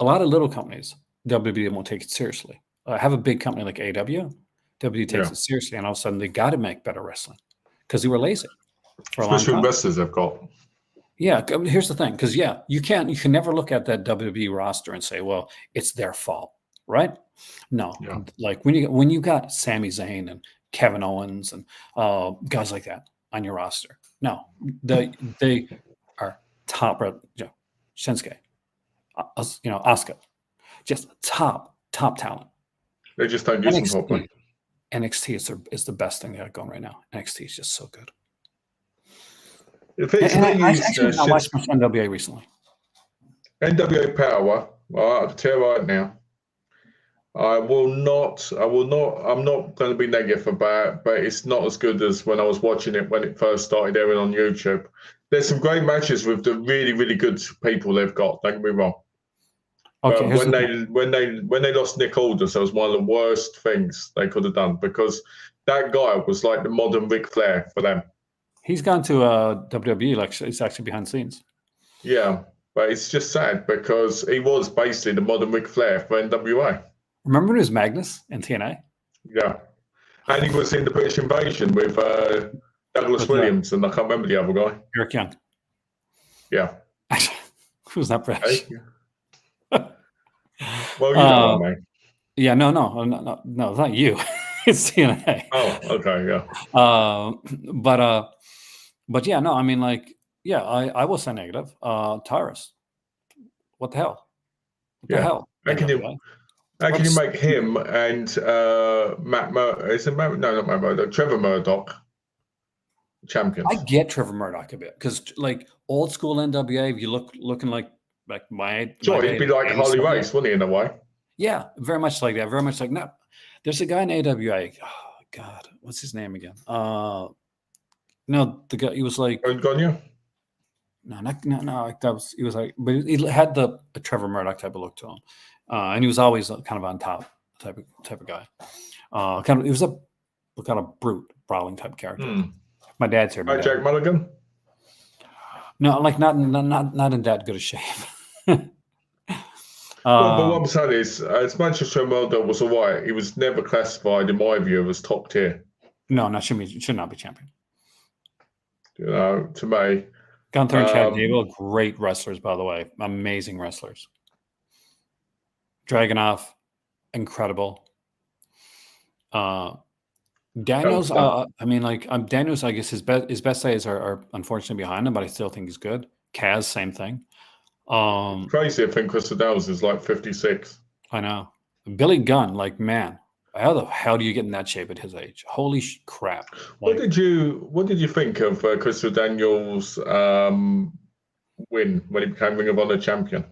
[SPEAKER 1] a lot of little companies, WWE won't take it seriously. Have a big company like AW, WWE takes it seriously, and all of a sudden they got to make better wrestling because they were lazy for a long time.
[SPEAKER 2] Especially wrestlers they've got.
[SPEAKER 1] Yeah, here's the thing, because you can never look at that WWE roster and say, well, it's their fault, right? No, when you got Sami Zayn and Kevin Owens and guys like that on your roster, no, they are top, Shinsuke, Asuka, just top talent.
[SPEAKER 2] They just don't use them properly.
[SPEAKER 1] NXT is the best thing they got going right now. NXT is just so good.
[SPEAKER 2] I
[SPEAKER 1] actually watched much NWA recently.
[SPEAKER 2] NWA Power, I can tell you right now, I'm not going to be negative about it, but it's not as good as when I was watching it when it first started airing on YouTube. There's some great matches with the really, really good people they've got, don't get me wrong. Okay, when they lost Nick Aldis, that was one of the worst things they could have done because that guy was like the modern Ric Flair for them.
[SPEAKER 1] He's gone to WWE, it's actually behind the scenes.
[SPEAKER 2] Yeah, but it's just sad because he was basically the modern Ric Flair for NWA.
[SPEAKER 1] Remember when it was Magnus in TNA?
[SPEAKER 2] Yeah. And he was in the British Invasion with Douglas Williams, and I can't remember the other guy.
[SPEAKER 1] Eric Young.
[SPEAKER 2] Yeah.
[SPEAKER 1] Who's that British?
[SPEAKER 2] Hey. Well, you know what I mean.
[SPEAKER 1] Yeah, no, it's not you. It's TNA.
[SPEAKER 2] Oh, okay, yeah.
[SPEAKER 1] But yeah, no, I mean, I will say negative. Tyrus, what the hell? What the hell?
[SPEAKER 2] How can you make him and Matt Murdoch? Is it Matt? No, not Matt Murdoch. Trevor Murdoch champions.
[SPEAKER 1] I get Trevor Murdoch a bit because old school NWA, if you looking like my
[SPEAKER 2] sure, he'd be like Harley Race, wouldn't he, in a way?
[SPEAKER 1] Yeah, very much like that. Very much like no. There's a guy in AWA. Oh God, what's his name again? No, the guy. He was like.
[SPEAKER 2] Gagne?
[SPEAKER 1] No. That was. He was like, but he had the Trevor Murdoch type of look to him, and he was always kind of on top type of guy. He was a kind of brute, brawling type character. My dad's here.
[SPEAKER 2] Jack Mulligan.
[SPEAKER 1] No, not in that good a shape.
[SPEAKER 2] But what I'm saying is, as much as Trevor Murdoch was all right, he was never classified, in my view, as top tier.
[SPEAKER 1] No, should not be champion.
[SPEAKER 2] To me.
[SPEAKER 1] Gunther and Chad Gable, great wrestlers, by the way. Amazing wrestlers. Dragunov, incredible. Daniels, I mean, like, Daniels, I guess his best days are unfortunately behind him, but I still think he's good. Kaz, same thing.
[SPEAKER 2] It's crazy. I think Crystal Daniels is like 56.
[SPEAKER 1] I know. Billy Gunn, like, man, how the hell do you get in that shape at his age? Holy crap!
[SPEAKER 2] Like, what did you think of Crystal Daniels' win when he became Ring of Honor champion?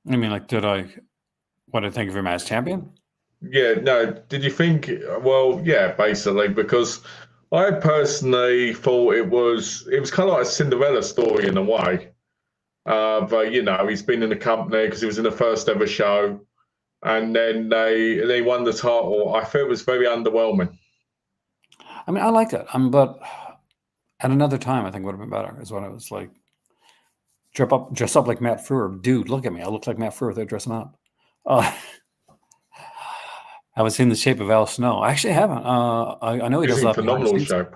[SPEAKER 1] I mean, like, what did I think of him as champion?
[SPEAKER 2] Yeah, no. Did you think? Well, yeah, basically, because I personally thought it was kind of like a Cinderella story in a way. But he's been in the company because he was in the first ever show, and then they won the title. I thought it was very underwhelming.
[SPEAKER 1] I mean, I liked it, but at another time, I think it would have been better. Is what I was like. Dress up like Matt Frewer, dude. Look at me. I look like Matt Frewer without dressing up. I haven't seen the shape of Al Snow. I actually haven't. I know he does.
[SPEAKER 2] He's in phenomenal shape.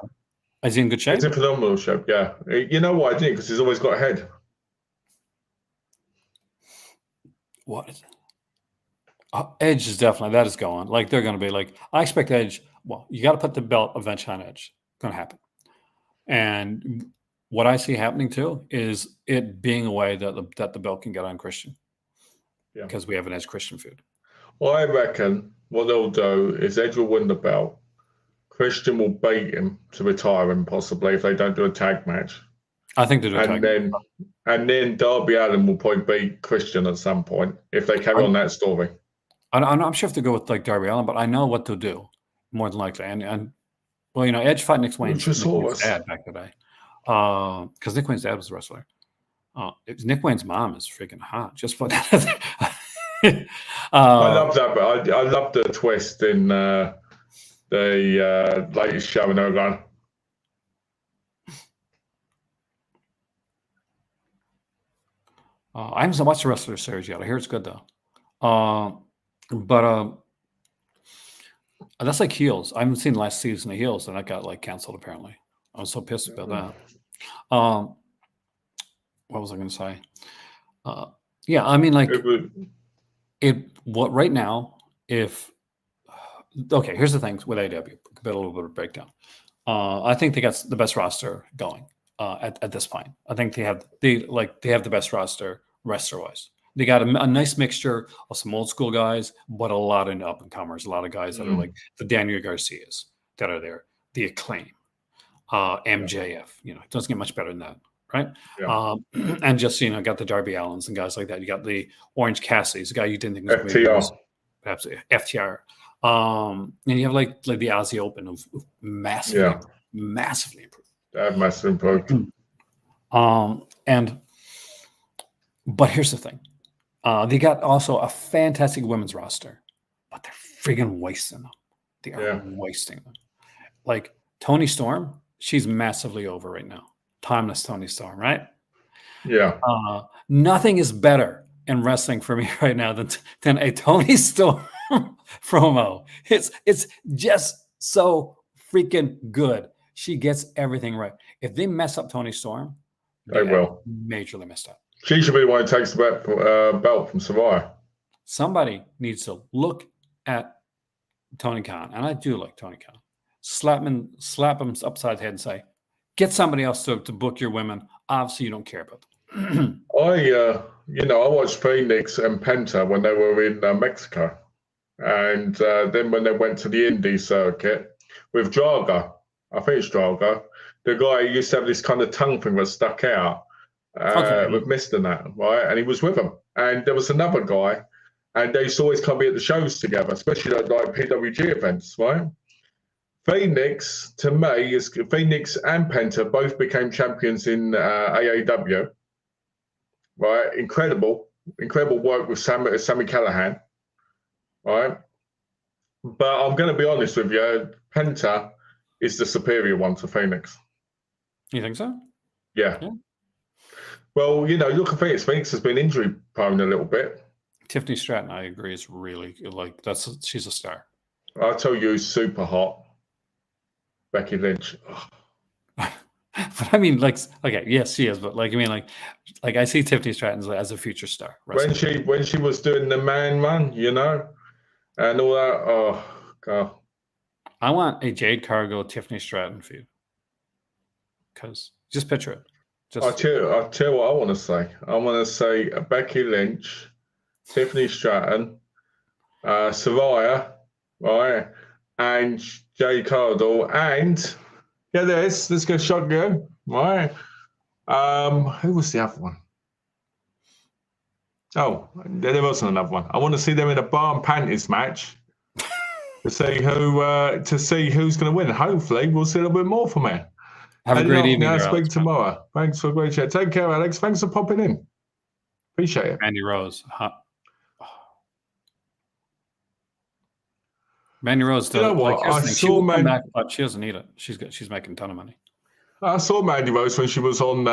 [SPEAKER 1] Is he in good shape?
[SPEAKER 2] He's in phenomenal shape. Yeah. You know why I didn't? Because he's always got a head.
[SPEAKER 1] What is it? Edge is definitely, that is going. Like, they're going to be like, I expect Edge. Well, you got to put the belt eventually on Edge. It's going to happen. And what I see happening too is it being a way that the belt can get on Christian. Yeah. Because we have an Edge Christian feud.
[SPEAKER 2] Well, I reckon what they'll do is Edge will win the belt. Christian will beat him to retire him, possibly, if they don't do a tag match.
[SPEAKER 1] I think they do a tag match.
[SPEAKER 2] And then Darby Allin will probably beat Christian at some point if they carry on that story.
[SPEAKER 1] I'm sure if they go with like Darby Allin, but I know what they'll do more than likely. And well, Edge fought Nick Wayne's dad back today. Because Nick Wayne's dad was a wrestler. Nick Wayne's mom is freaking hot. Just put that there.
[SPEAKER 2] I love that, but I love the twist in the latest show in Oregon.
[SPEAKER 1] I haven't watched the Wrestler series yet. I hear it's good though. But that's like Heels. I haven't seen the last season of Heels, and that got like canceled apparently. I was so pissed about that. What was I going to say? Yeah, I mean, like what right now? Here's the thing with AEW. A little bit of breakdown. I think they got the best roster going at this point. I think they have the best roster wrestler-wise. They got a nice mixture of some old school guys, but a lot of up and comers. A lot of guys that are like the Daniel Garcias that are there, the Acclaim, MJF. It doesn't get much better than that, right? Yeah. And just got the Darby Allins and guys like that. You got the Orange Cassidy's, a guy you didn't think was
[SPEAKER 2] FTR.
[SPEAKER 1] Perhaps FTR. And you have like the Aussie Open of massively improved.
[SPEAKER 2] Massively improved.
[SPEAKER 1] But here's the thing. They got also a fantastic women's roster, but they're friggin' wasting them. They are wasting them. Like Toni Storm, she's massively over right now. Timeless Toni Storm, right?
[SPEAKER 2] Yeah.
[SPEAKER 1] Nothing is better in wrestling for me right now than a Toni Storm promo. It's just so freaking good. She gets everything right. If they mess up Toni Storm,
[SPEAKER 2] they will
[SPEAKER 1] majorly messed up.
[SPEAKER 2] She should be the one who takes the belt from Saraya.
[SPEAKER 1] Somebody needs to look at Tony Khan, and I do like Tony Khan. Slap him upside the head and say, "Get somebody else to book your women. Obviously, you don't care about them."
[SPEAKER 2] I watched Phoenix and Penta when they were in Mexico, and then when they went to the indie circuit with Drago, I think it's Drago, the guy who used to have this kind of tongue thing that stuck out. With Mist and that, right? And he was with them. And there was another guy, and they used to always come here at the shows together, especially at like PWG events, right? Phoenix, to me, is Phoenix and Penta both became champions in AAW, right? Incredible work with Sammy Callahan, right? But I'm going to be honest with you, Penta is the superior one to Phoenix.
[SPEAKER 1] You think so?
[SPEAKER 2] Yeah. Well, look at Phoenix. Phoenix has been injury prone a little bit.
[SPEAKER 1] Tiffany Stratton, I agree, is really she's a star.
[SPEAKER 2] I'll tell you, super hot. Becky Lynch.
[SPEAKER 1] But I mean, like, okay, yes, she is, but like, I mean, like I see Tiffany Stratton as a future star.
[SPEAKER 2] When she was doing the man run, you know, and all that. Oh God.
[SPEAKER 1] I want a Jade Cargill Tiffany Stratton feud. Because just picture it.
[SPEAKER 2] I'll tell you what I want to say. I want to say Becky Lynch, Tiffany Stratton, Soraya, right, and Jade Cargill, and let's go shotgun, right. Who was the other one? Oh, there wasn't another one. I want to see them in a bar and panties match to see who's going to win. Hopefully, we'll see a little bit more from it.
[SPEAKER 1] Have a great evening.
[SPEAKER 2] I'll speak tomorrow. Thanks for a great chat. Take care, Alex. Thanks for popping in. Appreciate it.
[SPEAKER 1] Mandy Rose. Mandy Rose.
[SPEAKER 2] You know what? I saw
[SPEAKER 1] Mandy back, but she doesn't need it. She's making a ton of money.
[SPEAKER 2] I saw Mandy Rose when she was on,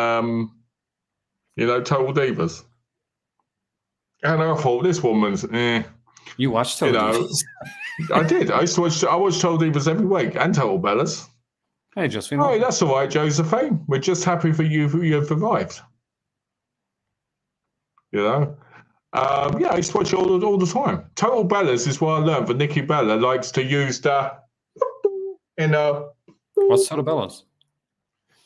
[SPEAKER 2] Total Divas, and I thought this woman's.
[SPEAKER 1] You watched Total Divas?
[SPEAKER 2] I did. I watched Total Divas every week and Total Bellas.
[SPEAKER 1] Hey, Josephine.
[SPEAKER 2] Oh, that's all right, Josephine. We're just happy for you you've survived. You know? I used to watch it all the time. Total Bellas is what I learned that Nikki Bella likes to use the
[SPEAKER 1] What's Total Bellas?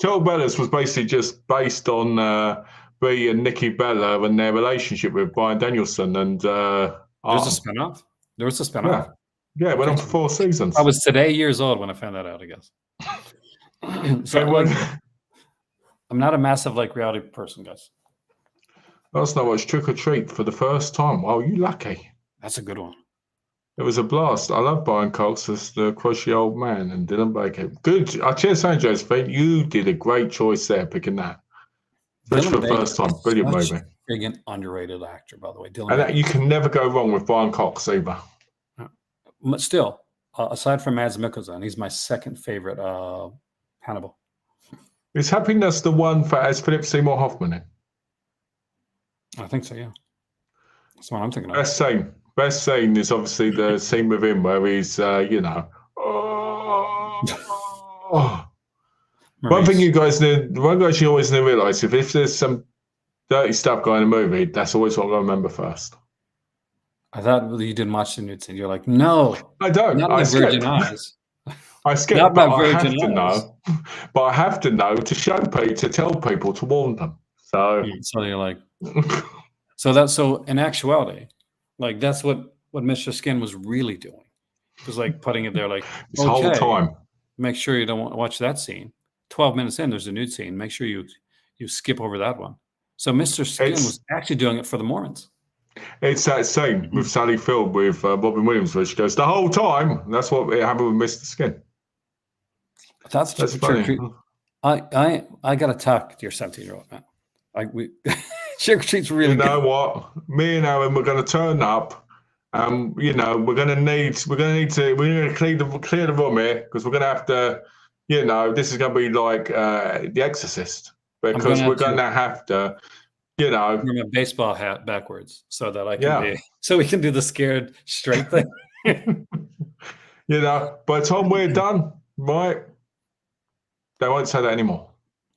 [SPEAKER 2] Total Bellas was basically just based on Brie and Nikki Bella and their relationship with Bryan Danielson and
[SPEAKER 1] There's a spinoff? There was a spinoff?
[SPEAKER 2] Yeah, it went on for 4 seasons.
[SPEAKER 1] I was today years old when I found that out, I guess. So I'm not a massive reality person, guys.
[SPEAKER 2] Last night I watched Trick or Treat for the first time. Wow, you lucky.
[SPEAKER 1] That's a good one.
[SPEAKER 2] It was a blast. I love Brian Cox as the crushy old man and Dylan Baker. Good. I cheers, Josephine. You did a great choice there picking that. Especially for the first time. Brilliant movie.
[SPEAKER 1] Friggin' underrated actor, by the way. Dylan
[SPEAKER 2] and you can never go wrong with Brian Cox either.
[SPEAKER 1] But still, aside from Mads Mikkelsen, he's my second favorite Hannibal.
[SPEAKER 2] Is Happiness the one for as Philip Seymour Hoffman in?
[SPEAKER 1] I think so, yeah. That's what I'm thinking of.
[SPEAKER 2] Best scene is obviously the scene with him where he's, One thing you guys need, you always need to realise, if there's some dirty stuff going in the movie, that's always what I remember first.
[SPEAKER 1] I thought you didn't watch the nude scene. You're like, no.
[SPEAKER 2] I don't.
[SPEAKER 1] Not my virgin eyes.
[SPEAKER 2] I skip,
[SPEAKER 1] not
[SPEAKER 2] but
[SPEAKER 1] my
[SPEAKER 2] I have
[SPEAKER 1] virgin
[SPEAKER 2] to
[SPEAKER 1] eyes.
[SPEAKER 2] know. But I have to know to show people, to tell people, to warn them. So
[SPEAKER 1] you're like, so in actuality, that's what Mr. Skin was really doing. It was putting it there
[SPEAKER 2] this whole time.
[SPEAKER 1] Make sure you don't watch that scene. 12 minutes in, there's a nude scene. Make sure you skip over that one. So Mr. Skin was actually doing it for the Mormons.
[SPEAKER 2] It's that scene with Sally Field with Robin Williams where she goes, the whole time. That's what happened with Mr. Skin.
[SPEAKER 1] That's funny. I got to talk to your 17-year-old, man. Trick or Treat's really good.
[SPEAKER 2] You know what? Me and Aaron, we're going to turn up. We're going to clear the room here because we're going to have to, this is going to be like The Exorcist because we're going to have to, wear
[SPEAKER 1] my baseball hat backwards so that I can so we can do the scared straight thing.
[SPEAKER 2] By the time we're done, right? They won't say that anymore.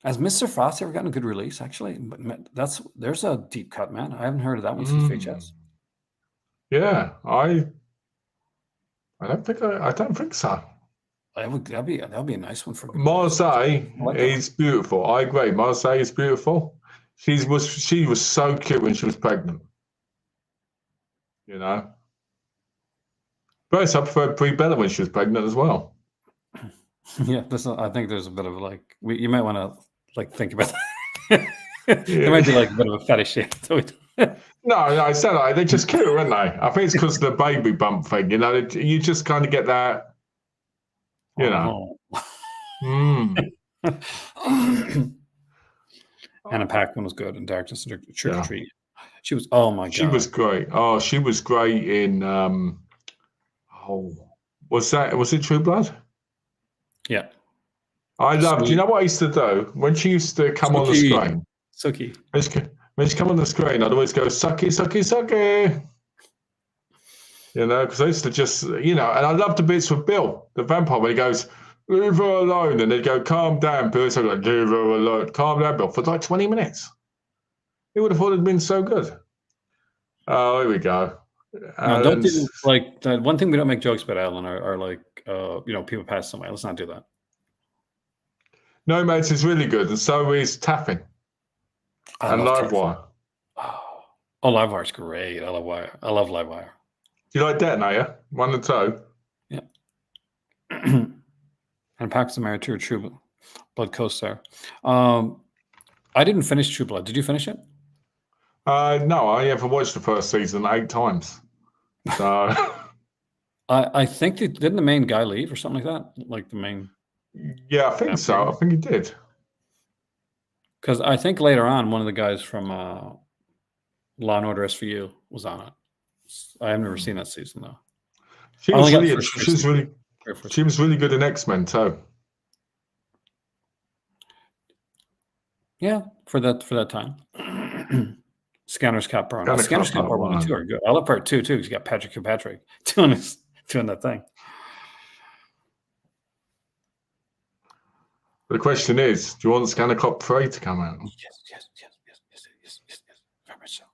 [SPEAKER 1] Has Mr. Frost ever gotten a good release? Actually, there's a deep cut, man. I haven't heard of that one since VHS.
[SPEAKER 2] Yeah, I don't think so.
[SPEAKER 1] That'd be a nice one for
[SPEAKER 2] Marseille. Is beautiful. I agree. Marseille is beautiful. She was so cute when she was pregnant. But I prefer Brie Bella when she was pregnant as well.
[SPEAKER 1] Yeah, I think there's a bit of you might want to think about that. There might be a bit of a fetish here.
[SPEAKER 2] No, I said they're just cute, aren't they? I think it's because of the baby bump thing. You just kind of get that.
[SPEAKER 1] Anna Paquin was good in Darkness and Trick or Treat. She was. Oh my god,
[SPEAKER 2] she was great. Oh, she was great in. Was it True Blood?
[SPEAKER 1] Yeah,
[SPEAKER 2] I loved. You know what I used to do when she used to come on the screen?
[SPEAKER 1] Suki.
[SPEAKER 2] When she come on the screen, I'd always go sucky, sucky, sucky. Because I used to just, and I loved the bits with Bill, the vampire, when he goes leave her alone. And they'd go, calm down, Bill. So like, leave her alone. Calm down, Bill. For like 20 minutes. Who would have thought it'd been so good? Oh, here we go.
[SPEAKER 1] No, don't do like the one thing we don't make jokes about, Alan, are like people pass somewhere. Let's not do that.
[SPEAKER 2] Nomads is really good, and so is Taffin. And Livewire.
[SPEAKER 1] Oh, Livewire's great. I love Wire. I love Livewire.
[SPEAKER 2] Do you like Detonator? 1 and 2?
[SPEAKER 1] Yeah. And Pax America True Blood co-star. I didn't finish True Blood. Did you finish it?
[SPEAKER 2] No, I haven't watched the first season 8 times. So
[SPEAKER 1] I think didn't the main guy leave or something like that? Like the main.
[SPEAKER 2] Yeah, I think so. I think he did.
[SPEAKER 1] Because I think later on, one of the guys from Law and Order SVU was on it. I have never seen that season though.
[SPEAKER 2] She was really good in X-Men too.
[SPEAKER 1] Yeah, for that time. Scanners Cap Burn. Scanners Cap Burn 1 and 2 are good. I love part 2 too because you got Patrick Kilpatrick doing that thing.
[SPEAKER 2] The question is, do you want Scanner Cop 3 to come out?
[SPEAKER 1] Yes. Very much so.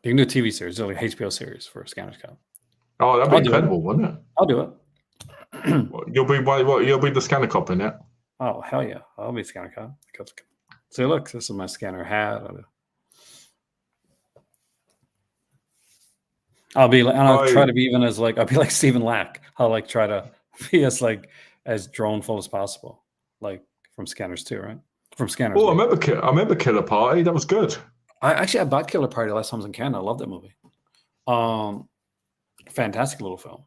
[SPEAKER 1] You can do a TV series, like HBO series for Scanners Cop.
[SPEAKER 2] Oh, that'd be incredible, wouldn't it?
[SPEAKER 1] I'll do it.
[SPEAKER 2] You'll be the Scanner Cop in it.
[SPEAKER 1] Oh hell yeah! I'll be Scanner Cop. See, look, this is my scanner hat. I'll be like, and I'll try to be even as like I'll be like Stephen Lack. I'll like try to be as droneful as possible, like from Scanners 2, right? From Scanners.
[SPEAKER 2] Oh, I remember Killer Party. That was good.
[SPEAKER 1] I bought Killer Party last time I was in Canada. I love that movie. Fantastic little film.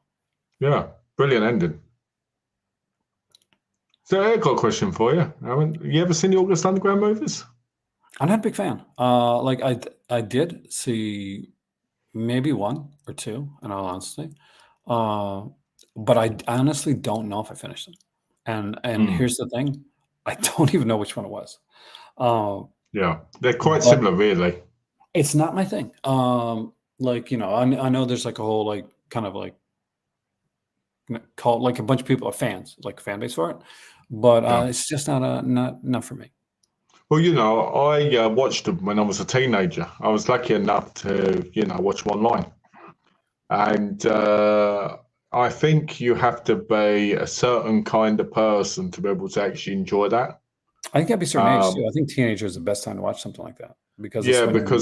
[SPEAKER 2] Yeah, brilliant ending. So I got a question for you. You ever seen the August Underground movies?
[SPEAKER 1] I'm not a big fan. Like I did see maybe 1 or 2, in all honesty. But I honestly don't know if I finished them. And here's the thing, I don't even know which one it was.
[SPEAKER 2] Yeah, they're quite similar, really.
[SPEAKER 1] It's not my thing. Like I know there's like a whole like kind of like called like a bunch of people are fans, like a fan base for it, but it's just not for me.
[SPEAKER 2] Well, I watched them when I was a teenager. I was lucky enough to watch them online, and I think you have to be a certain kind of person to be able to actually enjoy that.
[SPEAKER 1] I think that'd be certain age too. I think teenagers is the best time to watch something like that because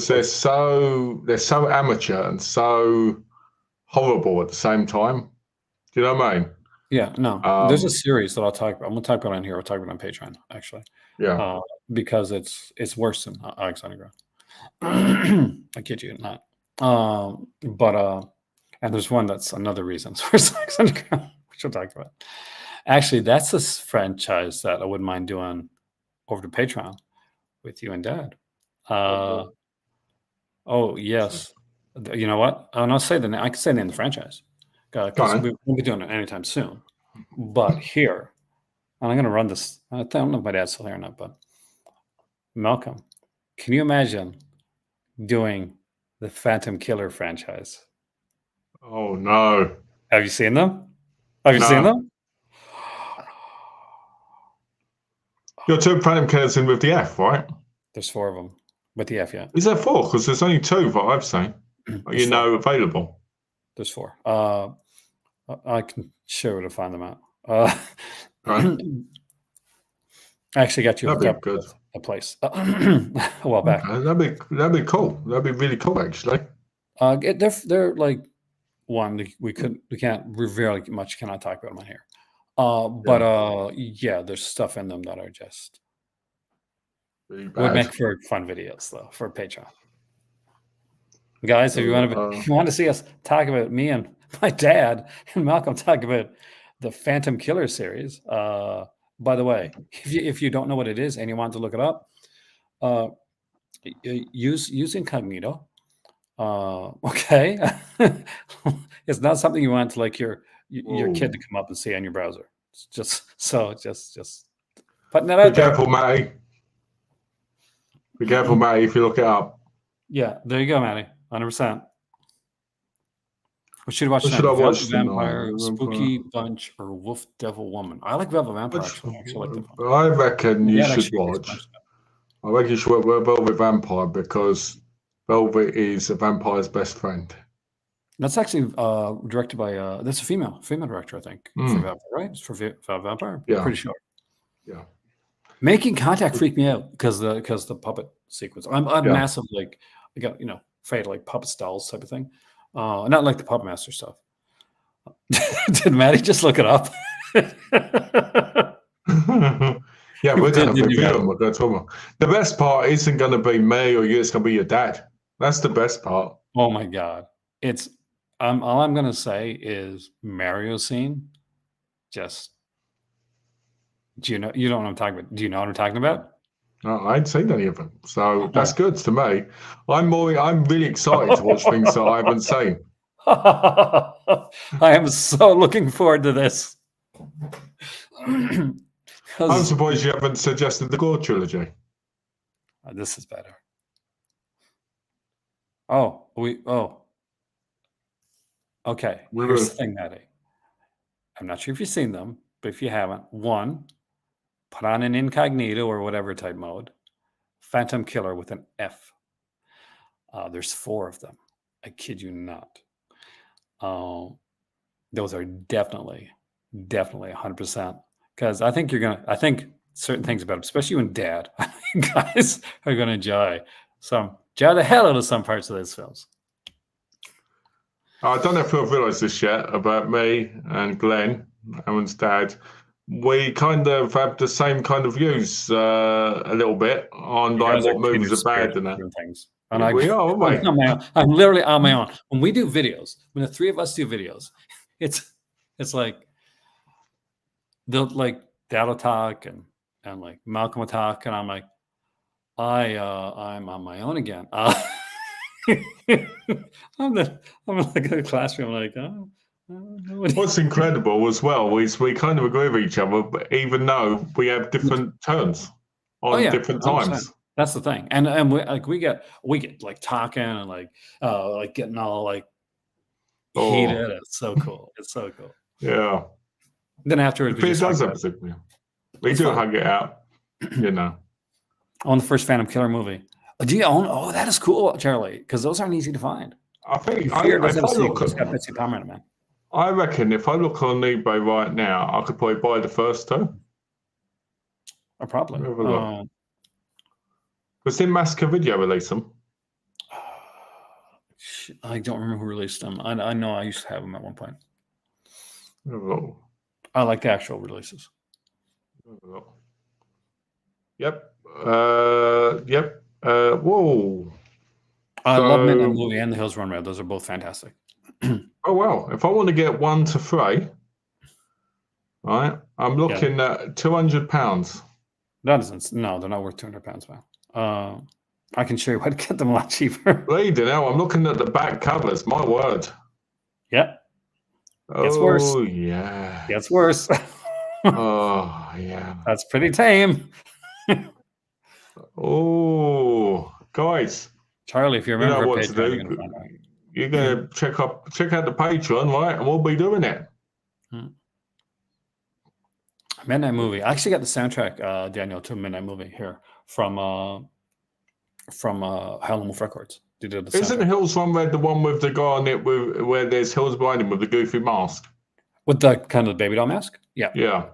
[SPEAKER 2] they're so amateur and so horrible at the same time. Do you know what I mean?
[SPEAKER 1] Yeah, no. There's a series that I'll talk about. I'm gonna talk about it on here. I'll talk about it on Patreon, actually.
[SPEAKER 2] Yeah.
[SPEAKER 1] Because it's worse than Alexander Graham. I kid you not. And there's one that's another reason. It's worse than Alexander Graham, which we'll talk about. Actually, that's this franchise that I wouldn't mind doing over to Patreon with you and Dad. Oh yes. You know what? I'll not say the name. I can say the name of the franchise. Because we won't be doing it anytime soon. But here, and I'm going to run this. I don't know if my dad's still here or not, but Malcolm, can you imagine doing the Phantom Killer franchise?
[SPEAKER 2] Oh, no.
[SPEAKER 1] Have you seen them? Have you seen them?
[SPEAKER 2] You're two Phantom Killers in with the F, right?
[SPEAKER 1] There's 4 of them with the F, yeah.
[SPEAKER 2] Is there 4? Because there's only 2 that I've seen. Available.
[SPEAKER 1] There's 4. I can show where to find them out. I actually got you hooked up with a place a while back.
[SPEAKER 2] Okay, that'd be cool. That'd be really cool, actually.
[SPEAKER 1] They're like one we can't very much cannot talk about them on here. But there's stuff in them that are just really would make for fun videos though for Patreon. Guys, if you want to see us talk about me and my dad and Malcolm talk about the Phantom Killer series, by the way, if you don't know what it is and you want to look it up, use incognito. Okay, it's not something you want to like your kid to come up and see on your browser. It's just putting that out.
[SPEAKER 2] Be careful, Matty. Be careful, Matty, if you look it up.
[SPEAKER 1] Yeah, there you go, Matty. 100%. What should I watch
[SPEAKER 2] What
[SPEAKER 1] tonight?
[SPEAKER 2] should I
[SPEAKER 1] Velvet
[SPEAKER 2] watch
[SPEAKER 1] Vampire,
[SPEAKER 2] tonight?
[SPEAKER 1] Spooky Bunch, or Wolf Devil Woman? I like Velvet Vampire, actually. I actually like that film.
[SPEAKER 2] I reckon you
[SPEAKER 1] Yeah,
[SPEAKER 2] should
[SPEAKER 1] actually,
[SPEAKER 2] watch. I reckon you should watch Velvet Vampire because Velvet is a vampire's best friend.
[SPEAKER 1] That's actually directed by that's a female director, I think, for Vampire, right? It's for Vampire.
[SPEAKER 2] Yeah,
[SPEAKER 1] pretty sure.
[SPEAKER 2] Yeah.
[SPEAKER 1] Making Contact freaked me out because the puppet sequence. I'm massive, like, I got afraid like puppet stalls type of thing. Not like the Puppet Master stuff. Did Maddie just look it up?
[SPEAKER 2] Yeah, we're going to review them. We're going to talk about. The best part isn't going to be me or you. It's going to be your dad. That's the best part.
[SPEAKER 1] Oh my god! It's all I'm going to say is Mario scene. Just you don't know what I'm talking about? Do you know what I'm talking about?
[SPEAKER 2] No, I ain't seen any of them, so that's good to me. I'm really excited to watch things that I haven't seen.
[SPEAKER 1] I am so looking forward to this.
[SPEAKER 2] I'm surprised you haven't suggested the Gore trilogy.
[SPEAKER 1] This is better. Okay. Here's the thing, Maddie. I'm not sure if you've seen them, but if you haven't, one, put on an incognito or whatever type mode. Phantom Killer with an F. There's 4 of them. I kid you not. Those are definitely 100%. Because I think certain things about it, especially when Dad, guys are going to enjoy the hell out of some parts of these films.
[SPEAKER 2] I don't know if you've realised this yet about me and Glenn, Aaron's dad. We kind of have the same kind of views a little bit on like what movies are bad and that.
[SPEAKER 1] Things.
[SPEAKER 2] And we are, aren't we?
[SPEAKER 1] I'm literally on my own. When we do videos, when the 3 of us do videos, it's like they'll like Dad talk and like Malcolm will talk, and I'm like, I'm on my own again. I'm like in the classroom, like,
[SPEAKER 2] What's incredible as well is we kind of agree with each other, but even though we have different turns on different times.
[SPEAKER 1] That's the thing, and we get like talking and like getting all like heated. It's so cool. It's so cool.
[SPEAKER 2] Yeah.
[SPEAKER 1] Then afterwards,
[SPEAKER 2] we do hug it out.
[SPEAKER 1] On the first Phantom Killer movie. Do you own? Oh, that is cool, Charlie, because those aren't easy to find.
[SPEAKER 2] I think I reckon if I look on eBay right now, I could probably buy the first 2.
[SPEAKER 1] Probably.
[SPEAKER 2] Was did Massacre Video release them?
[SPEAKER 1] I don't remember who released them. I know I used to have them at one point. I like the actual releases.
[SPEAKER 2] Yep. Whoa.
[SPEAKER 1] I love Midnight Movie and The Hills Run Red. Those are both fantastic.
[SPEAKER 2] Oh, wow. If I want to get 1 to 3, right, I'm looking at £200.
[SPEAKER 1] No, they're not worth £200, man. I can show you how to get them a lot cheaper.
[SPEAKER 2] Bleeding hell, I'm looking at the back covers. My word.
[SPEAKER 1] Yeah. Gets worse.
[SPEAKER 2] Oh, yeah.
[SPEAKER 1] Gets worse.
[SPEAKER 2] Oh, yeah.
[SPEAKER 1] That's pretty tame.
[SPEAKER 2] Oh, guys.
[SPEAKER 1] Charlie, if you remember,
[SPEAKER 2] you know what to do. You're going to check out the Patreon, right? And we'll be doing it.
[SPEAKER 1] Midnight Movie. I actually got the soundtrack, Daniel, to Midnight Movie here from Howlin' Wolf Records. They did the
[SPEAKER 2] Isn't Hills Run Red the one with the guy on it where there's hills behind him with the goofy mask?
[SPEAKER 1] With the kind of baby doll mask? Yeah.
[SPEAKER 2] Yeah.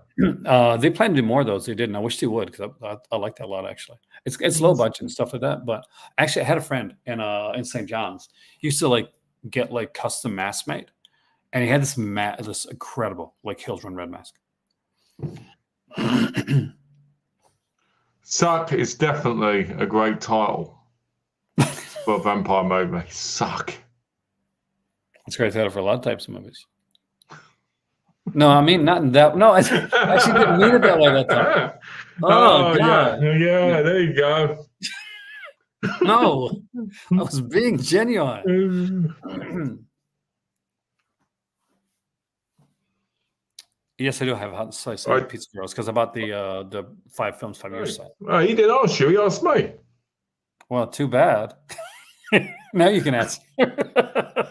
[SPEAKER 1] They plan to do more of those. They didn't. I wish they would, because I like that a lot, actually. It's low budget and stuff like that. But actually, I had a friend in St. John's. He used to like get like custom masks made, and he had this incredible like Hills Run Red mask.
[SPEAKER 2] Suck is definitely a great title for a vampire movie. Suck.
[SPEAKER 1] It's a great title for a lot of types of movies. No, I mean not in that. No, I actually didn't mean it that way that time. Oh God.
[SPEAKER 2] Yeah, there you go.
[SPEAKER 1] No, I was being genuine. Yes, I do have hot slice pizza girls because I bought the 5 films 5 years ago.
[SPEAKER 2] He didn't ask you. He asked me.
[SPEAKER 1] Well, too bad. Now you can answer.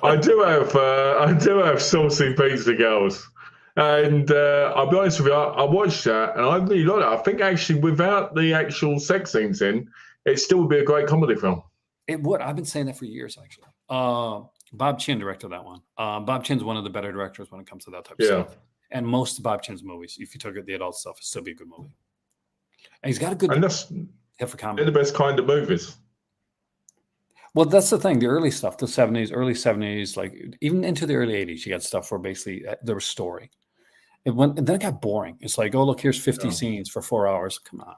[SPEAKER 2] I do have saucy pizza girls, and I'll be honest with you, I watched that and I really liked it. I think actually, without the actual sex scenes in, it still would be a great comedy film.
[SPEAKER 1] It would. I've been saying that for years, actually. Bob Chin directed that one. Bob Chin's one of the better directors when it comes to that type of stuff. And most of Bob Chin's movies, if you took it the adult stuff, it'd still be a good movie. And he's got a good head for comedy.
[SPEAKER 2] They're the best kind of movies.
[SPEAKER 1] Well, that's the thing. The early stuff, the 70s, early 70s, like even into the early 80s, you got stuff where basically there was story. And then it got boring. It's like, oh, look, here's 50 scenes for 4 hours. Come on.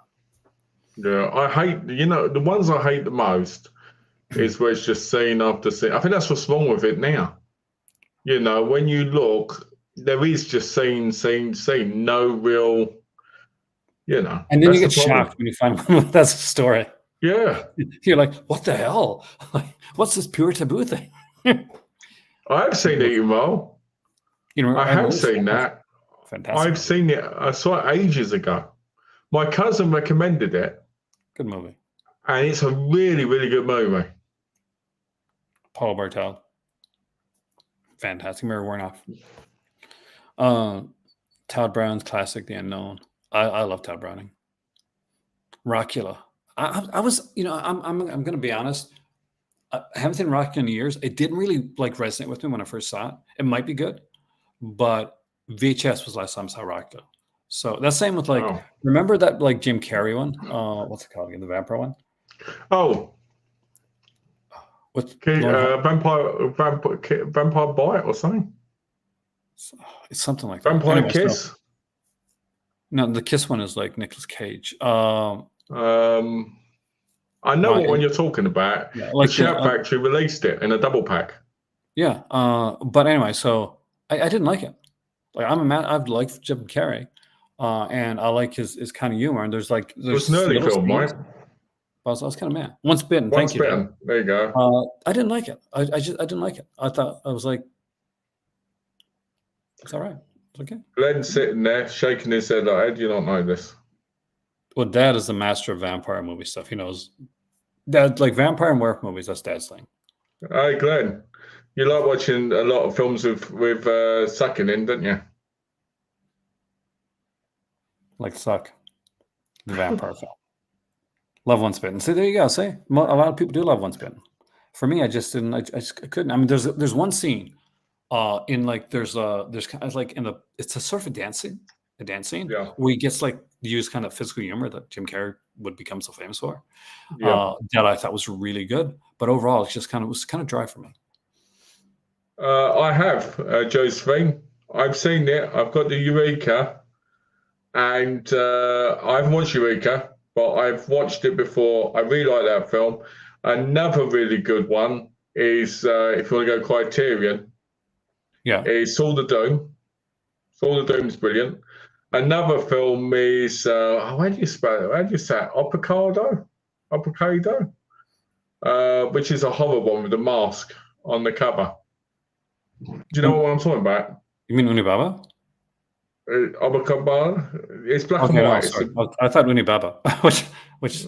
[SPEAKER 2] Yeah, I hate, the ones I hate the most is where it's just scene after scene. I think that's what's wrong with it now. When you look, there is just scene, no real,
[SPEAKER 1] And then you get shocked when you find one that's a story.
[SPEAKER 2] Yeah.
[SPEAKER 1] You're like, what the hell? Like, what's this pure taboo thing?
[SPEAKER 2] I have seen Eating Well. I have seen that.
[SPEAKER 1] Fantastic.
[SPEAKER 2] I've seen it. I saw it ages ago. My cousin recommended it.
[SPEAKER 1] Good movie.
[SPEAKER 2] And it's a really, really good movie.
[SPEAKER 1] Paul Bartel. Fantastic. Mary Warnoff. Todd Brown's classic, The Unknown. I love Todd Browning. Rockula. I was, I'm going to be honest. I haven't seen Rockula in years. It didn't really resonate with me when I first saw it. It might be good, but VHS was the last time I saw Rockula. So that's same with remember that Jim Carrey one? What's it called again? The vampire one?
[SPEAKER 2] Oh.
[SPEAKER 1] What's
[SPEAKER 2] Vampire Bite or something?
[SPEAKER 1] It's something like
[SPEAKER 2] that. Vampire Kiss?
[SPEAKER 1] No, the Kiss one is like Nicolas Cage.
[SPEAKER 2] I know what one you're talking about. Yeah, the Shout Factory released it in a double pack.
[SPEAKER 1] Yeah. But anyway, so I didn't like it. I've liked Jim Carrey. And I like his kind of humor. And there's
[SPEAKER 2] it's an early film, right?
[SPEAKER 1] I was kind of mad. Once Bitten.
[SPEAKER 2] Once Bitten. There you
[SPEAKER 1] go. I didn't like it. I didn't like it. I was like, it's all right. It's okay.
[SPEAKER 2] Glenn's sitting there shaking his head like, how do you not know this?
[SPEAKER 1] Well, Dad is the master of vampire movie stuff. He knows that, vampire and werewolf movies. That's Dad's thing.
[SPEAKER 2] Hey, Glenn, you like watching a lot of films with sucking in, don't you?
[SPEAKER 1] Like Suck, the vampire film. Love Once Bitten. See, there you go. See, a lot of people do love Once Bitten. For me, I just didn't. I couldn't. I mean, there's one scene, in there's kind of it's a sort of a dance scene, where he gets use kind of physical humor that Jim Carrey would become so famous for. That I thought was really good, but overall, it was kind of dry for me.
[SPEAKER 2] I have Josephine. I've seen it. I've got the Eureka. And I haven't watched Eureka, but I've watched it before. I really like that film. Another really good one is, if you want to go Criterion, is Saw the Dome. Saw the Dome is brilliant. Another film is, how do you spell it? How do you say it? Opacado, which is a horror one with a mask on the cover. Do you know what I'm talking about?
[SPEAKER 1] You mean Unibaba?
[SPEAKER 2] It's black and white.
[SPEAKER 1] No, I thought Unibaba, which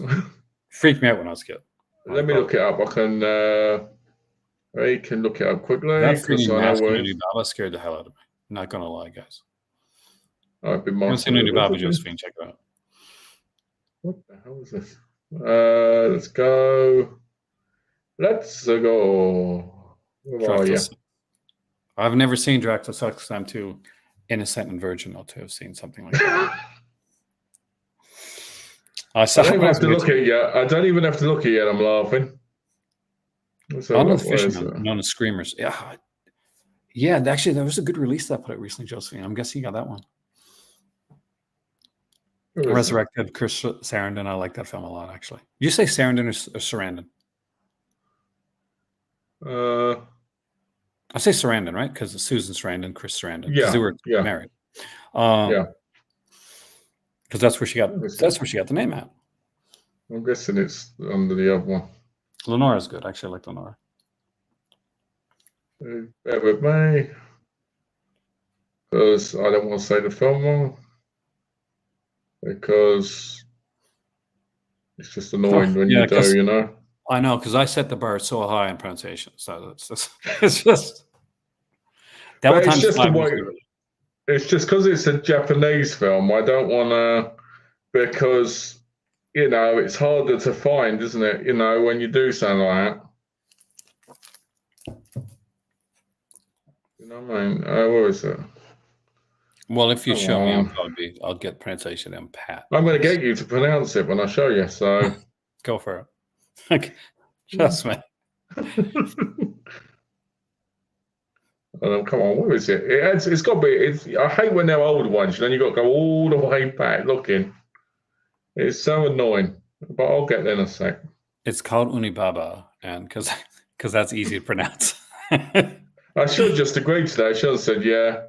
[SPEAKER 1] freaked me out when I was a kid.
[SPEAKER 2] Let me look it up. I can look it up quickly.
[SPEAKER 1] That freaking mask Unibaba scared the hell out of me. I'm not gonna lie, guys.
[SPEAKER 2] I've been
[SPEAKER 1] I've seen Unibaba, Josephine. Check it out.
[SPEAKER 2] What the hell is this? Let's go.
[SPEAKER 1] I've never seen Dracula Sucks. I'm too innocent and virginal to have seen something like that.
[SPEAKER 2] I don't even have to look at it yet. I don't even have to look at it yet. I'm laughing.
[SPEAKER 1] Honor the Fisherman, known as Screamers. Yeah. Actually, there was a good release that put out recently, Josephine. I'm guessing you got that one. Resurrected Chris Sarandon. I like that film a lot, actually. You say Sarandon or Sarandon? I say Sarandon, right? Because it's Susan Sarandon, Chris Sarandon.
[SPEAKER 2] Yeah,
[SPEAKER 1] they were married. Because that's where she got the name at.
[SPEAKER 2] I'm guessing it's under the other one.
[SPEAKER 1] Lenora's good. Actually, I like Lenora.
[SPEAKER 2] Bear with me, because I don't want to say the film wrong, because it's just annoying when you do,
[SPEAKER 1] I know, because I set the bar so high in pronunciation. So it's just devil
[SPEAKER 2] But it's
[SPEAKER 1] times
[SPEAKER 2] just the
[SPEAKER 1] 5.
[SPEAKER 2] way. It's just because it's a Japanese film. I don't want to, because it's harder to find, isn't it? When you do something like that. You know what I mean? Where is it?
[SPEAKER 1] Well, if you show me, I'll get pronunciation in pat.
[SPEAKER 2] I'm going to get you to pronounce it when I show you. So
[SPEAKER 1] go for it. Trust me.
[SPEAKER 2] Come on, where is it? It's got to be. I hate when they're older ones. Then you got to go all the way back looking. It's so annoying, but I'll get there in a sec.
[SPEAKER 1] It's called Unibaba, and because that's easy to pronounce.
[SPEAKER 2] I should just agree to that. I should have said, yeah.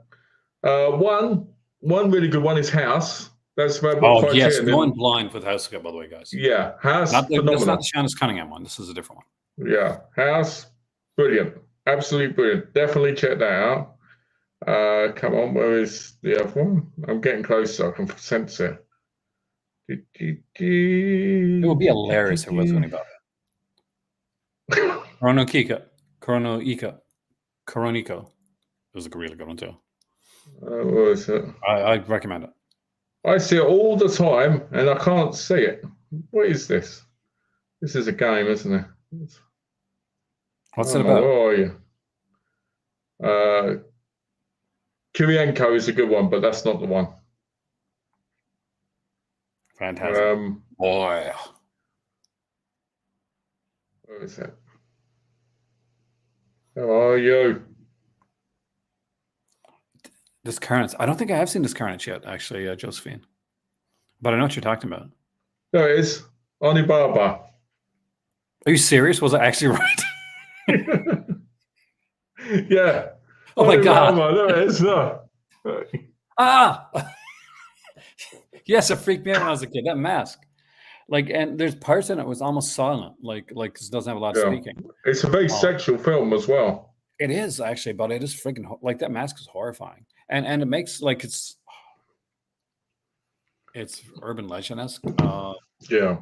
[SPEAKER 2] One really good one is House. That's about
[SPEAKER 1] what Criterion. Yes, going blind with House, by the way, guys.
[SPEAKER 2] Yeah, House.
[SPEAKER 1] That's not the Shannon Cunningham one. This is a different one.
[SPEAKER 2] Yeah, House, brilliant, absolutely brilliant. Definitely check that out. Come on, where is the other one? I'm getting closer. I can sense it.
[SPEAKER 1] It would be hilarious if it was Unibaba. Coroniko. It was a really good one too.
[SPEAKER 2] What is it?
[SPEAKER 1] I recommend it.
[SPEAKER 2] I see it all the time, and I can't see it. What is this? This is a game, isn't it?
[SPEAKER 1] What's it about?
[SPEAKER 2] Where are you? Kirienko is a good one, but that's not the one.
[SPEAKER 1] Fantastic. Boy.
[SPEAKER 2] Where is it? How are you?
[SPEAKER 1] This Carnage. I don't think I have seen this Carnage yet, actually, Josephine. But I know what you're talking about.
[SPEAKER 2] There it is. Onibaba.
[SPEAKER 1] Are you serious? Was I actually right?
[SPEAKER 2] Yeah.
[SPEAKER 1] Oh my God.
[SPEAKER 2] There it is.
[SPEAKER 1] Yes, it freaked me out when I was a kid. That mask. And there's parts in it was almost silent, like it doesn't have a lot of speaking.
[SPEAKER 2] It's a very sexual film as well.
[SPEAKER 1] It is actually, but it is freaking that mask is horrifying, and it makes it's urban legend-esque.
[SPEAKER 2] Yeah.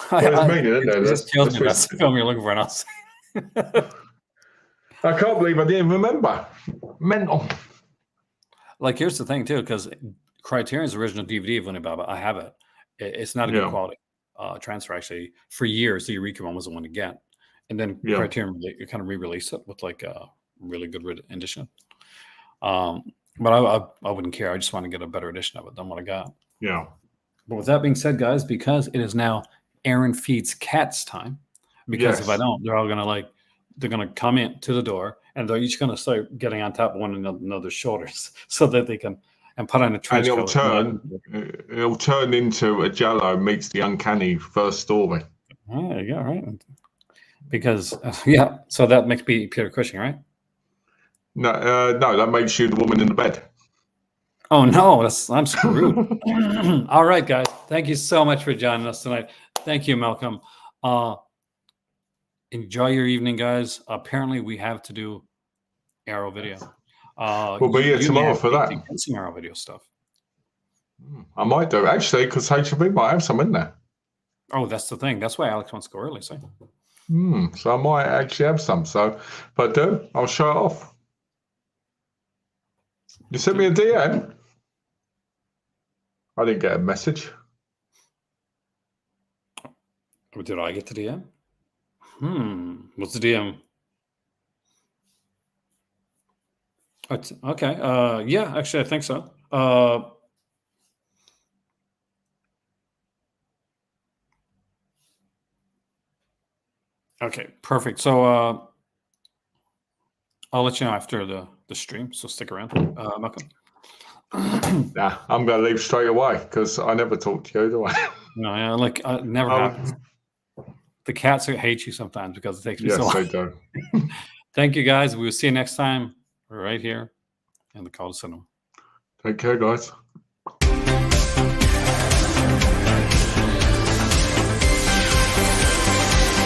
[SPEAKER 2] There's meaning in there.
[SPEAKER 1] That's the film you're looking for, else.
[SPEAKER 2] I can't believe I didn't remember. Mental.
[SPEAKER 1] Here's the thing too, because Criterion's original DVD of Unibaba, I have it. It's not a good quality transfer. Actually, for years, the Eureka one was the one to get, and then Criterion kind of re-released it with a really good edition. But I wouldn't care. I just want to get a better edition of it than what I got.
[SPEAKER 2] Yeah.
[SPEAKER 1] But with that being said, guys, because it is now Aaron Feeds Cats time, because if I don't, they're all gonna they're gonna come in to the door, and they're each gonna start getting on top of one another's shoulders so that they can. And put on a trench coat.
[SPEAKER 2] It'll turn into a Jello meets the Uncanny first story.
[SPEAKER 1] Oh, yeah, right. Because so that makes me Peter Cushing, right?
[SPEAKER 2] No, that makes you the woman in the bed.
[SPEAKER 1] Oh no, I'm screwed. All right, guys. Thank you so much for joining us tonight. Thank you, Malcolm. Enjoy your evening, guys. Apparently, we have to do Arrow video.
[SPEAKER 2] We'll be here tomorrow for that.
[SPEAKER 1] Some Arrow video stuff.
[SPEAKER 2] I might do, actually, because HB might have some in there.
[SPEAKER 1] Oh, that's the thing. That's why Alex wants to go early. So
[SPEAKER 2] I might actually have some. So, but I'll show it off. You sent me a DM? I didn't get a message.
[SPEAKER 1] Did I get the DM? What's the DM? Okay. Yeah, actually, I think so. Okay, perfect. So I'll let you know after the stream. So stick around, Malcolm.
[SPEAKER 2] Nah, I'm going to leave straight away because I never talk to you, do I?
[SPEAKER 1] No, never happens. The cats hate you sometimes because it takes me so long.
[SPEAKER 2] Yes, they do.
[SPEAKER 1] Thank you, guys. We will see you next time right here in the Call to Cinema.
[SPEAKER 2] Take care, guys.